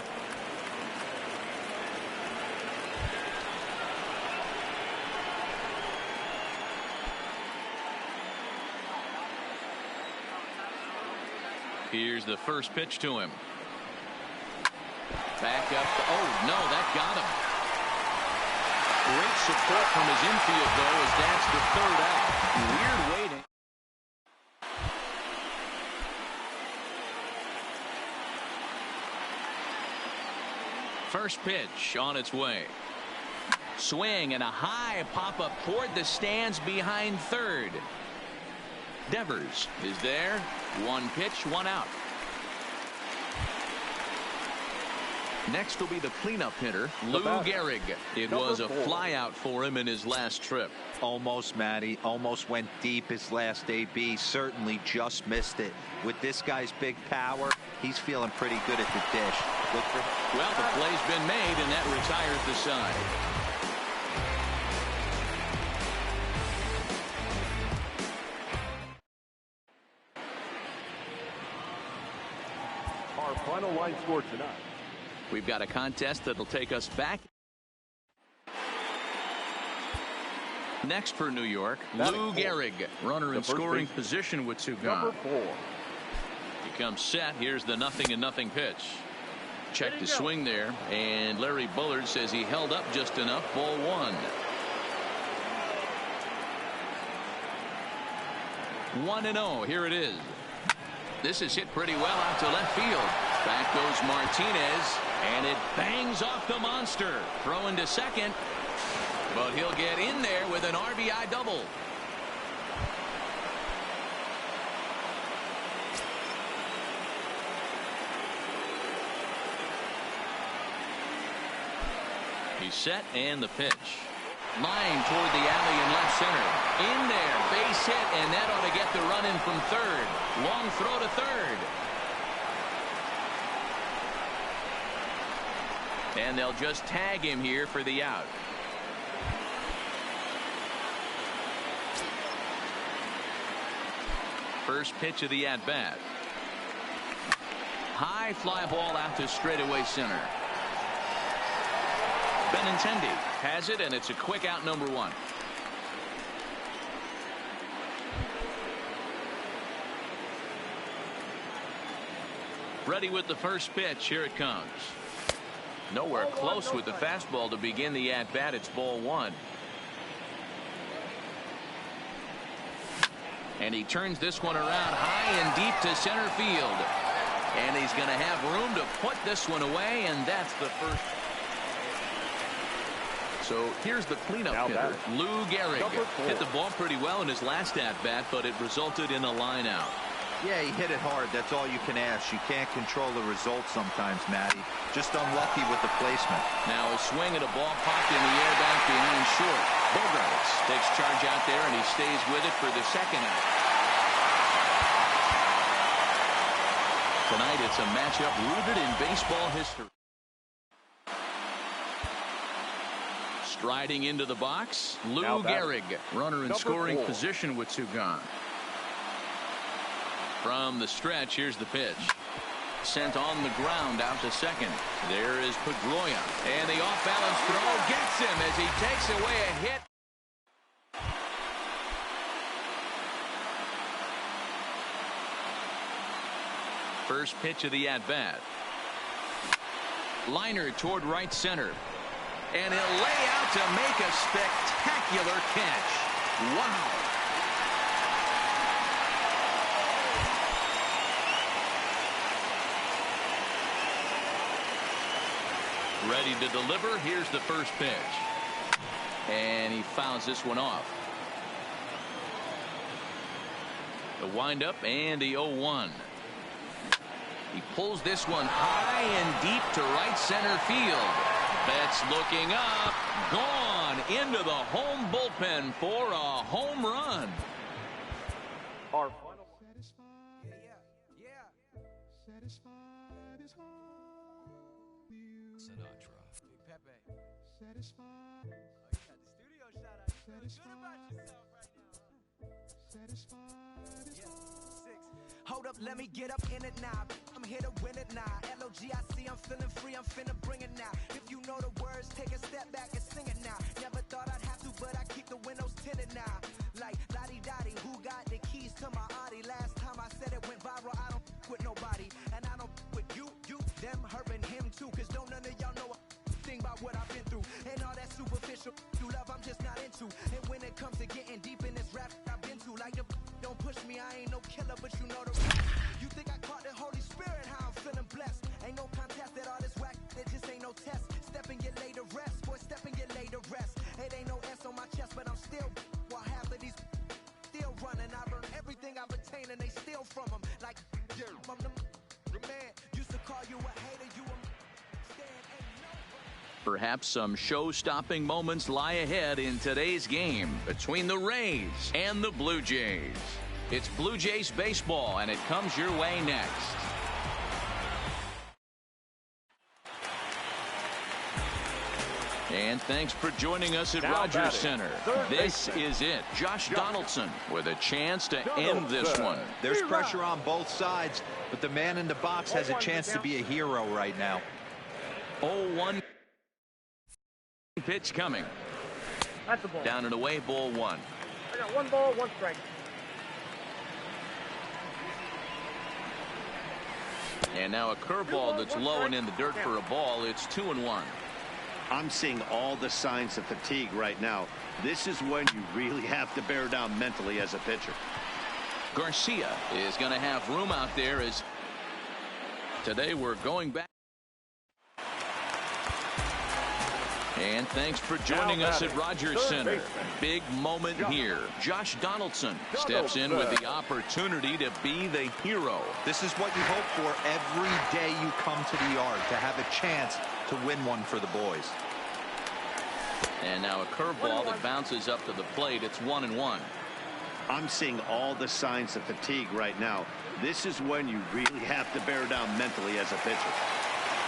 Here's the first pitch to him. Back up. Oh, no, that got him. Great support from his infield, though, as that's the third out. Weird waiting. First pitch on its way. Swing and a high pop-up toward the stands behind third. Devers is there. One pitch, one out. Next will be the cleanup hitter, Lou Gehrig. It was a flyout for him in his last trip. Almost, Matty. Almost went deep his last AB. Certainly just missed it. With this guy's big power, he's feeling pretty good at the dish. Look for. Well, the play's been made, and that retires the side. Our final line score tonight. We've got a contest that'll take us back. Next for New York, Lou Gehrig, runner in scoring position with two gone. He comes set. Here's the 0-0 pitch. Check the swing there, and Larry Bullard says he held up just enough. Ball one. 1-0. Here it is. This is hit pretty well out to left field. Back goes Martinez, and it bangs off the monster. Throwing to second, but he'll get in there with an RBI double. He's set, and the pitch. Line toward the alley in left center. In there, base hit, and that ought to get the run in from third. Long throw to third. And they'll just tag him here for the out. First pitch of the at-bat. High fly ball out to straightaway center. Benintendi has it, and it's a quick out, number one. Ready with the first pitch. Here it comes. Nowhere close with the fastball to begin the at-bat. It's ball one. And he turns this one around high and deep to center field. And he's going to have room to put this one away, and that's the first. So here's the cleanup hitter, Lou Gehrig. Hit the ball pretty well in his last at-bat, but it resulted in a line out. Yeah, he hit it hard. That's all you can ask. You can't control the result sometimes, Matty. Just unlucky with the placement. Now a swing at a ball popped in the air back behind short. Bogaerts takes charge out there, and he stays with it for the second out. Tonight it's a matchup rooted in baseball history. Striding into the box, Lou Gehrig, runner in scoring position with two gone. From the stretch, here's the pitch. Sent on the ground out to second. There is Pedroia. And the off-balance throw gets him as he takes away a hit. First pitch of the at-bat. Liner toward right center. And he'll lay out to make a spectacular catch. Wow. Ready to deliver. Here's the first pitch. And he fouls this one off. The windup and the 0-1. He pulls this one high and deep to right center field. Betts looking up. Gone into the home bullpen for a home run. Our Satisfied is all you. Sinatra. Pepe. Satisfied. Oh, you got the studio shout out. You feel good about yourself right now. Satisfied is all. Hold up, let me get up in it now. I'm here to win it now. L-O-G-I-C, I'm feeling free, I'm finna bring it now. If you know the words, take a step back and sing it now. Never thought I'd have to, but I keep the windows tinted now. Like, lottie-dottie, who got the keys to my Audi? Last time I said it went viral, I don't with nobody. And I don't with you, them, her, and him too. Cause don't none of y'all know a thing about what I've been through. And all that superficial through love I'm just not into. And when it comes to getting deep in this rap I've been to, like the don't push me, I ain't no killer, but you know the rest. You think I caught the Holy Spirit, how I'm feeling blessed. Ain't no contest at all this whack, it just ain't no test. Step and get laid to rest, boy, step and get laid to rest. It ain't no S on my chest, but I'm still, while half of these still running. I learned everything I've attained and they steal from them. Like, I'm the man, used to call you a hater, you a Perhaps some show-stopping moments lie ahead in today's game between the Rays and the Blue Jays. It's Blue Jays baseball, and it comes your way next. And thanks for joining us at Rogers Center. This is it. Josh Donaldson with a chance to end this one. There's pressure on both sides, but the man in the box has a chance to be a hero right now. 0-1 pitch coming. That's a ball. Down and away, ball one. I got 1 ball, 1 strike. And now a curveball that's low and in the dirt for a ball. It's 2-1. I'm seeing all the signs of fatigue right now. This is when you really have to bear down mentally as a pitcher. Garcia is going to have room out there as today we're going back. And thanks for joining us at Rogers Center. Big moment here. Josh Donaldson steps in with the opportunity to be the hero. This is what you hope for every day you come to the yard, to have a chance to win one for the boys. And now a curveball that bounces up to the plate. It's 1-1. I'm seeing all the signs of fatigue right now. This is when you really have to bear down mentally as a pitcher.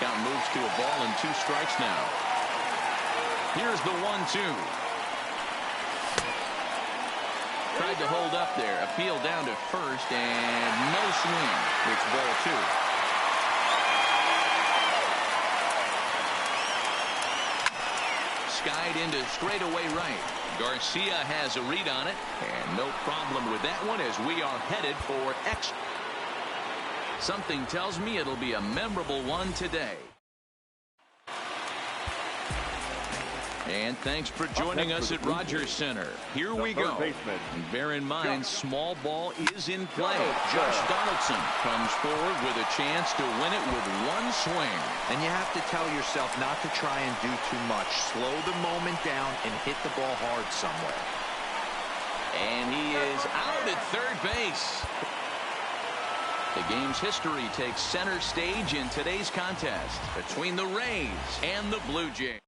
Count moves to a ball and 2 strikes now. Here's the 1-2. Tried to hold up there. Appeal down to first and no swing. It's ball 2. Skied into straightaway right. Garcia has a read on it, and no problem with that one as we are headed for extra. Something tells me it'll be a memorable one today. And thanks for joining us at Rogers Center. Here we go. And bear in mind, small ball is in play. Josh Donaldson comes forward with a chance to win it with 1 swing. And you have to tell yourself not to try and do too much. Slow the moment down and hit the ball hard somewhere. And he is out at third base. The game's history takes center stage in today's contest between the Rays and the Blue Jays.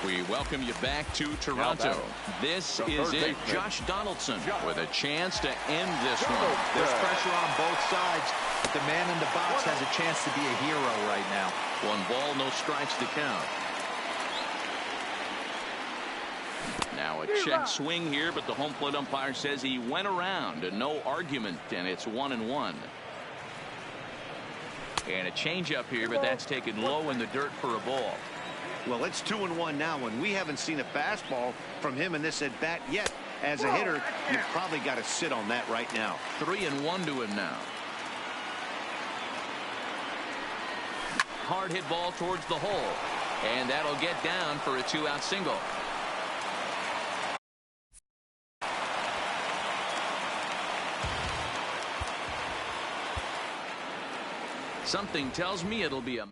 We welcome you back to Toronto. This is it. Josh Donaldson with a chance to end this one. There's pressure on both sides, but the man in the box has a chance to be a hero right now. 1 ball, no strikes to count. Now a check swing here, but the home plate umpire says he went around. No argument, and it's 1-1. And a changeup here, but that's taken low in the dirt for a ball. Well, it's 2-1 now, and we haven't seen a fastball from him in this at bat yet. As a hitter, you've probably got to sit on that right now. 3-1 to him now. Hard hit ball towards the hole, and that'll get down for a 2-out single. Something tells me it'll be a.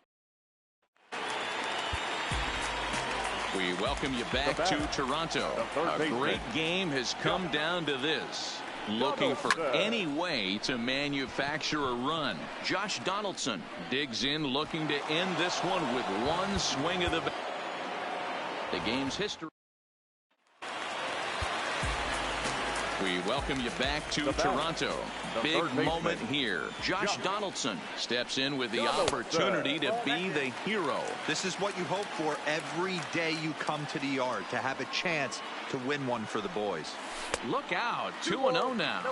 We welcome you back to Toronto. A great game has come down to this. Looking for any way to manufacture a run. Josh Donaldson digs in, looking to end this one with 1 swing of the bat. The game's history. We welcome you back to Toronto. Big moment here. Josh Donaldson steps in with the opportunity to be the hero. This is what you hope for every day you come to the yard, to have a chance to win one for the boys. Look out. 2-0 now.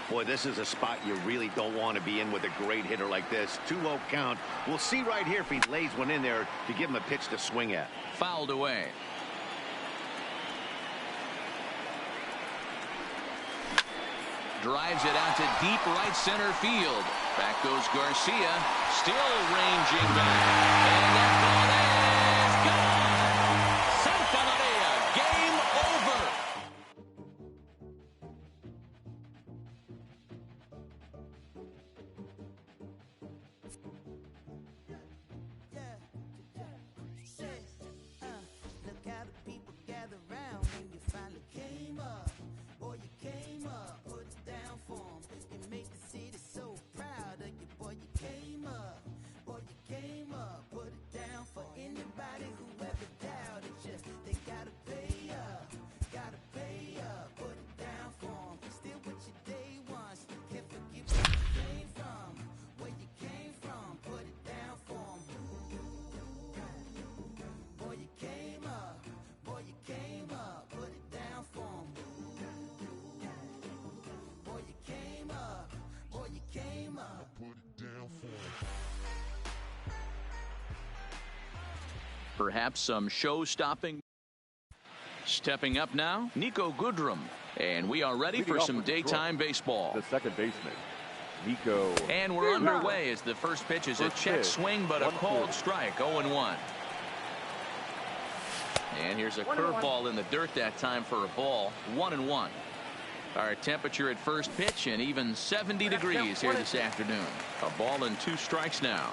Boy, this is a spot you really don't want to be in with a great hitter like this. 2-0 count. We'll see right here if he lays one in there to give him a pitch to swing at. Fouled away. Drives it out to deep right center field. Back goes Garcia. Still ranging back. And that ball is gone. Santa Maria. Game over. Look how the people gather round when you finally came up. Boy, you came up, put it down for 'em. You make the city so proud of you. Boy, you came up. Boy, you came up, put it down Perhaps some show-stopping. Stepping up now, Niko Goodrum. And we are ready for some daytime baseball. The second baseman, Niko. And we're underway as the first pitch is a check swing, but a called strike, 0-1. And here's a curveball in the dirt that time for a ball, 1-1. Our temperature at first pitch and even 70 degrees here this afternoon. A ball and 2 strikes now.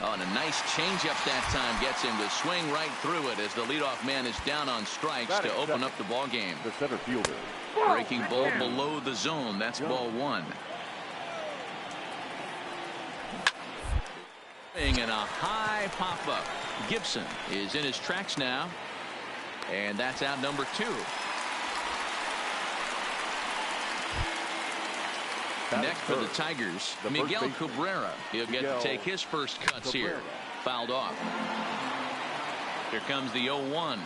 Oh, and a nice changeup that time gets him to swing right through it as the leadoff man is down on strikes to open up the ball game. The center fielder. Breaking ball below the zone. That's ball 1. And a high pop-up. Gibson is in his tracks now. And that's out number 2. Next for the Tigers, Miguel Cabrera. He'll get to take his first cuts here. Fouled off. Here comes the 0-1.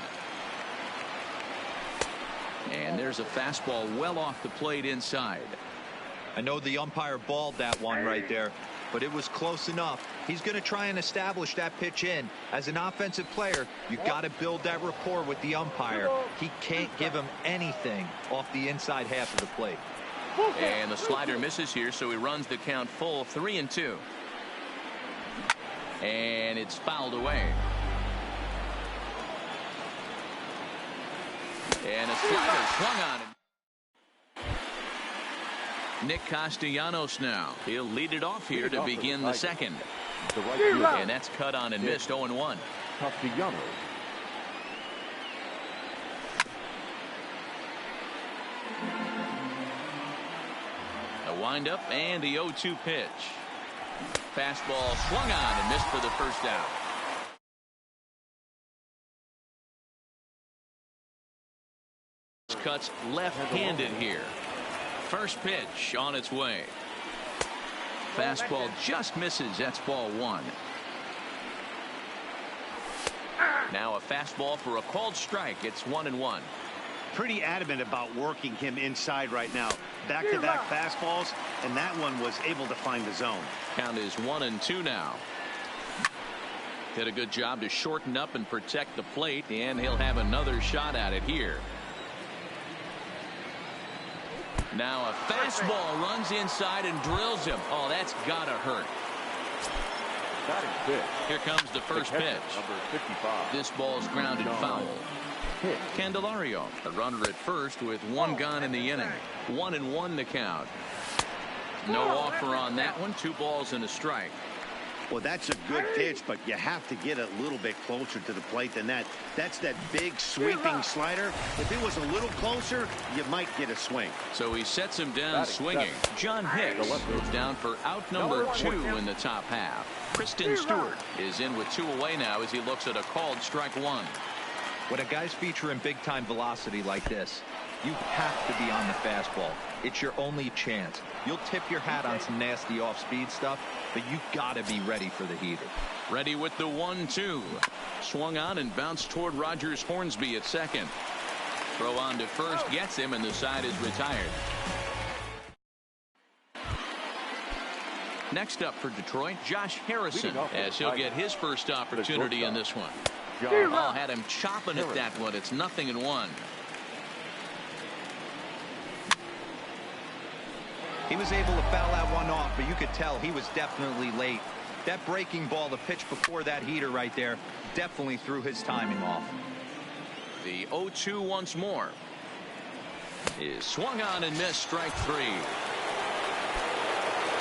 And there's a fastball well off the plate inside. I know the umpire balled that one right there, but it was close enough. He's going to try and establish that pitch in. As an offensive player, you've got to build that rapport with the umpire. He can't give him anything off the inside half of the plate. And the slider misses here, so he runs the count full, 3-2. And it's fouled away. And a slider swung on him. Nick Castellanos now. He'll lead it off here to begin the second. And that's cut on and missed, 0-1. Castellanos. A windup and the 0-2 pitch. Fastball swung on and missed for the first out. Cuts left-handed here. First pitch on its way. Fastball just misses. That's ball 1. Now a fastball for a called strike. It's 1-1. Pretty adamant about working him inside right now. Back-to-back fastballs, and that one was able to find the zone. Count is 1-2 now. Did a good job to shorten up and protect the plate, and he'll have another shot at it here. Now a fastball runs inside and drills him. Oh, that's gotta hurt. Here comes the first pitch. Number 55. This ball's grounded foul. Candelario, a runner at first with 1 gone in the inning. 1-1 the count. No offer on that one. 2 balls and a strike. Well, that's a good pitch, but you have to get a little bit closer to the plate than that. That's that big sweeping slider. If it was a little closer, you might get a swing. So he sets him down swinging. John Hicks goes down for out number 2 in the top half. Kristen Stewart is in with 2 away now as he looks at a called strike 1. When a guy's featuring big-time velocity like this, you have to be on the fastball. It's your only chance. You'll tip your hat on some nasty off-speed stuff, but you gotta be ready for the heater. Ready with the 1-2. Swung on and bounced toward Rogers Hornsby at second. Throw on to first gets him, and the side is retired. Next up for Detroit, Josh Harrison, as he'll get his first opportunity in this one. Oh, had him chopping at that one. It's 0-1. He was able to foul that one off, but you could tell he was definitely late. That breaking ball, the pitch before that heater right there, definitely threw his timing off. The 0-2 once more. Is swung on and missed, strike 3.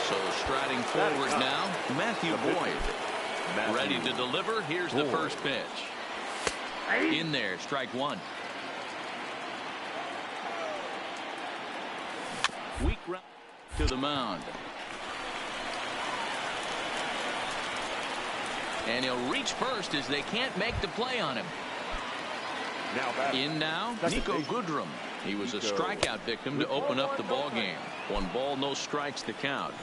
So striding forward now, Matthew Boyd. Ready to deliver. Here's the first pitch. In there, strike 1. Weak round to the mound. And he'll reach first as they can't make the play on him. In now, Niko Goodrum. He was a strikeout victim to open up the ball game. 1 ball, no strikes to count.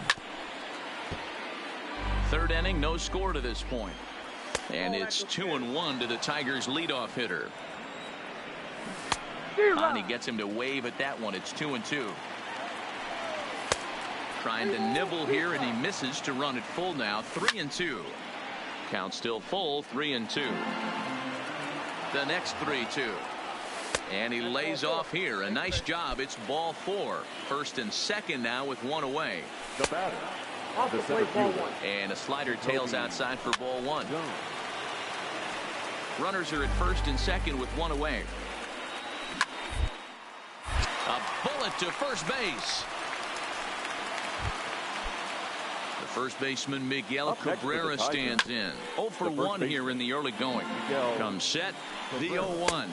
Third inning, no score to this point. And it's 2-1 to the Tigers' leadoff hitter. And he gets him to wave at that one. It's 2-2. Trying to nibble here, and he misses to run it full now. 3-2. Count still full, 3-2. The next 3-2. And he lays off here. A nice job. It's ball 4. First and second now with one away. The batter. Off the plate, ball 1. And a slider tails outside for ball 1. Runners are at first and second with one away. A bullet to first base. The first baseman Miguel Cabrera stands in. 0 for 1 here in the early going. Comes set. The 0-1.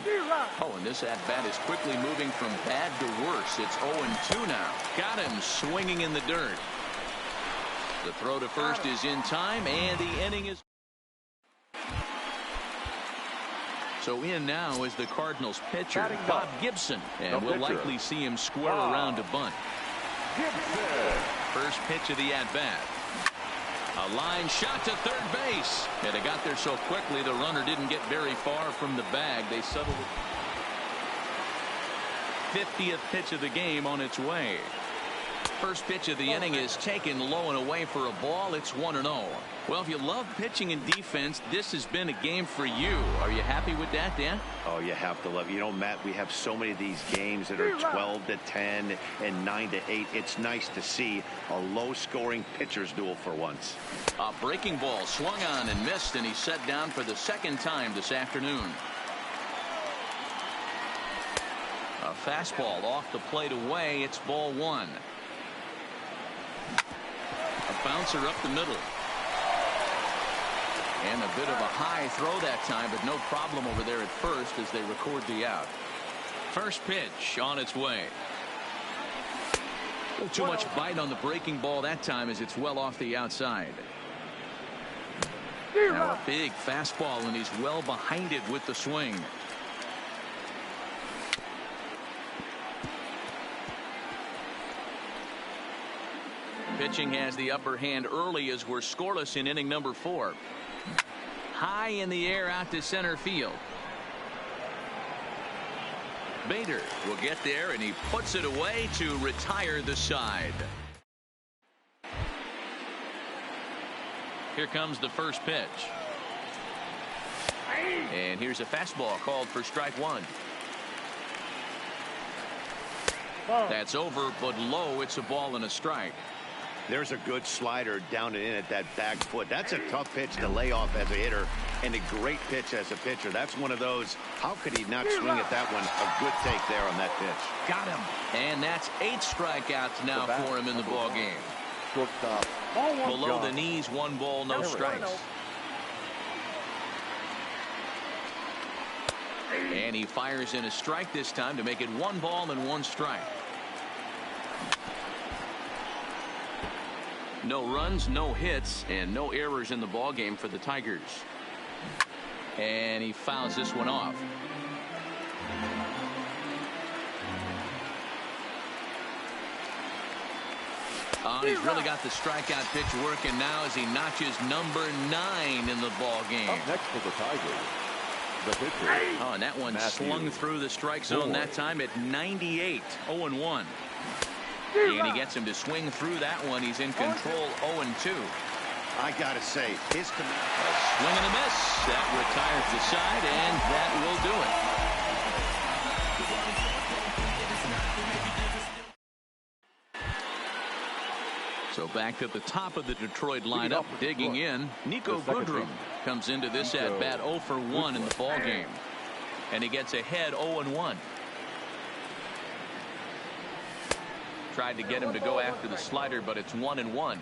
Oh, and this at-bat is quickly moving from bad to worse. It's 0-2 now. Got him swinging in the dirt. The throw to first is in time, and the inning is... So in now is the Cardinals pitcher, Bob Gibson, and we'll likely see him square around to bunt. First pitch of the at-bat. A line shot to third base. And they got there so quickly the runner didn't get very far from the bag. They settled it. 50th pitch of the game on its way. First pitch of the inning is taken low and away for a ball. It's 1-0. Well, if you love pitching and defense, this has been a game for you. Are you happy with that, Dan? Oh, you have to love it. You know, Matt, we have so many of these games that are 12-10 and 9-8. It's nice to see a low-scoring pitcher's duel for once. A breaking ball swung on and missed, and he's set down for the second time this afternoon. A fastball off the plate away. It's ball 1. A bouncer up the middle. And a bit of a high throw that time, but no problem over there at first as they record the out. First pitch on its way. A little too much bite on the breaking ball that time as it's well off the outside. Now a big fastball, and he's well behind it with the swing. Pitching has the upper hand early as we're scoreless in inning number 4. High in the air out to center field. Bader will get there, and he puts it away to retire the side. Here comes the first pitch. And here's a fastball called for strike 1. That's over, but low. It's a ball and a strike. There's a good slider down and in at that back foot. That's a tough pitch to lay off as a hitter, and a great pitch as a pitcher. That's one of those, how could he not swing at that one? A good take there on that pitch. Got him. And that's 8 strikeouts now for him in the ball game. Shortstop. Below the knees, 1 ball, no strikes. And he fires in a strike this time to make it 1 ball and 1 strike. No runs, no hits, and no errors in the ball game for the Tigers. And he fouls this one off. He's really got the strikeout pitch working now as he notches number 9 in the ball game. Up next for the Tigers, the pitcher. Oh, and that one Matthew slung through the strike zone Ford. that time at 98, 0-1. And he gets him to swing through that one. He's in control, 0-2. I got to say, his command. Swing and a miss. That retires the side, and that will do it. So back at the top of the Detroit lineup, digging in, Nico Goodrum comes into this at-bat 0 for 1 in the ball game. And he gets ahead 0-1. Tried to get him to go after the slider, but it's 1-1.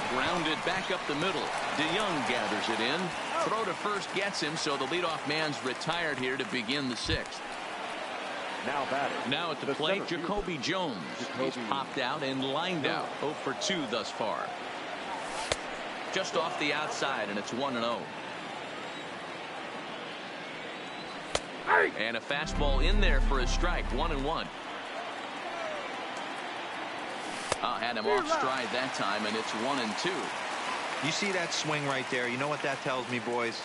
Grounded back up the middle. DeYoung gathers it in. Throw to first gets him, so the leadoff man's retired here to begin the 6th. Now at the plate, Jacoby Jones. He's popped out and lined out. 0 for 2 thus far. Just off the outside, and it's 1-0. And a fastball in there for a strike, 1-1. Had him off stride that time, and it's 1-2. You see that swing right there? You know what that tells me, boys?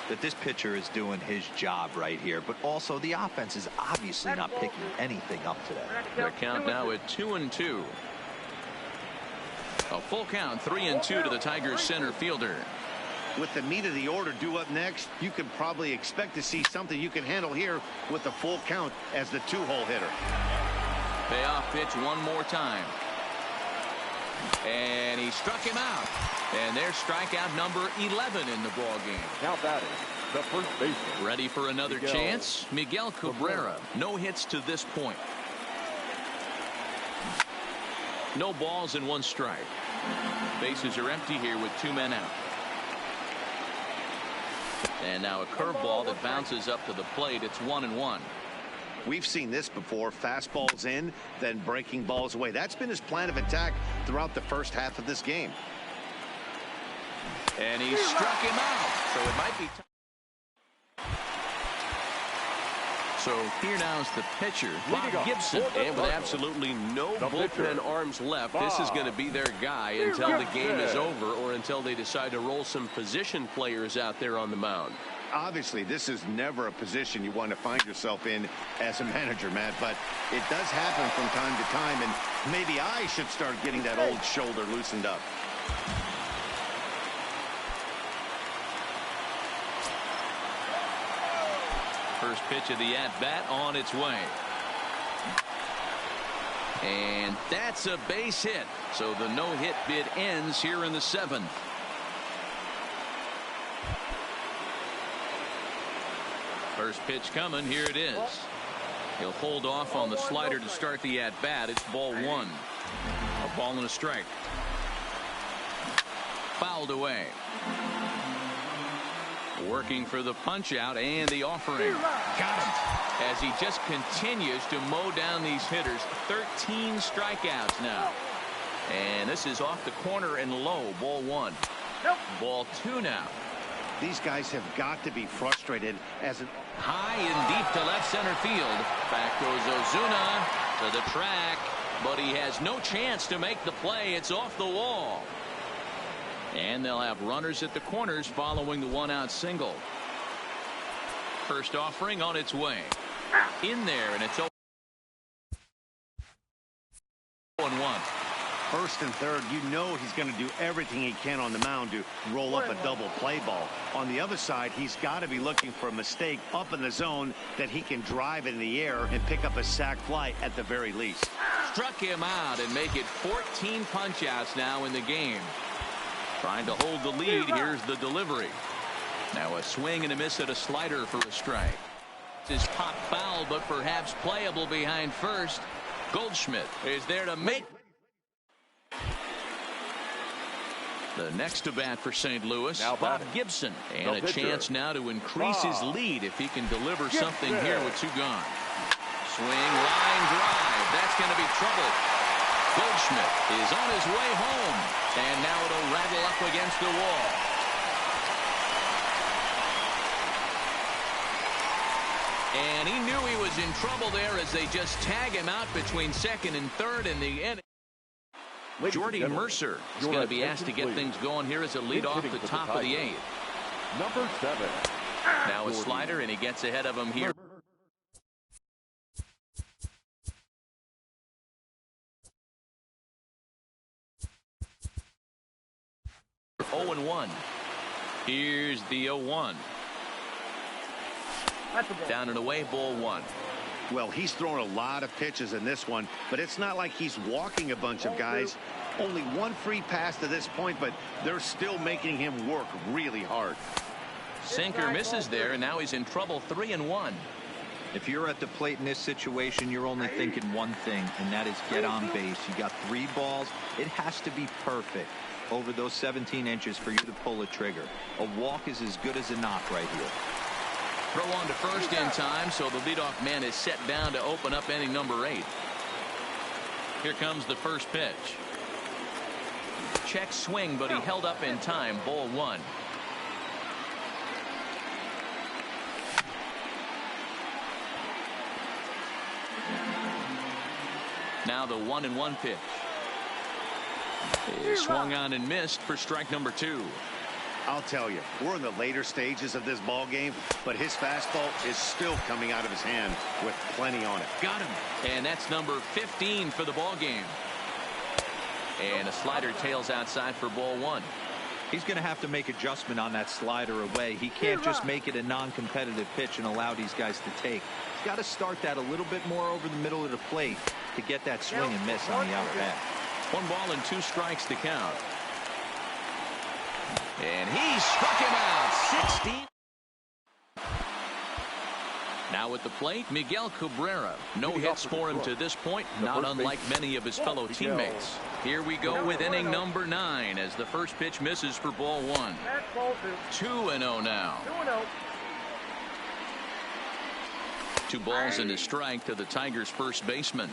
That this pitcher is doing his job right here, but also the offense is obviously not picking anything up today. Their count now at 2-2. A full count, 3-2 to the Tigers center fielder. With the meat of the order due up next, you can probably expect to see something you can handle here with the full count as the 2-hole hitter. Payoff pitch one more time. And he struck him out. And there's strikeout number 11 in the ball game. Now batting, the first baseman. Ready for another chance? Miguel Cabrera. No hits to this point. No balls and 1 strike. Bases are empty here with 2 men out. And now a curveball that bounces up to the plate. It's 1-1. We've seen this before. Fastballs in, then breaking balls away. That's been his plan of attack throughout the first half of this game. And he struck him out. So it might be. So here now is the pitcher, Bob Gibson. And with absolutely no bullpen arms left, this is going to be their guy until the game is over or until they decide to roll some position players out there on the mound. Obviously, this is never a position you want to find yourself in as a manager, Matt, but it does happen from time to time, and maybe I should start getting that old shoulder loosened up. First pitch of the at-bat on its way. And that's a base hit. So the no-hit bid ends here in the 7th. First pitch coming. Here it is. He'll hold off on the slider to start the at-bat. It's ball 1. A ball and a strike. Fouled away. Working for the punch out and the offering. Got him. As he just continues to mow down these hitters. 13 strikeouts now. And this is off the corner and low. Ball 1. Ball 2 now. These guys have got to be frustrated as an high and deep to left center field. Back goes Ozuna to the track, but he has no chance to make the play. It's off the wall. And they'll have runners at the corners following the 1-out single. First offering on its way. In there, and it's 0-1. First and third, you know he's going to do everything he can on the mound to roll up a double play ball. On the other side, he's got to be looking for a mistake up in the zone that he can drive in the air and pick up a sac fly at the very least. Struck him out and make it 14 punch-outs now in the game. Trying to hold the lead. Here's the delivery. Now a swing and a miss at a slider for a strike. This pop foul, but perhaps playable behind first. Goldschmidt is there to make. The next to bat for St. Louis, Bob Gibson. And a chance now to increase his lead if he can deliver something here with 2 gone. Swing, line drive. That's going to be trouble. Goldschmidt is on his way home. And now it'll rattle up against the wall. And he knew he was in trouble there as they just tag him out between second and third in the inning. Jordy Mercer is going to be asked to get things going here as a lead off the top of the 8th. Number 7. Now a slider, and he gets ahead of him here. Oh and 1. Here's the 0-1. Down and away, ball 1. Well, he's thrown a lot of pitches in this one, but it's not like he's walking a bunch of guys. Only 1 free pass to this point, but they're still making him work really hard. Sinker misses there, and now he's in trouble. 3-1. If you're at the plate in this situation, you're only thinking one thing, and that is get on base. You got 3 balls. It has to be perfect over those 17 inches for you to pull a trigger. A walk is as good as a knock right here. Throw on to first in time, so the leadoff man is set down to open up inning number 8. Here comes the first pitch. Check swing, but he held up in time. Ball 1. Now the 1-1 pitch. He swung on and missed for strike number 2. I'll tell you, we're in the later stages of this ball game, but his fastball is still coming out of his hand with plenty on it. Got him. And that's number 15 for the ball game. And a slider tails outside for ball one. He's going to have to make adjustment on that slider away. He can't just make it a non-competitive pitch and allow these guys to take. He's got to start that a little bit more over the middle of the plate to get that swing and miss on the outer half. 1 ball and 2 strikes to count. And he struck him out. 16. Now at the plate, Miguel Cabrera. No hits for him to this point, not unlike many of his fellow teammates. Here we go with inning number 9 as the first pitch misses for ball 1. 2-0 now. 2 balls and a strike to the Tigers' first baseman.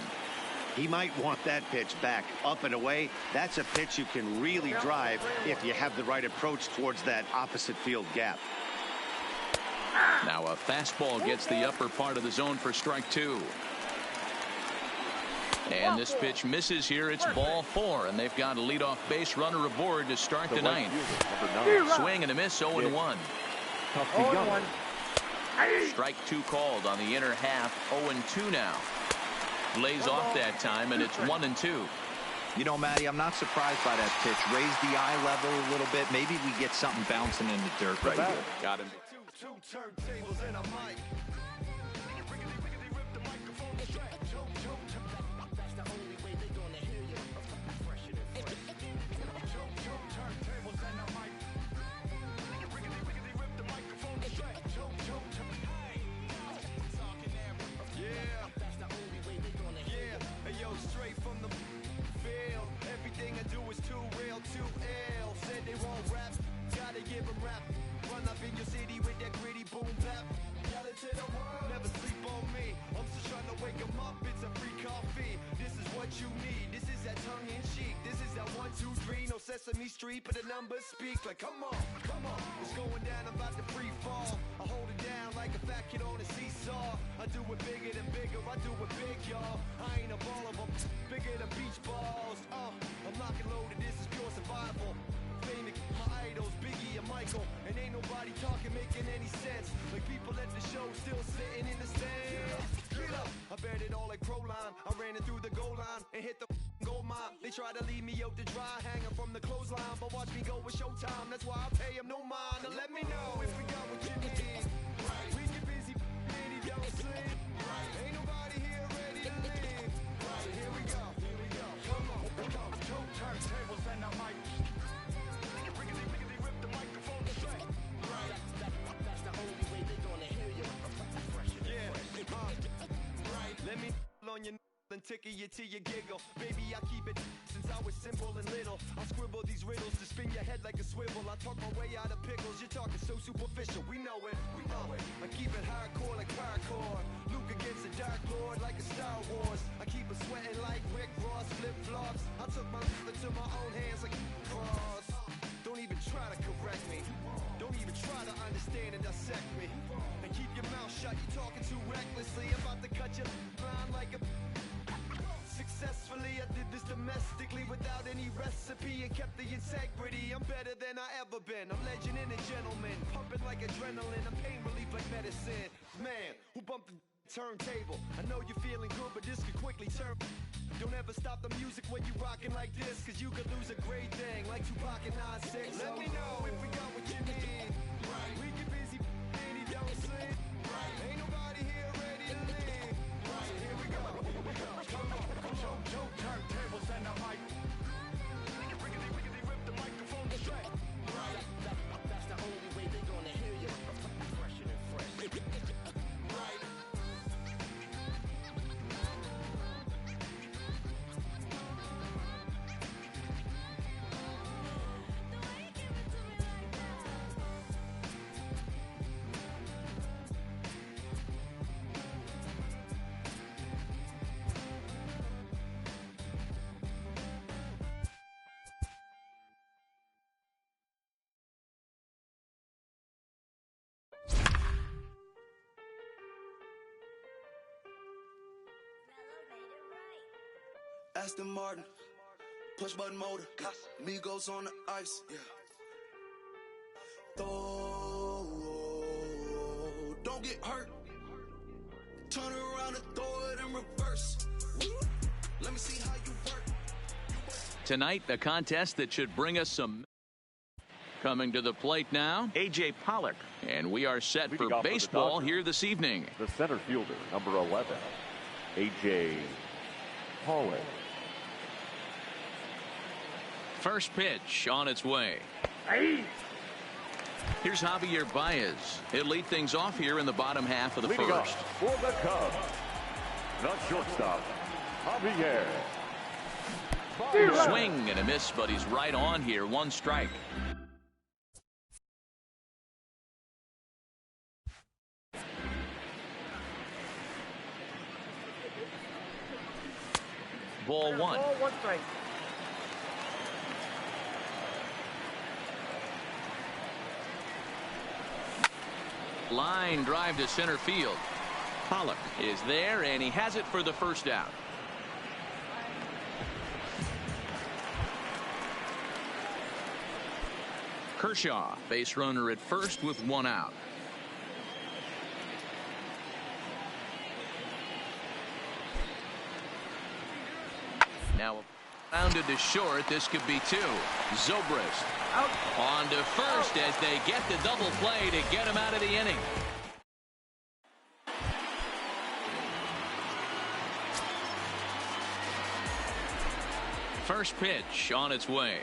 He might want that pitch back. Up and away, that's a pitch you can really drive if you have the right approach towards that opposite field gap. Now a fastball gets the upper part of the zone for strike 2. And this pitch misses here. It's ball 4, and they've got a leadoff base runner aboard to start the 9th. Swing and a miss, 0-1. Strike 2 called on the inner half, 0-2 now. Lays off that time, and it's 1-2. You know, Matty, I'm not surprised by that pitch. Raise the eye level a little bit. Maybe we get something bouncing in the dirt right here. Got him. 2 turntables and a mic. Sesame Street, but the numbers speak like, come on, it's going down, I'm about to free fall. I hold it down like a fat kid on a seesaw. I do it bigger than bigger, I do it big, y'all. I ain't a ball of them, bigger than beach balls. I'm lock and loaded, this is pure survival. Famous, my idols, Biggie and Michael, and ain't nobody talking, making any sense. Like people at the show still sitting in the stands. Get up, I bet it all like Proline. I ran it through the goal line and hit the gold mine. They try to leave me out to dry, hanging from the clothesline, but watch me go with Showtime. That's why I pay him no mind. Now let me know if we got what you need. We get busy, baby, don't sleep. Ain't nobody here ready to leave. Here we go. Come on, 2 turntables and a mic. Rip the microphone straight. That's the only way they gonna hear you. Let me on your and tickle you till you giggle. Baby, I keep it since I was simple and little. I scribble these riddles to spin your head like a swivel. I talk my way out of pickles. You're talking so superficial. We know it. I keep it hardcore like parkour. Luke against the Dark Lord like a Star Wars. I keep it sweating like Rick Ross flip-flops. I took my life into my own hands like cross. Don't even try to correct me. Don't even try to understand and dissect me. And keep your mouth shut. You're talking too recklessly. I'm about to cut your line like a... Successfully, I did this domestically without any recipe and kept the integrity. I'm better than I ever been. I'm legend and a gentleman, pumping like adrenaline. I'm pain relief like medicine. Man, who bumped the turntable? I know you're feeling good, but this could quickly turn. Don't ever stop the music when you rocking like this, cause you could lose a great thing like Tupac and 9-6. Let me know if we got what you need. We get busy, baby, don't sleep. Ain't nobody here ready to leave. Here we go. Come on. 2 turntables and a mic. Rip the microphone straight. That's the only way they gonna hear you. Fresher than fresh. Aston Martin, push button motor, Migos on the ice. Throw, don't get hurt. Turn around and throw it in reverse. Let me see how you work. Tonight, a contest that should bring us some. Coming to the plate now, A.J. Pollock. And we are set for baseball here this evening. The center fielder, number 11, A.J. Pollock. First pitch on its way. Here's Javier Baez. He'll lead things off here in the bottom half of the Leading first. off for the Cubs, the shortstop, Javier. Swing and a miss, but he's right on here. One strike. Ball one. Ball, 1 strike. Line drive to center field. Pollock is there, and he has it for the first out. Kershaw, base runner at first with 1 out. Now rounded to short. This could be 2. Zobrist out on to first as they get the double play to get him out of the inning. First pitch on its way.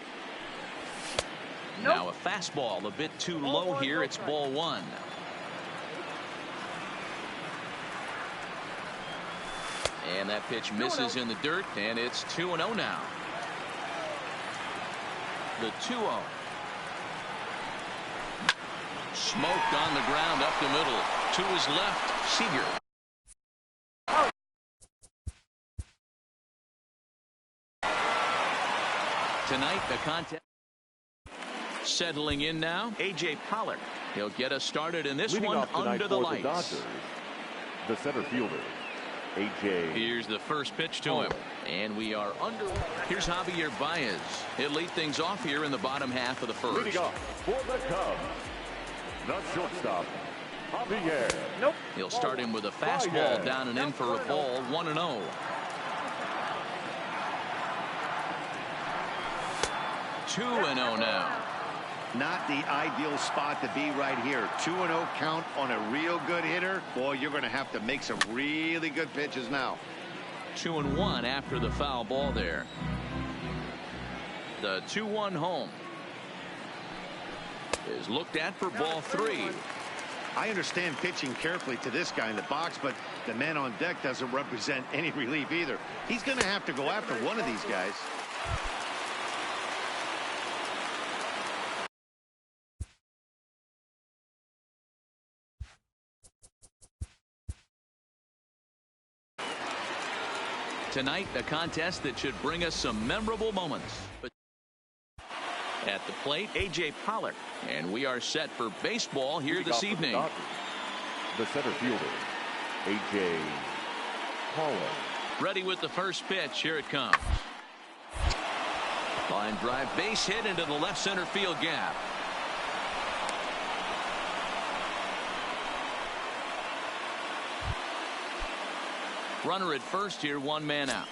Now a fastball a bit too low here. It's ball 1. And that pitch misses in the dirt, and it's 2-0 now. The 2-0. Smoked on the ground up the middle. To his left, Seager. Tonight, the contest settling in now. A.J. Pollock. He'll get us started in this one under the lights. Dodgers, the center fielder, A.J. Here's the first pitch to him. And we are under. Here's Javier Baez. He'll lead things off here in the bottom half of the first. Leading off for the Cubs, the shortstop, Javier. He'll start him with a fastball down and in for a ball. 1-0. Two and 0 now. Not the ideal spot to be right here. 2-0 count on a real good hitter. Boy, you're going to have to make some really good pitches now. 2-1 after the foul ball there. The 2-1 home is looked at for ball 3. I understand pitching carefully to this guy in the box, but the man on deck doesn't represent any relief either. He's going to have to go after one of these guys. Tonight, a contest that should bring us some memorable moments. At the plate, A.J. Pollock. And we are set for baseball here this evening. The center fielder, A.J. Pollock. Ready with the first pitch. Here it comes. Line drive, base hit into the left center field gap. Runner at first here, 1 man out.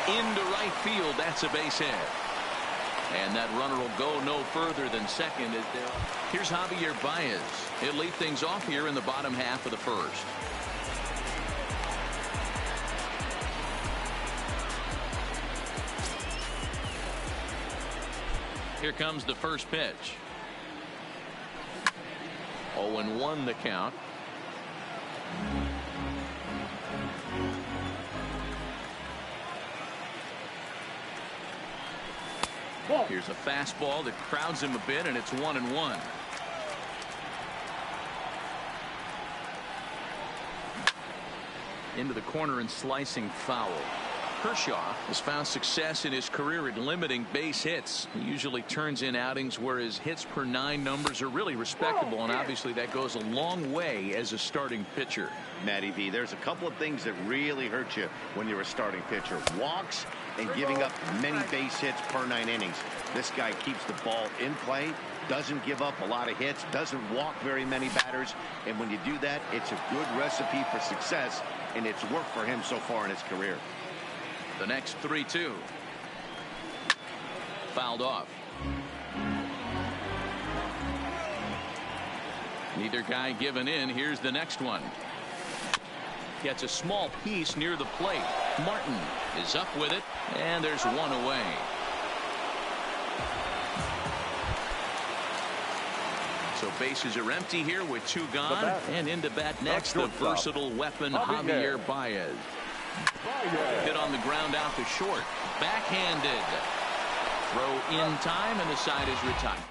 Into right field, that's a base hit. And that runner will go no further than second. Here's Javier Baez. He'll lead things off here in the bottom half of the first. Here comes the first pitch. 0-1 the count. Here's a fastball that crowds him a bit, and it's 1-1. Into the corner and slicing foul. Kershaw has found success in his career at limiting base hits. He usually turns in outings where his hits per 9 numbers are really respectable, and obviously that goes a long way as a starting pitcher. Matty V, there's a couple of things that really hurt you when you're a starting pitcher. Walks and giving up many base hits per 9 innings. This guy keeps the ball in play doesn't give up a lot of hits, doesn't walk very many batters. And when you do that, it's a good recipe for success, and it's worked for him so far in his career. The next 3-2. Fouled off. Neither guy giving in. Here's the next one. Gets a small piece near the plate. Martin is up with it, and there's one away. So bases are empty here with 2 gone, and into bat next, the versatile weapon Javier Baez. Hit on the ground out to short. Backhanded. Throw in time, and the side is retired.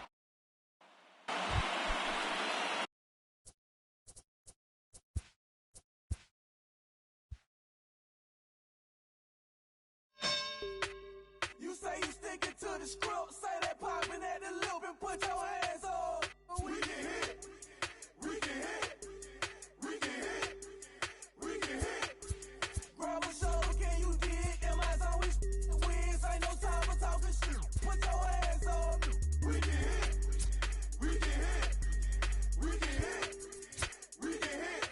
You say you sticking to the script, say that popping at the loop and put your hands up. We can hit, we can hit, we can hit, we can hit. Grab a shoulder, can you dig? MI's always wins, ain't no time for talking shit. Put your hands up. We can hit, we can hit, we can hit, we can hit.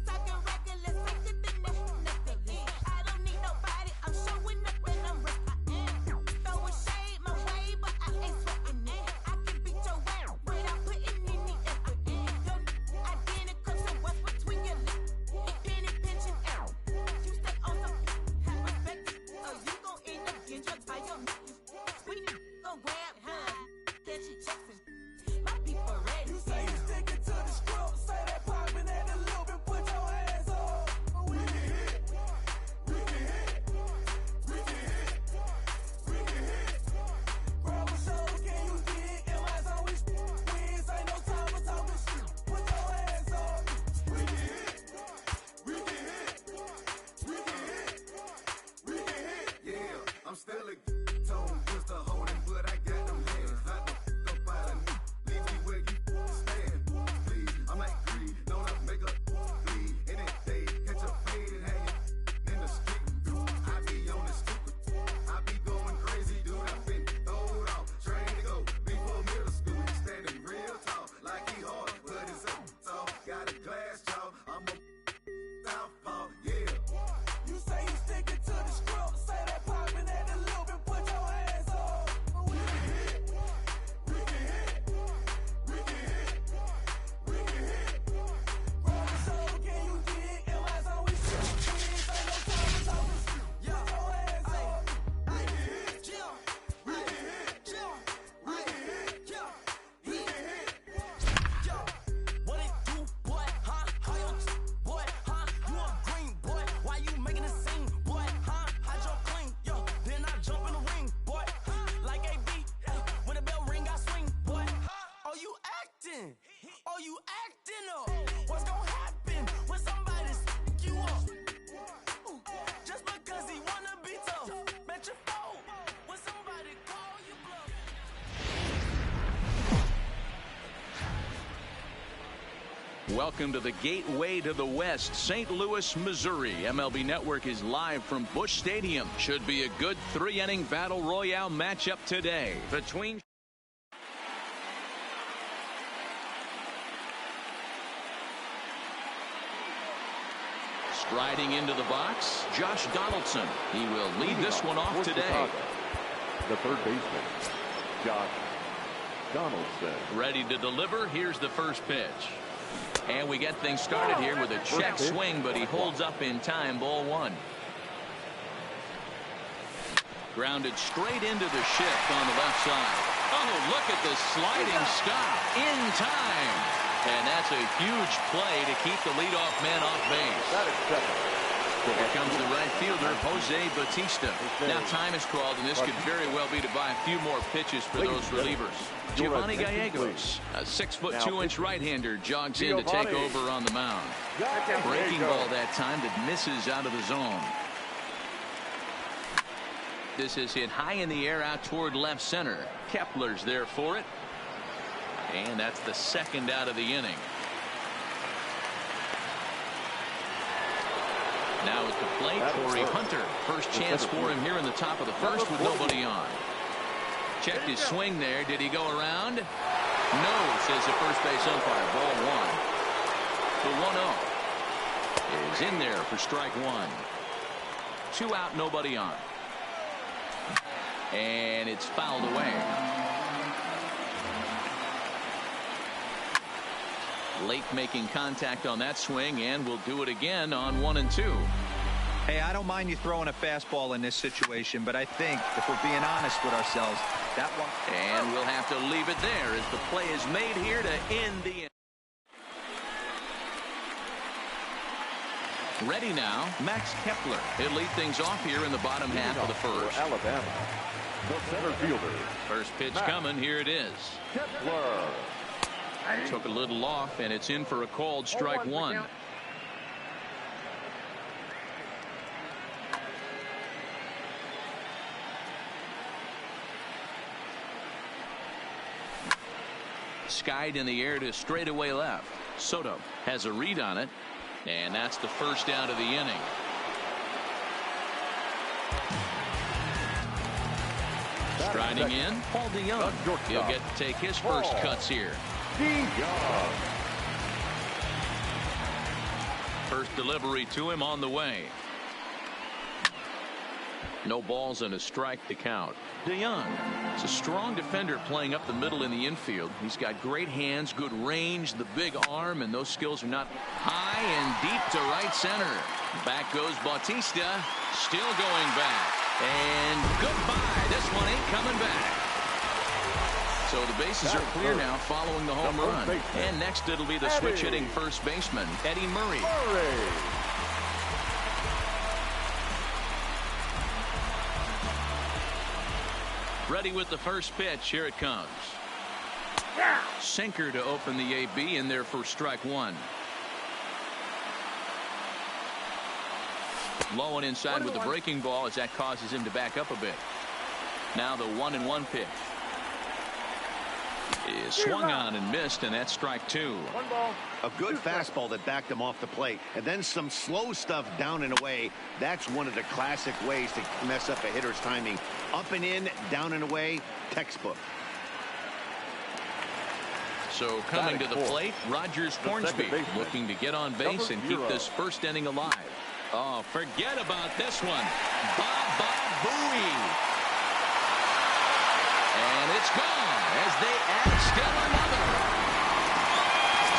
Talking reckless, I did the nothing. I don't need nobody, I'm showing up and I'm rich. I am. Throw a shade my way, but I ain't sweating it. I can beat your ass without putting any effort in. Your identical to what's between your lips. Penny pinching out. You stay on some have respect, or you gon' end up getting your tire. We gon' grab high, catch you chasing. My people ready. You say you sticking to the script, say that popping at the loop and put your hands up. We can hit, we can hit, we can hit, we can hit. Grab a shoulder, can you dig? MI's always wins, ain't no time for talking shit. Put your hands up. We can hit, we can hit, we can hit, we can hit. Yeah, I'm still a tone, just a holding, but I got them hands. Not the up out of me. Leave me where you stand, please. I'm like greed, don't I make a bleed. Any day, catch a fade and hang it in the street. I be on the stupid, I be going crazy, dude. I've been throwed off, trained to go before middle school. Standing real tall, like he hard, but it's up tall. Got a glass jaw, I'm a southpaw, yeah. You say you sticking to the script, say that popping at the loop and put your hands up. We can hit, we can hit, we can hit, we can hit. Grab a shoulder, can you dig? MI's always wins, ain't no time for talking shit. Put your hands up. We can hit, we can hit, we can hit, we can hit. What it do, boy? Huh? How your boy? Huh? You a green boy? Why you making a scene, boy? Huh? Hide your clean, yo. Then I jump in the ring, boy. Like AB, when the bell ring, I swing, boy. Oh, you acting? Oh, you acting up? What's gonna happen when somebody you up? Ooh, just because he wanna be tough, bet you fold when somebody call you bluff. Welcome to the gateway to the West, St. Louis, Missouri. MLB Network is live from Busch Stadium. Should be a good 3-inning battle royale matchup today between striding into the box, Josh Donaldson. He will lead this one off today. The third baseman, Josh Donaldson. Ready to deliver. Here's the first pitch. And we get things started here with a check swing, but he holds up in time. Ball 1. Grounded straight into the shift on the left side. Oh, look at the sliding stop in time. And that's a huge play to keep the leadoff man off base. That is second. Here comes the right fielder, Jose Bautista. Now time is crawled, and this could very well be to buy a few more pitches for those relievers. Giovanni Gallegos, a 6'2" right-hander, jogs in to take over on the mound. Breaking ball that time that misses out of the zone. This is hit high in the air out toward left center. Kepler's there for it. And that's the second out of the inning. Now at the plate, Corey Hunter. First chance for him here in the top of the first with nobody on. Checked his swing there. Did he go around? No, says the first base umpire. Ball one. The 1-0 is in there for strike one. 2 out, nobody on. And it's fouled away. Late making contact on that swing, and we'll do it again on 1 and 2. Hey, I don't mind you throwing a fastball in this situation, but I think if we're being honest with ourselves, that one. And we'll have to leave it there as the play is made here to end the inning. Ready now, Max Kepler. He'll lead things off here in the bottom half of the first. For Alabama, the center fielder. First pitch coming. Here it is. Kepler. Took a little off, and it's in for a called strike one. Skied in the air to straightaway left. Soto has a read on it, and that's the first out of the inning. Striding in, Paul DeYoung. He'll get to take his first cuts here. DeYoung. First delivery to him on the way. No balls and a strike to count. DeYoung is a strong defender playing up the middle in the infield. He's got great hands, good range, the big arm, and those skills are not high and deep to right center. Back goes Bautista, still going back. And goodbye. This one ain't coming back. So the bases are clear now following the home run. And next it'll be the switch hitting first baseman, Eddie Murray. Ready with the first pitch. Here it comes. Sinker to open the AB in there for strike one. Low and inside with the breaking ball as that causes him to back up a bit. Now the 1-1 pitch is swung on and missed, and that's strike two. A good fastball that backed him off the plate, and then some slow stuff down and away. That's one of the classic ways to mess up a hitter's timing. Up and in, down and away, textbook. So coming to the plate, Rogers Hornsby looking to get on base and keep this first inning alive. Oh, forget about this one. Baba Booey. And it's gone as they add still another.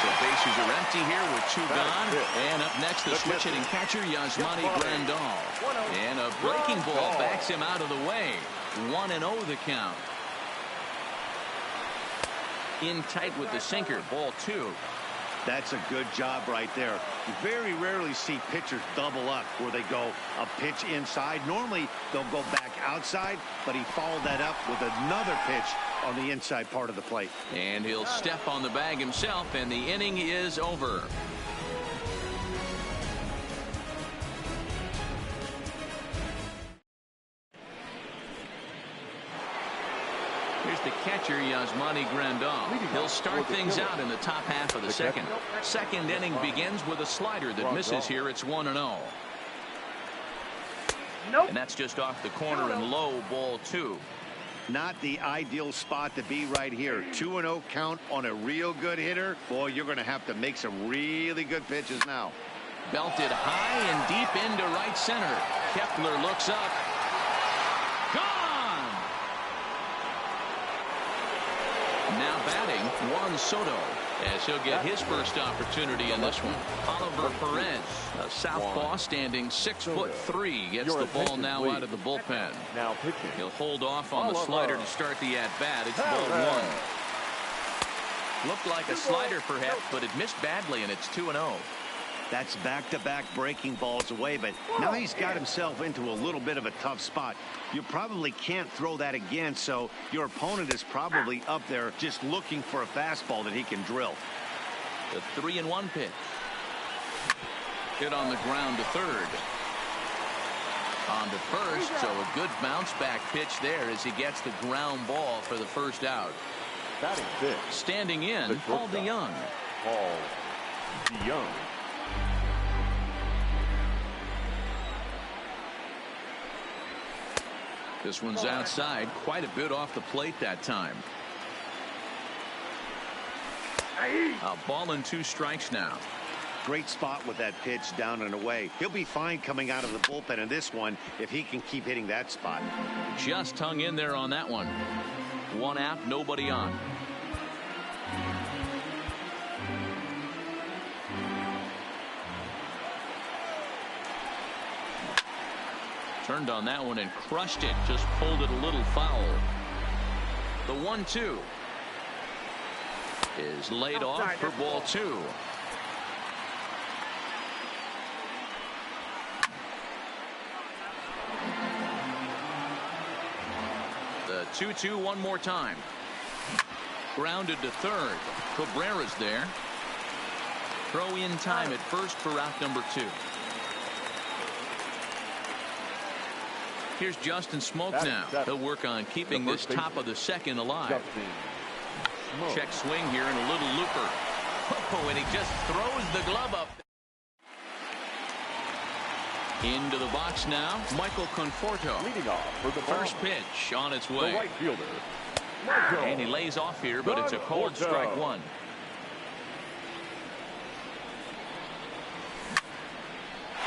So bases are empty here with 2 gone. And up next, the switch hitting catcher, Yasmani Grandal. And a breaking ball backs him out of the way. 1-0 the count. In tight with the sinker, ball 2. That's a good job right there. You very rarely see pitchers double up where they go a pitch inside. Normally they'll go back outside, but he followed that up with another pitch on the inside part of the plate. And he'll step on the bag himself, and the inning is over. Here's the catcher, Yasmani Grandal. He'll start things out in the top half of the second. Second inning begins with a slider that misses here. It's 1-0. And that's just off the corner and low, ball 2. Not the ideal spot to be right here. 2-0 count on a real good hitter. Boy, you're going to have to make some really good pitches now. Belted high and deep into right center. Kepler looks up. Gone! Now batting, Juan Soto, as he'll get his first opportunity in this one. Oliver Perez, a southpaw standing 6'3", gets the ball now out of the bullpen. Now pitching. He'll hold off on the slider to start the at-bat. It's ball 1. Looked like a slider perhaps, but it missed badly, and it's 2-0. That's back-to-back breaking balls away, but now he's got himself into a little bit of a tough spot. You probably can't throw that again, so your opponent is probably up there just looking for a fastball that he can drill. The 3-1 pitch. Hit on the ground to third. On to first, so a good bounce-back pitch there as he gets the ground ball for the first out. Batting fifth. Standing in, Paul DeYoung. Paul DeYoung. This one's outside, quite a bit off the plate that time. A ball and 2 strikes now. Great spot with that pitch down and away. He'll be fine coming out of the bullpen in this one if he can keep hitting that spot. Just hung in there on that one. 1 out, nobody on. Turned on that one and crushed it. Just pulled it a little foul. The 1-2 is laid off for ball 2. The 2-2 one more time. Grounded to third. Cabrera's there. Throw in time at first for out number 2. Here's Justin Smoke now. He'll work on keeping this top of the second alive. Check swing here and a little looper. Oh, and he just throws the glove up. Into the box now, Michael Conforto. Leading off for the first pitch on its way. The right fielder. And he lays off here, but it's a cold strike 1. Line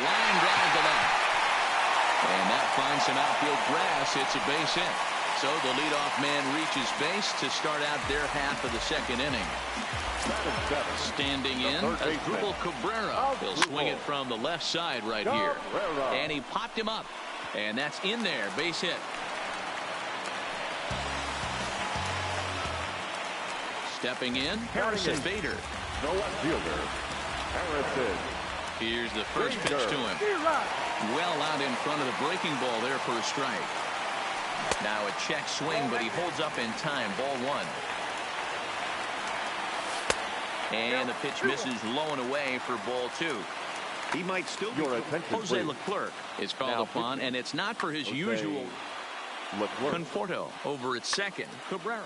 drive to left. And that finds some outfield grass. It's a base hit. So the leadoff man reaches base to start out their half of the second inning. Standing in, Asdrubal Cabrera. He'll swing it from the left side right here. And he popped him up. And that's in there. Base hit. Stepping in, Harrison Bader. The left fielder, Harrison. Here's the first pitch to him. Well out in front of the breaking ball there for a strike. Now a check swing, but he holds up in time. Ball 1. And the pitch misses low and away for ball 2. He might still be. Jose Leclerc is called upon, and it's not for his usual. Conforto over at second. Cabrera.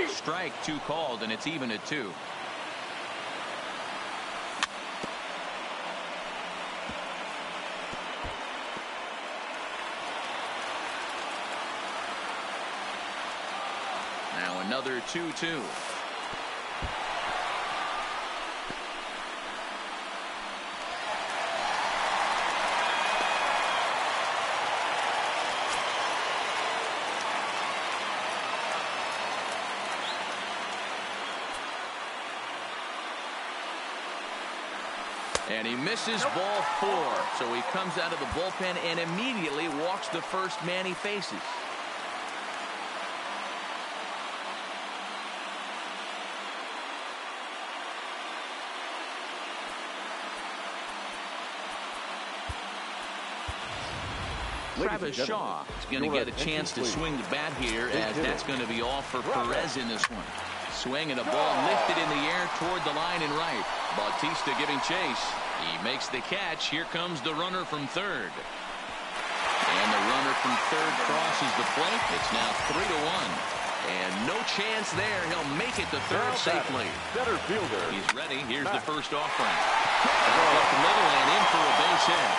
Strike 2 called, and it's even at 2. Now another 2-2. And he misses ball 4. So he comes out of the bullpen and immediately walks the first man he faces. Travis Shaw is going to get a chance to swing the bat here, as that's going to be all for Perez in this one. Swing and a ball lifted in the air toward the line and right. Bautista giving chase. He makes the catch. Here comes the runner from third. And the runner from third crosses the plate. It's now 3-1. And no chance there. He'll make it to third safely. Center fielder. He's ready. Here's the first offering. Up the middle and in for a base hit.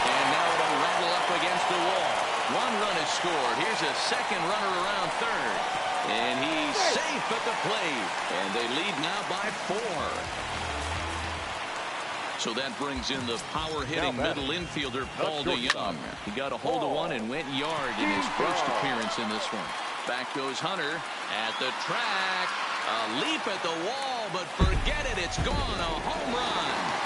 And now it'll rattle up against the wall. 1 run is scored. Here's a second runner around third. And he's safe at the plate. And they lead now by 4. So that brings in the power-hitting middle infielder, Paul DeYoung. He got a hold of one and went yard in his first appearance in this one. Back goes Hunter at the track. A leap at the wall, but forget it. It's gone. A home run.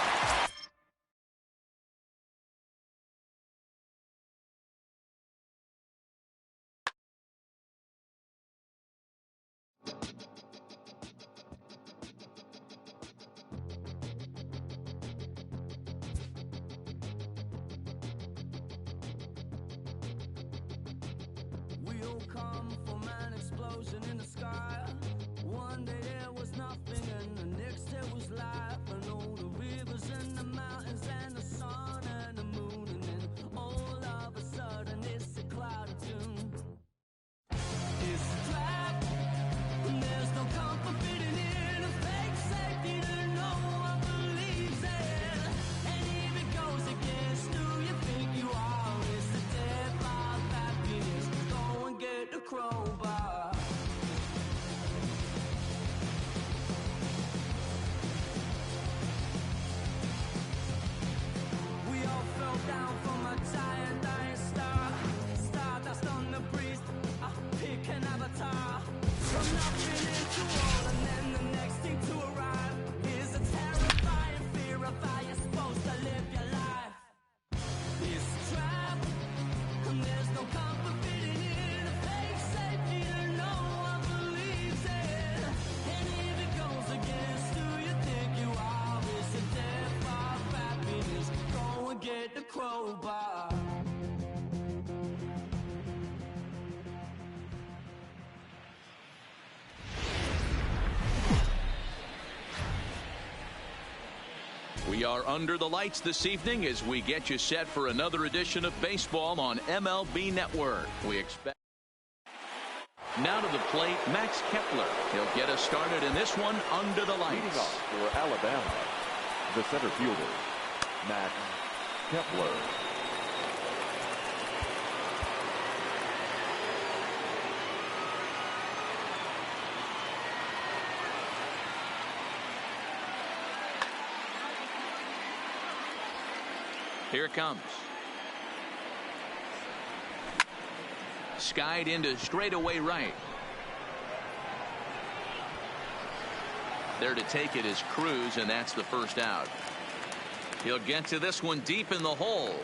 We'll come from an explosion in the sky. One day there was nothing and the next there was life. And all the rivers and the mountains and the sun and the moon. And then all of a sudden it's a cloud of doom. It's a trap and there's no comfort fitting in a fake safety that no one believes in. And if it goes against the We are under the lights this evening as we get you set for another edition of baseball on MLB Network. We expect. Now to the plate, Max Kepler. He'll get us started in this one under the lights. Leading off for Alabama, the center fielder, Max Kepler. Here it comes. Skied into straightaway right. There to take it is Cruz, and that's the first out. He'll get to this one deep in the hole.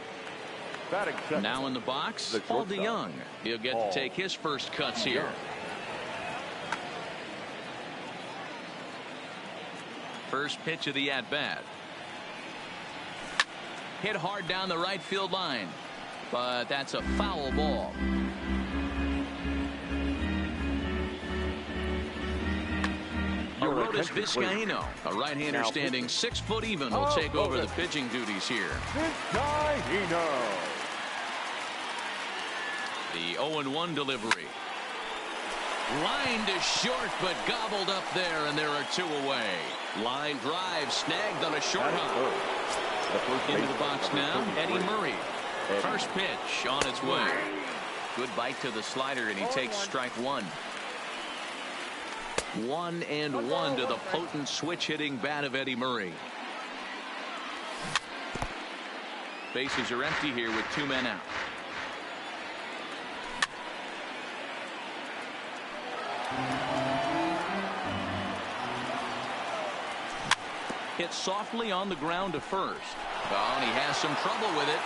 Now in the box, Paul DeJong. He'll get to take his first cuts here. First pitch of the at-bat. Hit hard down the right field line, but that's a foul ball. Arodys Vizcaino, a right-hander standing 6 foot even, will take over the pitching duties here. Vizcaino. The 0-1 delivery. Line to short, but gobbled up there, and there are 2 away. Line drive snagged on a short hop. Into the box now, Eddie Murray. First pitch on its way. Good bite to the slider, and he takes strike 1. 1-1 to the potent switch-hitting bat of Eddie Murray. Bases are empty here with 2 men out. Hit softly on the ground to first. Oh, and he has some trouble with it.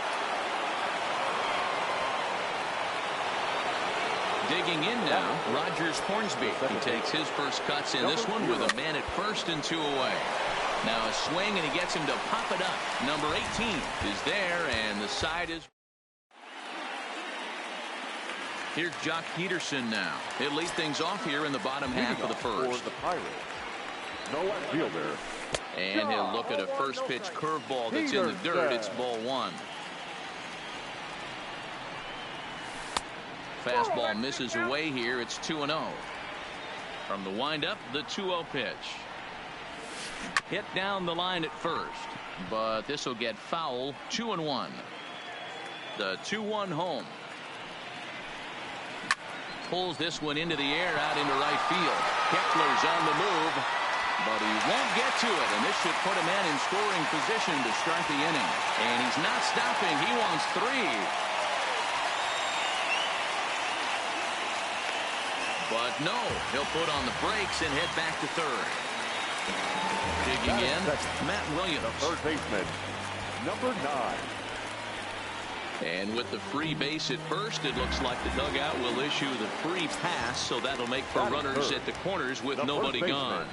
Digging in now, Rogers Hornsby. He takes his first cuts in this one with a man at first and 2 away. Now a swing, and he gets him to pop it up. Number 18 is there, and the side is. Here's Jock Peterson now. He'll lead things off here in the bottom half of the first. For the Pirates, no outfielder. And he'll look at a first pitch curveball that's in the dirt. It's ball 1. Fastball misses away here. It's 2-0. From the windup, the 2-0 pitch. Hit down the line at first, but this will get foul. 2-1. The 2-1 home. Pulls this one into the air out into right field. Kepler's on the move, but he won't get to it, and this should put a man in scoring position to start the inning. And he's not stopping. He wants 3. But no, he'll put on the brakes and head back to third. Digging in, Matt Williams. The third baseman, number 9. And with the free base at first, it looks like the dugout will issue the free pass, so that'll make for runners at the corners with nobody gone.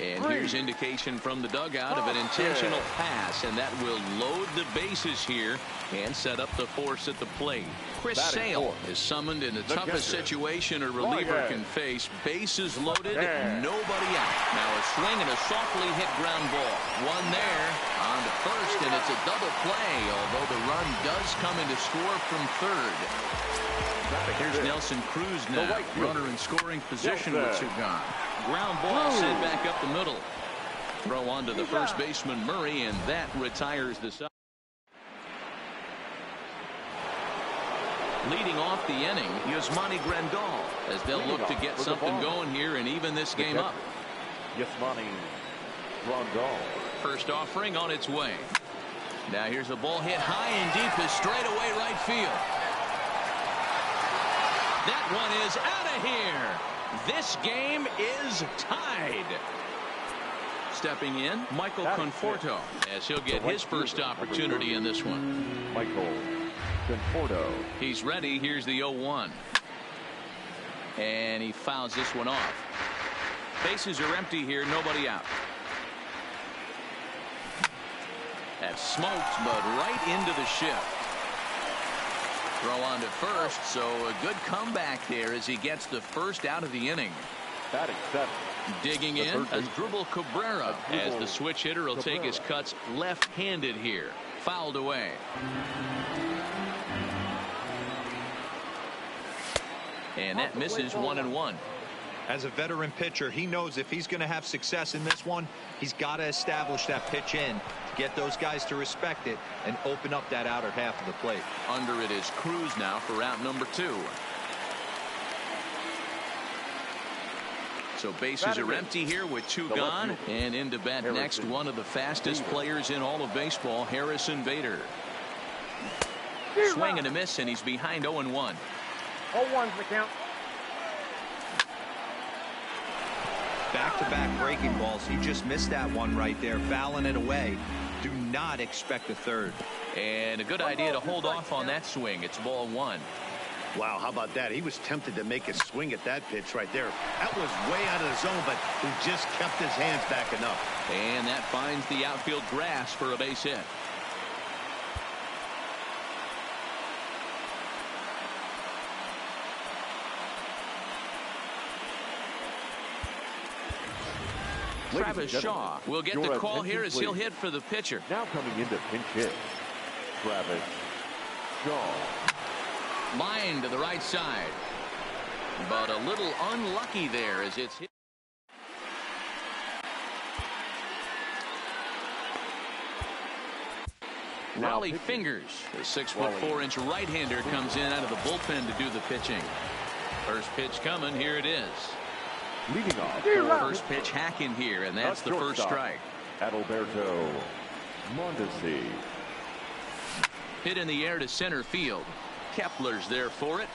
And here's indication from the dugout of an intentional pass, and that will load the bases here and set up the force at the plate. Chris Sale is summoned in the toughest situation a reliever can face. Bases loaded, nobody out. Now a swing and a softly hit ground ball. One there on to first, and it's a double play, although the run does come into score from third. Here's Nelson Cruz now, runner in scoring position with 2 gone. Ground ball sent back up the middle. Throw on to the first baseman Murray, and that retires the side. Leading off the inning, Yasmani Grandal, as they'll look to get something going here and even this game up. Yasmani Grandal. First offering on its way. Now here's a ball hit high and deep to straightaway right field. That one is out of here. This game is tied. Stepping in, Michael Conforto, as he'll get his first opportunity in this one. Michael Conforto. He's ready. Here's the 0-1. And he fouls this one off. Bases are empty here. Nobody out. That's smoked, but right into the shift. Throw on to first, so a good comeback there as he gets the first out of the inning. Batting 7. Digging in, Asdrubal Cabrera, as the switch hitter will take his cuts left-handed here. Fouled away. And that misses 1-1. As a veteran pitcher, he knows if he's going to have success in this one, he's got to establish that pitch in to get those guys to respect it and open up that outer half of the plate. Under it is Cruz now for out number 2. So bases are empty here with 2 gone. And into bat next, one of the fastest players in all of baseball, Harrison Bader. Swing and a miss, and he's behind 0-1. 0-1's the count. Back-to-back breaking balls. He just missed that one right there, fouling it away. Do not expect a third. And a good idea to hold off on that swing. It's ball 1. Wow, how about that? He was tempted to make a swing at that pitch right there. That was way out of the zone, but he just kept his hands back enough. And that finds the outfield grass for a base hit. Travis Shaw will get the call here as he'll hit for the pitcher. Now coming into pinch hit, Travis Shaw. Line to the right side, but a little unlucky there as it's hit. Raleigh Fingers, the 6'4" right-hander, comes in out of the bullpen to do the pitching. First pitch coming. Here it is. Leading off. First pitch hacking here, and that's the first strike. Adalberto Mondesi. Hit in the air to center field. Kepler's there for it.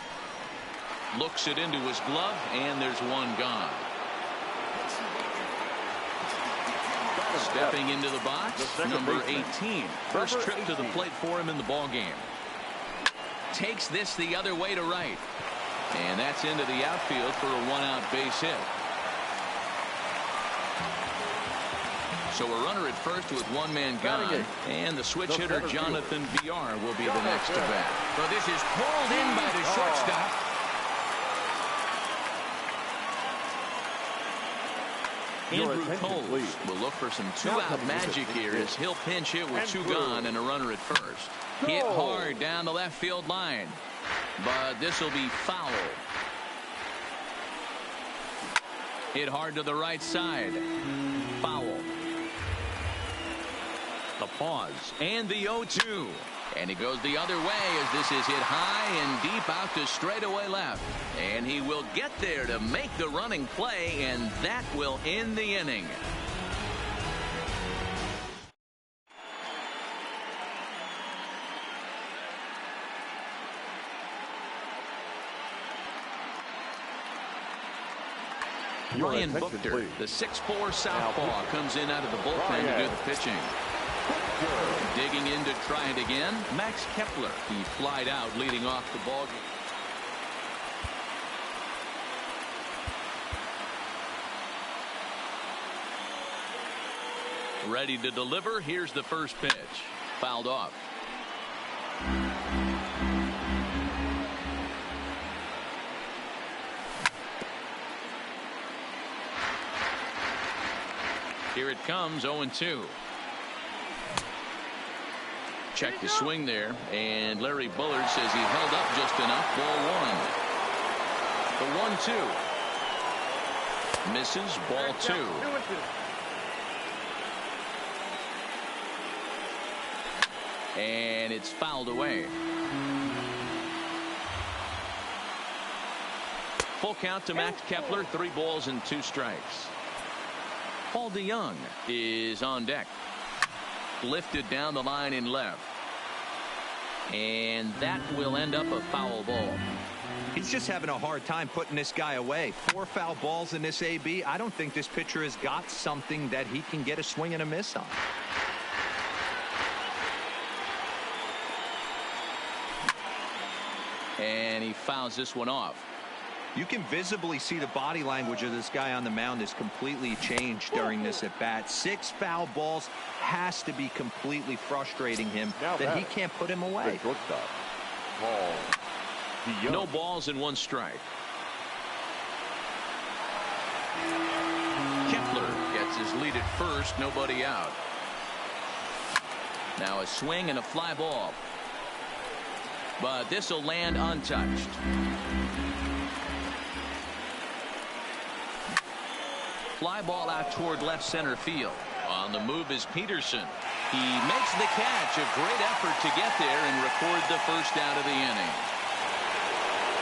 Looks it into his glove, and there's one gone. Stepping into the box, number 18. First trip to the plate for him in the ball game. Takes this the other way to right. And that's into the outfield for a one-out base hit. So a runner at first with one man gone. And the switch hitter Jonathan Villar will be the next to bat. Well, this is pulled in by the shortstop. Andrew Coles will look for some two-out magic here as he'll pinch hit with 2 gone and a runner at first. Hit hard down the left field line. But this will be foul. Hit hard to the right side. Foul. The pause and the 0-2. And he goes the other way as this is hit high and deep out to straightaway left. And he will get there to make the running play, and that will end the inning. Ryan Buchter, the 6'4" southpaw, comes in out of the bullpen to do the pitching. Digging in to try it again, Max Kepler. He flied out leading off the ball game. Ready to deliver. Here's the first pitch. Fouled off. Here it comes, 0-2. Check the swing there, and Larry Bullard says he held up just enough. Ball 1. The 1-2. Misses. Ball 2. And it's fouled away. Full count to Max Kepler. 3 balls and 2 strikes. Paul DeJong is on deck. Lifted down the line in left. And that will end up a foul ball. He's just having a hard time putting this guy away. 4 foul balls in this AB. I don't think this pitcher has got something that he can get a swing and a miss on. And he fouls this one off. You can visibly see the body language of this guy on the mound is completely changed during this at bat. 6 foul balls has to be completely frustrating him that he can't put him away. No balls and 1 strike. his lead at first, nobody out. Now a swing and a fly ball. But this will land untouched. Fly ball out toward left center field. On the move is Peterson. He makes the catch. A great effort to get there and record the first out of the inning.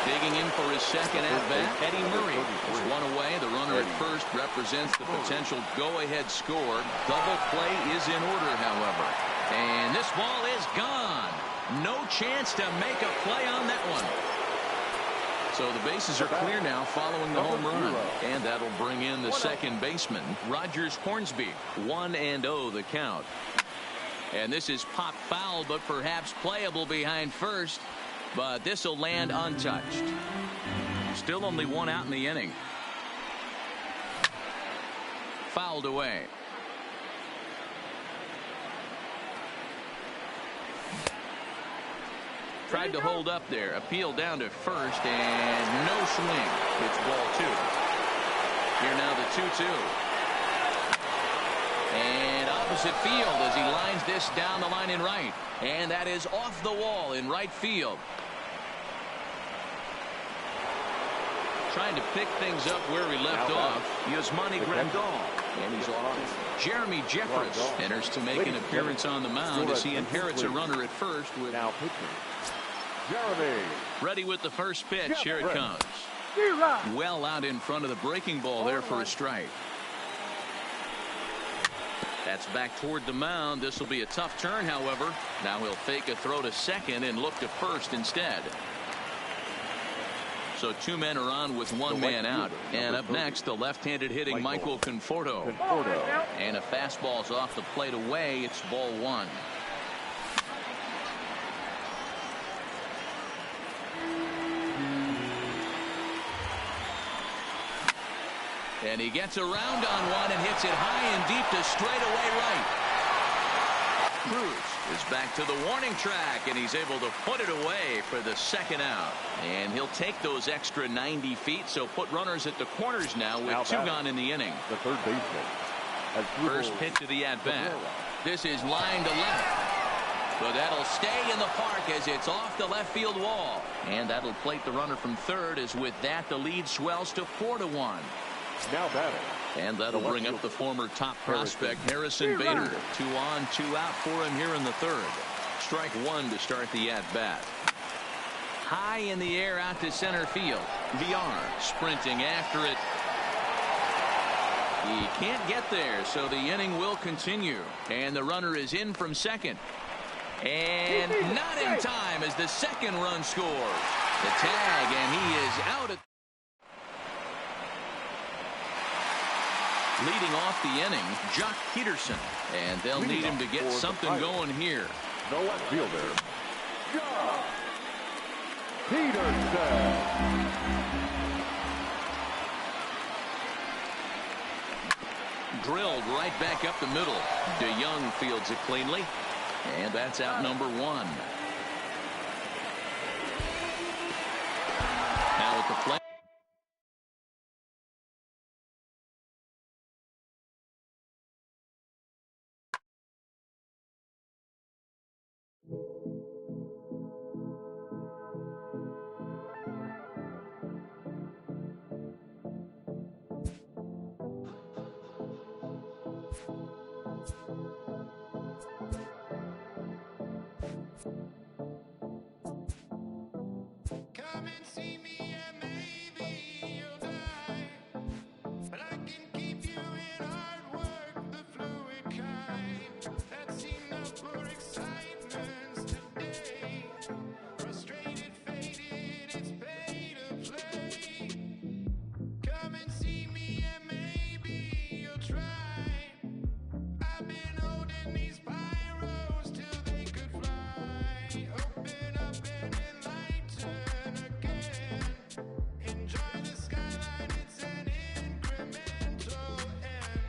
Digging in for his second at-bat, Eddie Murray. Is one away. The runner at first represents the potential go-ahead score. Double play is in order, however. And this ball is gone. No chance to make a play on that one. So the bases are clear now following the home run. And that'll bring in the second baseman, Rogers Hornsby. 1-0 the count. And this is pop foul, but perhaps playable behind first. But this will land untouched. Still only one out in the inning. Fouled away. Tried to hold up there. Appeal down to first, and no swing. It's ball 2. Here now the 2-2. And opposite field as he lines this down the line in right. And that is off the wall in right field. Trying to pick things up where he left off. Yasmani Grandal. And he's off. Jeremy Jeffress enters to make an appearance on the mound as he inherits a runner at first with now pitching. Jeremy. Ready with the first pitch. Here it comes. Well out in front of the breaking ball there for a strike. That's back toward the mound. This will be a tough turn, however. Now he'll fake a throw to second and look to first instead. So 2 men are on with 1 man out. And up next, the left-handed hitting Michael Conforto. And a fastball's off the plate away. It's ball 1. And he gets around on one and hits it high and deep to straightaway right. Cruz is back to the warning track, and he's able to put it away for the second out. And he'll take those extra 90 feet, so put runners at the corners now with 2 gone in the inning. The third baseman. First pitch of the at-bat. This is line to left. But that'll stay in the park as it's off the left field wall. And that'll plate the runner from third, as with that the lead swells to 4-1. Now batting. And that'll bring up the former top prospect Harrison Bader. 2 on, 2 out for him here in the third. Strike 1 to start the at-bat. High in the air out to center field. Villar sprinting after it. He can't get there, so the inning will continue. And the runner is in from second. And not in time as the second run scores. The tag, and he is out at leading off the inning, Jock Peterson. And they'll need him to get something going here. The left fielder, Jock Peterson. Drilled right back up the middle. DeYoung fields it cleanly. And that's out number 1. Now at the plate. Come and see me and maybe you'll die. But I can keep you in hard work, the fluid kind. That's enough for excitement today. Frustrated, faded, it's pay to play. Come and see me and maybe you'll try. I've been holding these pyros till they could fly. Open up and enlighten again. Enjoy the skyline, it's an incremental end.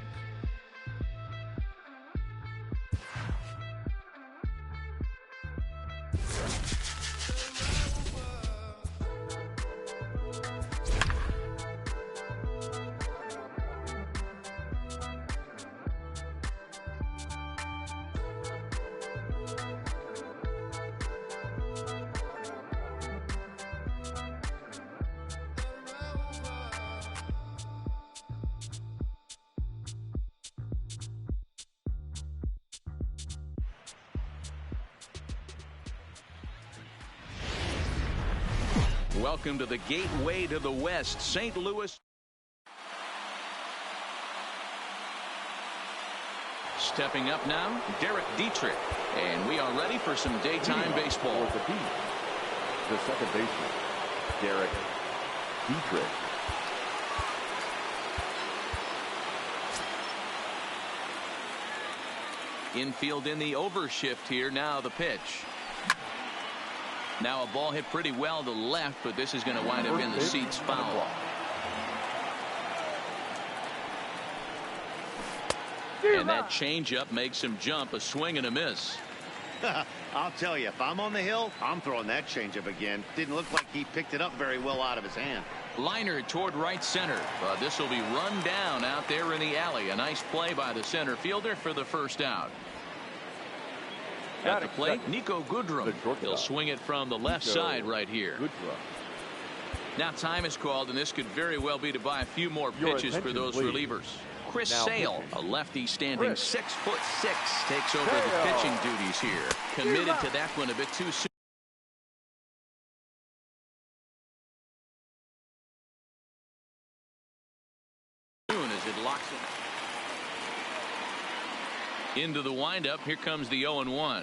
Welcome to the gateway to the West, St. Louis. Stepping up now, Derek Dietrich. And we are ready for some daytime baseball. The second baseman, Derek Dietrich. Infield in the overshift here. Now the pitch. Now a ball hit pretty well to left, but this is going to wind up in the seats foul. And that changeup makes him jump. A swing and a miss. I'll tell you, if I'm on the hill, I'm throwing that changeup again. Didn't look like he picked it up very well out of his hand. Liner toward right center. This will be run down out there in the alley. A nice play by the center fielder for the first out. At the plate, Nico Goodrum. He'll swing it from the left side right here. Now time is called, and this could very well be to buy a few more pitches for those relievers. Chris Sale, a lefty standing 6'6", takes over the pitching duties here. Committed to that one a bit too soon. As it locks it. Into the windup. Here comes the 0-1.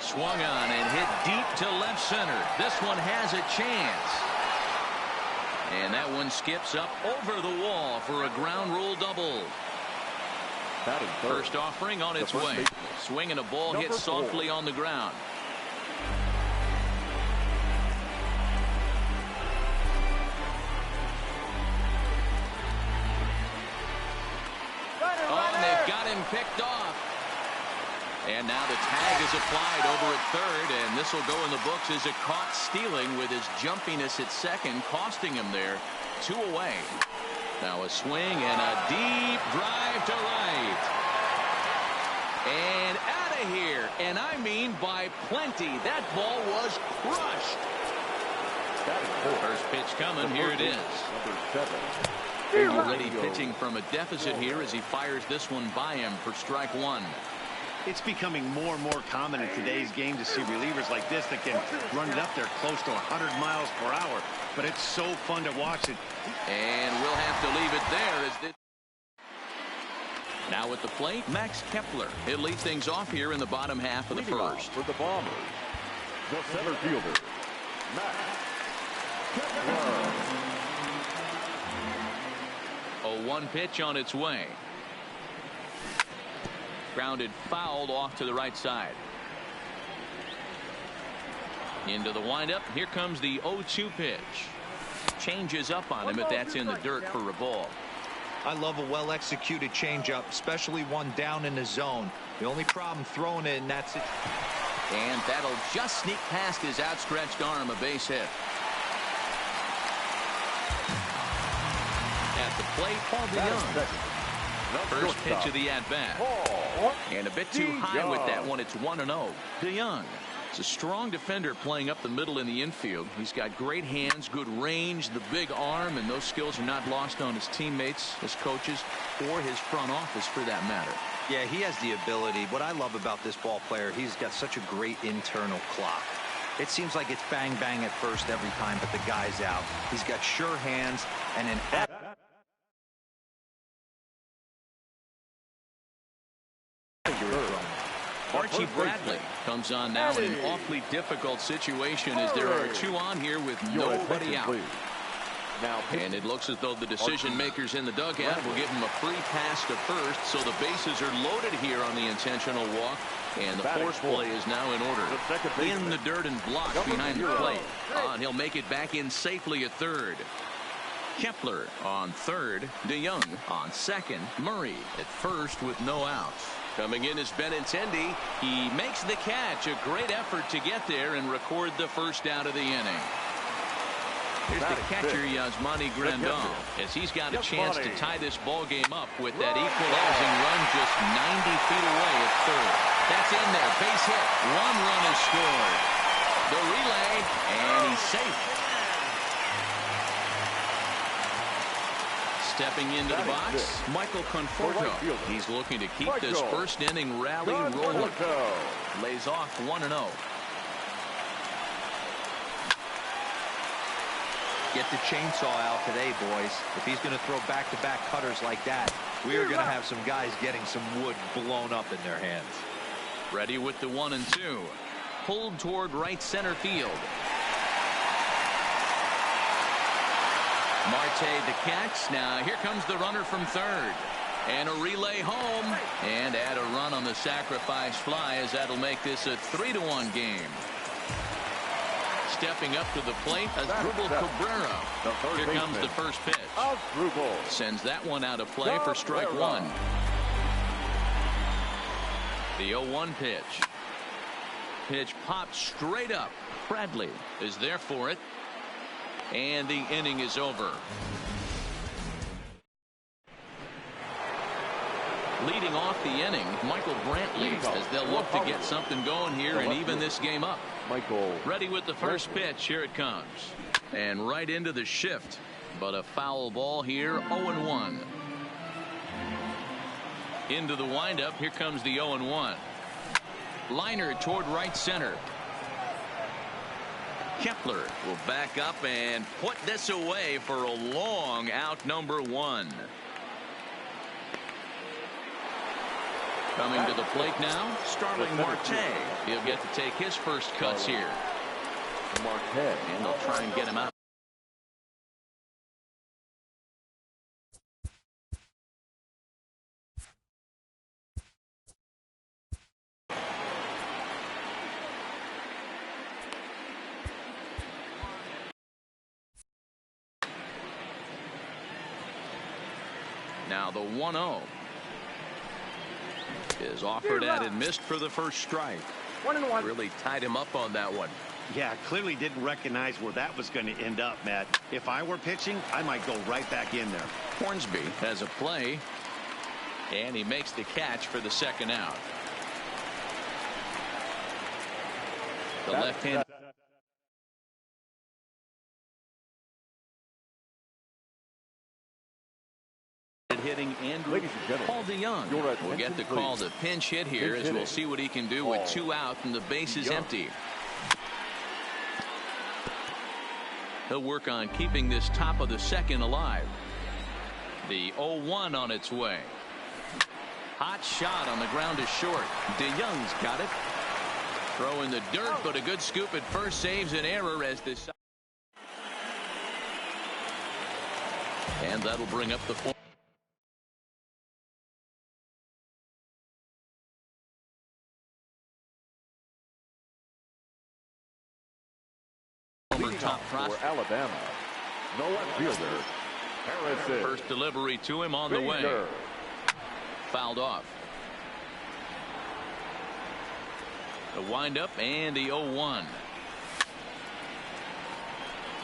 Swung on and hit deep to left center. This one has a chance. And that one skips up over the wall for a ground rule double. First offering on its way. Swing and a ball hit softly on the ground. Oh, and they've got him picked off. And now the tag is applied over at third, and this will go in the books as a caught stealing with his jumpiness at second, costing him there. 2 away. Now a swing and a deep drive to right. And out of here. And I mean by plenty. That ball was crushed. First pitch coming. Here it is. Already pitching from a deficit here as he fires this one by him for strike one. It's becoming more and more common in today's game to see relievers like this that can run it up there close to 100 miles per hour. But it's so fun to watch it. And we'll have to leave it there as this. Now at the plate, Max Kepler. He'll lead things off here in the bottom half of the first. For the Bombers, the center fielder, Max Kepler. A 1 pitch on its way. Grounded fouled off to the right side. Into the windup. Here comes the 0-2 pitch. Changes up on him, but that's in the dirt for a ball. I love a well-executed changeup, especially one down in the zone. The only problem throwing it in that situation. And that'll just sneak past his outstretched arm, a base hit. At the plate, Paul DeYoung. First pitch of the at-bat. And a bit too high with that one. It's 1-0. DeYoung. It's a strong defender playing up the middle in the infield. He's got great hands, good range, the big arm, and those skills are not lost on his teammates, his coaches, or his front office for that matter. Yeah, he has the ability. What I love about this ball player, he's got such a great internal clock. It seems like it's bang bang at first every time, but the guy's out. He's got sure hands and an Archie Bradley comes on now in an awfully difficult situation as there are 2 on here with nobody out. And it looks as though the decision makers in the dugout will give him a free pass to first, so the bases are loaded here on the intentional walk, and the force play is now in order. In the dirt and blocked behind the plate. And he'll make it back in safely at third. Kepler on third, DeYoung on second, Murray at first with no outs. Coming in is Benintendi. He makes the catch. A great effort to get there and record the first out of the inning. Here's the catcher, Yasmani Grandal, as he's got a chance to tie this ball game up with that equalizing run just 90 feet away at third. That's in there. Base hit. 1 run is scored. The relay, and he's safe. Stepping into the box, Michael Conforto. He's looking to keep this first inning rally rolling. Lays off 1-0. Get the chainsaw out today, boys. If he's going to throw back-to-back cutters like that, we are going to have some guys getting some wood blown up in their hands. Ready with the 1-2. Pulled toward right center field. Marte the catch. Now here comes the runner from third. And a relay home. And add a run on the sacrifice fly, as that'll make this a 3-1 game. Stepping up to the plate, Asdrubal Cabrera. Here comes the first pitch. Sends that one out of play for strike one. The 0-1 pitch. Pitch popped straight up. Bradley is there for it. And the inning is over. Leading off the inning, Michael Brantley, as they'll look to get something going here and even this game up. Ready with the first pitch. Here it comes. And right into the shift. But a foul ball here. 0-1. Into the windup. Here comes the 0-1. Liner toward right center. Kepler will back up and put this away for a long out, number one. Coming to the plate now, Starling Marte. He'll get to take his first cuts here. Marte. And they'll try and get him out. Now the 1-0 is offered at and missed for the first strike. 1-1. Really tied him up on that one. Yeah, clearly didn't recognize where that was going to end up, Matt. If I were pitching, I might go right back in there. Hornsby has a play, and he makes the catch for the second out. The left-hand hitting Andrew Paul DeYoung will get the call to pinch hit here, as we'll see what he can do with 2 out and the base is empty. He'll work on keeping this top of the second alive. The 0-1 on its way. Hot shot on the ground is short. DeYoung's got it. Throw in the dirt, but a good scoop at first saves an error as this. And that'll bring up the 4. Top prospect. For Alabama, the left fielder, Harrison. First delivery to him on the way. Fouled off. The windup and the 0-1.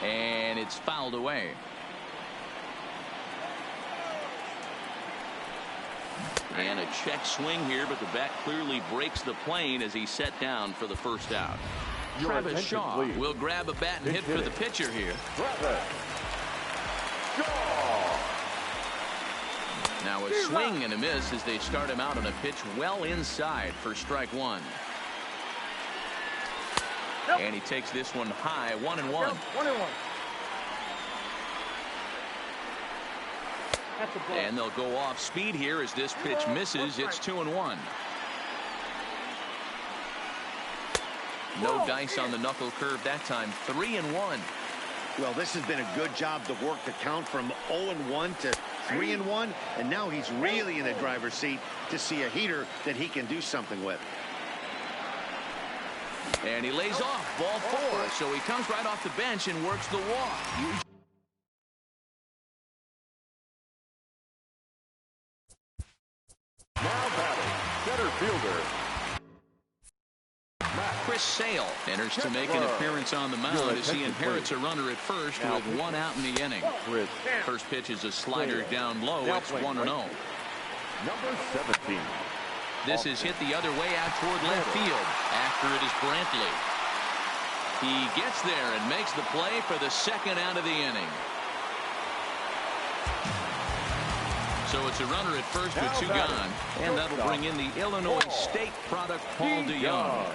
And it's fouled away. And a check swing here, but the bat clearly breaks the plane as he's set down for the first out. Travis Shaw will grab a bat and hit for the pitcher here. Now a swing and a miss as they start him out on a pitch well inside for strike one. And he takes this one high, 1-1. And they'll go off speed here as this pitch misses. It's 2-1. No dice on the knuckle curve that time. 3-1. Well, this has been a good job to work the count from 0-1 to 3-1, and now he's really in the driver's seat to see a heater that he can do something with. And he lays off ball 4, so he comes right off the bench and works the walk. Now batting, center fielder. Chris Sale enters to make an appearance on the mound as he inherits a runner at first with 1 out in the inning. First pitch is a slider down low. It's 1-0. Number 17. This is hit the other way out toward left field. After it is Brantley. He gets there and makes the play for the second out of the inning. So it's a runner at first with 2 gone, and that'll bring in the Illinois State product, Paul DeYoung.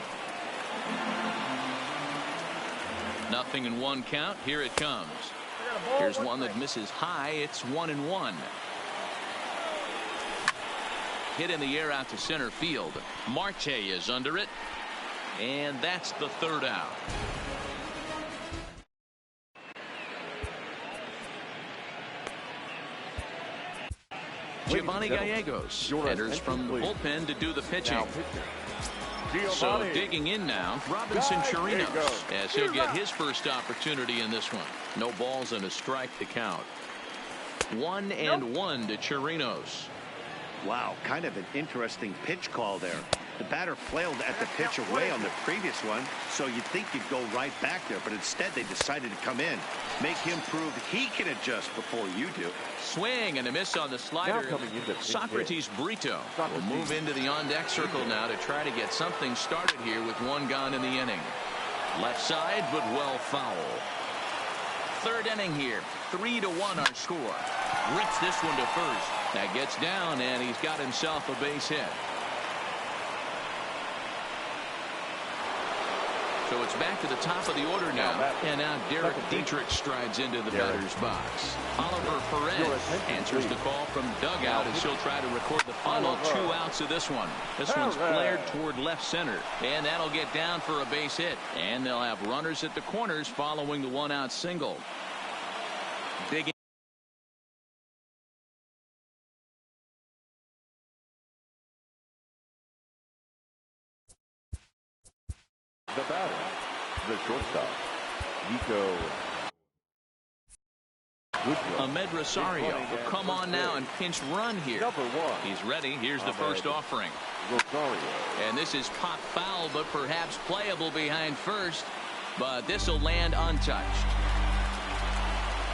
0-1 count. Here it comes. Here's one that misses high. It's 1-1. Hit in the air out to center field. Marte is under it. And that's the third out. Giovanni Gallegos enters from the bullpen to do the pitching. So digging in now, Robinson Chirinos, as he'll get his first opportunity in this one. No balls and a strike to count. 1-1 to Chirinos. Wow, kind of an interesting pitch call there. The batter flailed at the pitch away on the previous one, so you'd think you'd go right back there, but instead they decided to come in. Make him prove he can adjust before you do. Swing and a miss on the slider. Socrates Brito will move into the on-deck circle now to try to get something started here with one gone in the inning. Left side, but well foul. Third inning here. 3-1 our score. Rips this one to first. That gets down, and he's got himself a base hit. So it's back to the top of the order now. And now Derek Dietrich strides into the batter's box. Oliver Perez answers the call from dugout as he'll try to record the final 2 outs of this one. This one's flared toward left center. And that'll get down for a base hit. And they'll have runners at the corners following the 1-out single. Big the batter, the shortstop, Nico Goodrum. Ahmed Rosario will come on now and pinch run here. He's ready. Here's the first offering. Rosario. And this is pop foul, but perhaps playable behind first. But this will land untouched.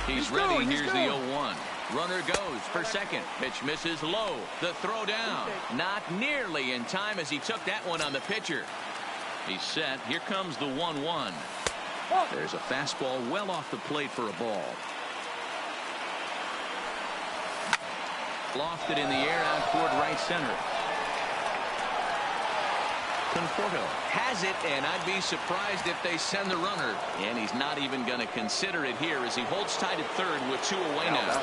He's ready. Here's the 0-1. Runner goes for second. Pitch misses low. The throw down. Not nearly in time as he took that one on the pitcher. He's set. Here comes the 1-1. There's a fastball well off the plate for a ball. Lofted in the air out toward right center. Conforto has it, and I'd be surprised if they send the runner. And he's not even going to consider it here as he holds tight at third with 2 away now.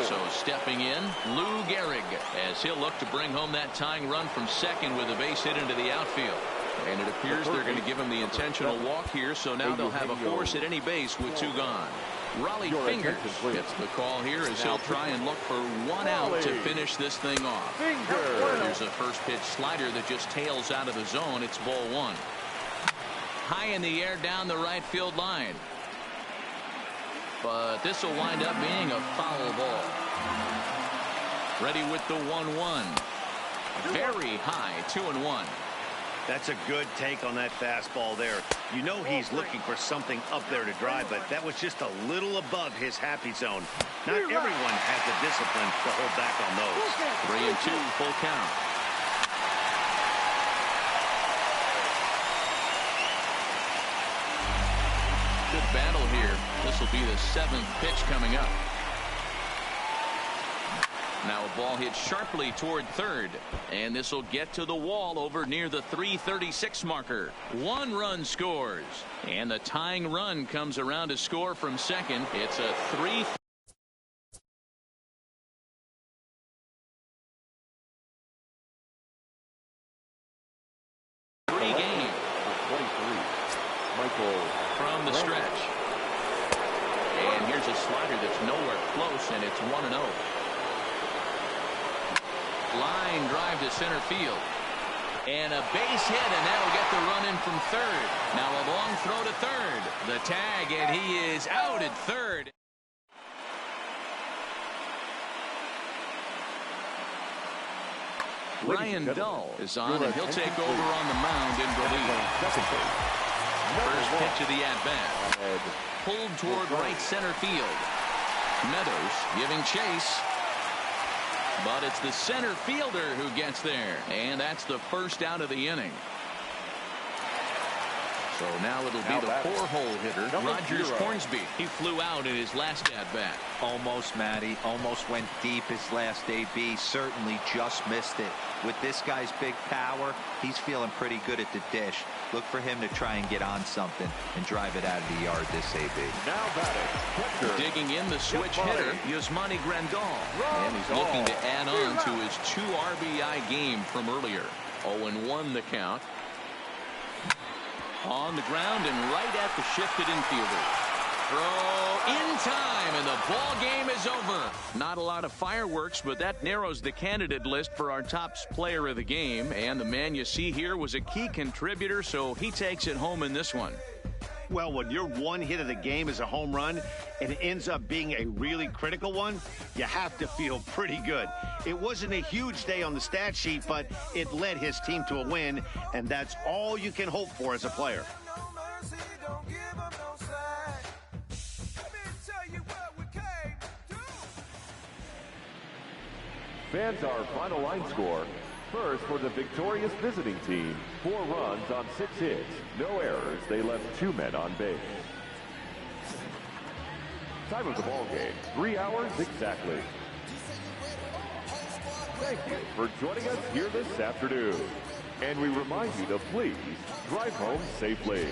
So stepping in, Lou Gehrig, as he'll look to bring home that tying run from second with a base hit into the outfield. And it appears they're going to give him the intentional walk here, so now they'll have a force at any base with 2 gone. Raleigh Fingers gets the call here as he'll try and look for 1 out to finish this thing off. There's a first pitch slider that just tails out of the zone. It's ball 1. High in the air down the right field line. But this will wind up being a foul ball. Ready with the 1-1. Very high, 2-1. That's a good take on that fastball there. You know he's looking for something up there to drive, but that was just a little above his happy zone. Not everyone has the discipline to hold back on those. 3-2, full count. Good battle here. This will be the 7th pitch coming up. Now a ball hit sharply toward third, and this will get to the wall over near the 336 marker. 1 run scores, and the tying run comes around to score from second. It's a 3. Game. 23. Michael from the stretch. And here's a slider that's nowhere close, and it's 1-0. Line drive to center field. And a base hit, and that'll get the run in from third. Now a long throw to third. The tag, and he is out at third. Ryan Dull is on, and he'll take over on the mound in relief. First pitch of the at-bat. Pulled toward right center field. Meadows giving chase. But it's the center fielder who gets there. And that's the first out of the inning. So now it'll be the 4-hole hitter, Rogers Hornsby. He flew out in his last at-bat. Almost, Matty. Almost went deep his last AB. Certainly just missed it. With this guy's big power, he's feeling pretty good at the dish. Look for him to try and get on something and drive it out of the yard this AB. Now batting, digging in the switch hitter, Yasmani Grandal. And he's looking to add on to his 2 RBI game from earlier. 0-1 the count. On the ground and right at the shifted infielder. Throw in time, and the ball game is over. Not a lot of fireworks, but that narrows the candidate list for our top player of the game. And the man you see here was a key contributor, so he takes it home in this one. Well, when your one hit of the game is a home run and it ends up being a really critical one, you have to feel pretty good. It wasn't a huge day on the stat sheet, but it led his team to a win, and that's all you can hope for as a player. Fans, our final line score. First, for the victorious visiting team, 4 runs on 6 hits. No errors. They left 2 men on base. Time of the ball game, 3 hours exactly. Thank you for joining us here this afternoon. And we remind you to please drive home safely.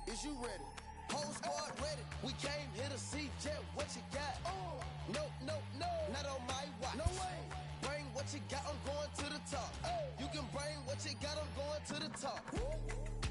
Is you ready? Whole squad ready. We came here to see Jet. What you got? No, no, no. Not on my watch. No way. Bring what you got. I'm going to the top. You can bring what you got. I'm going to the top.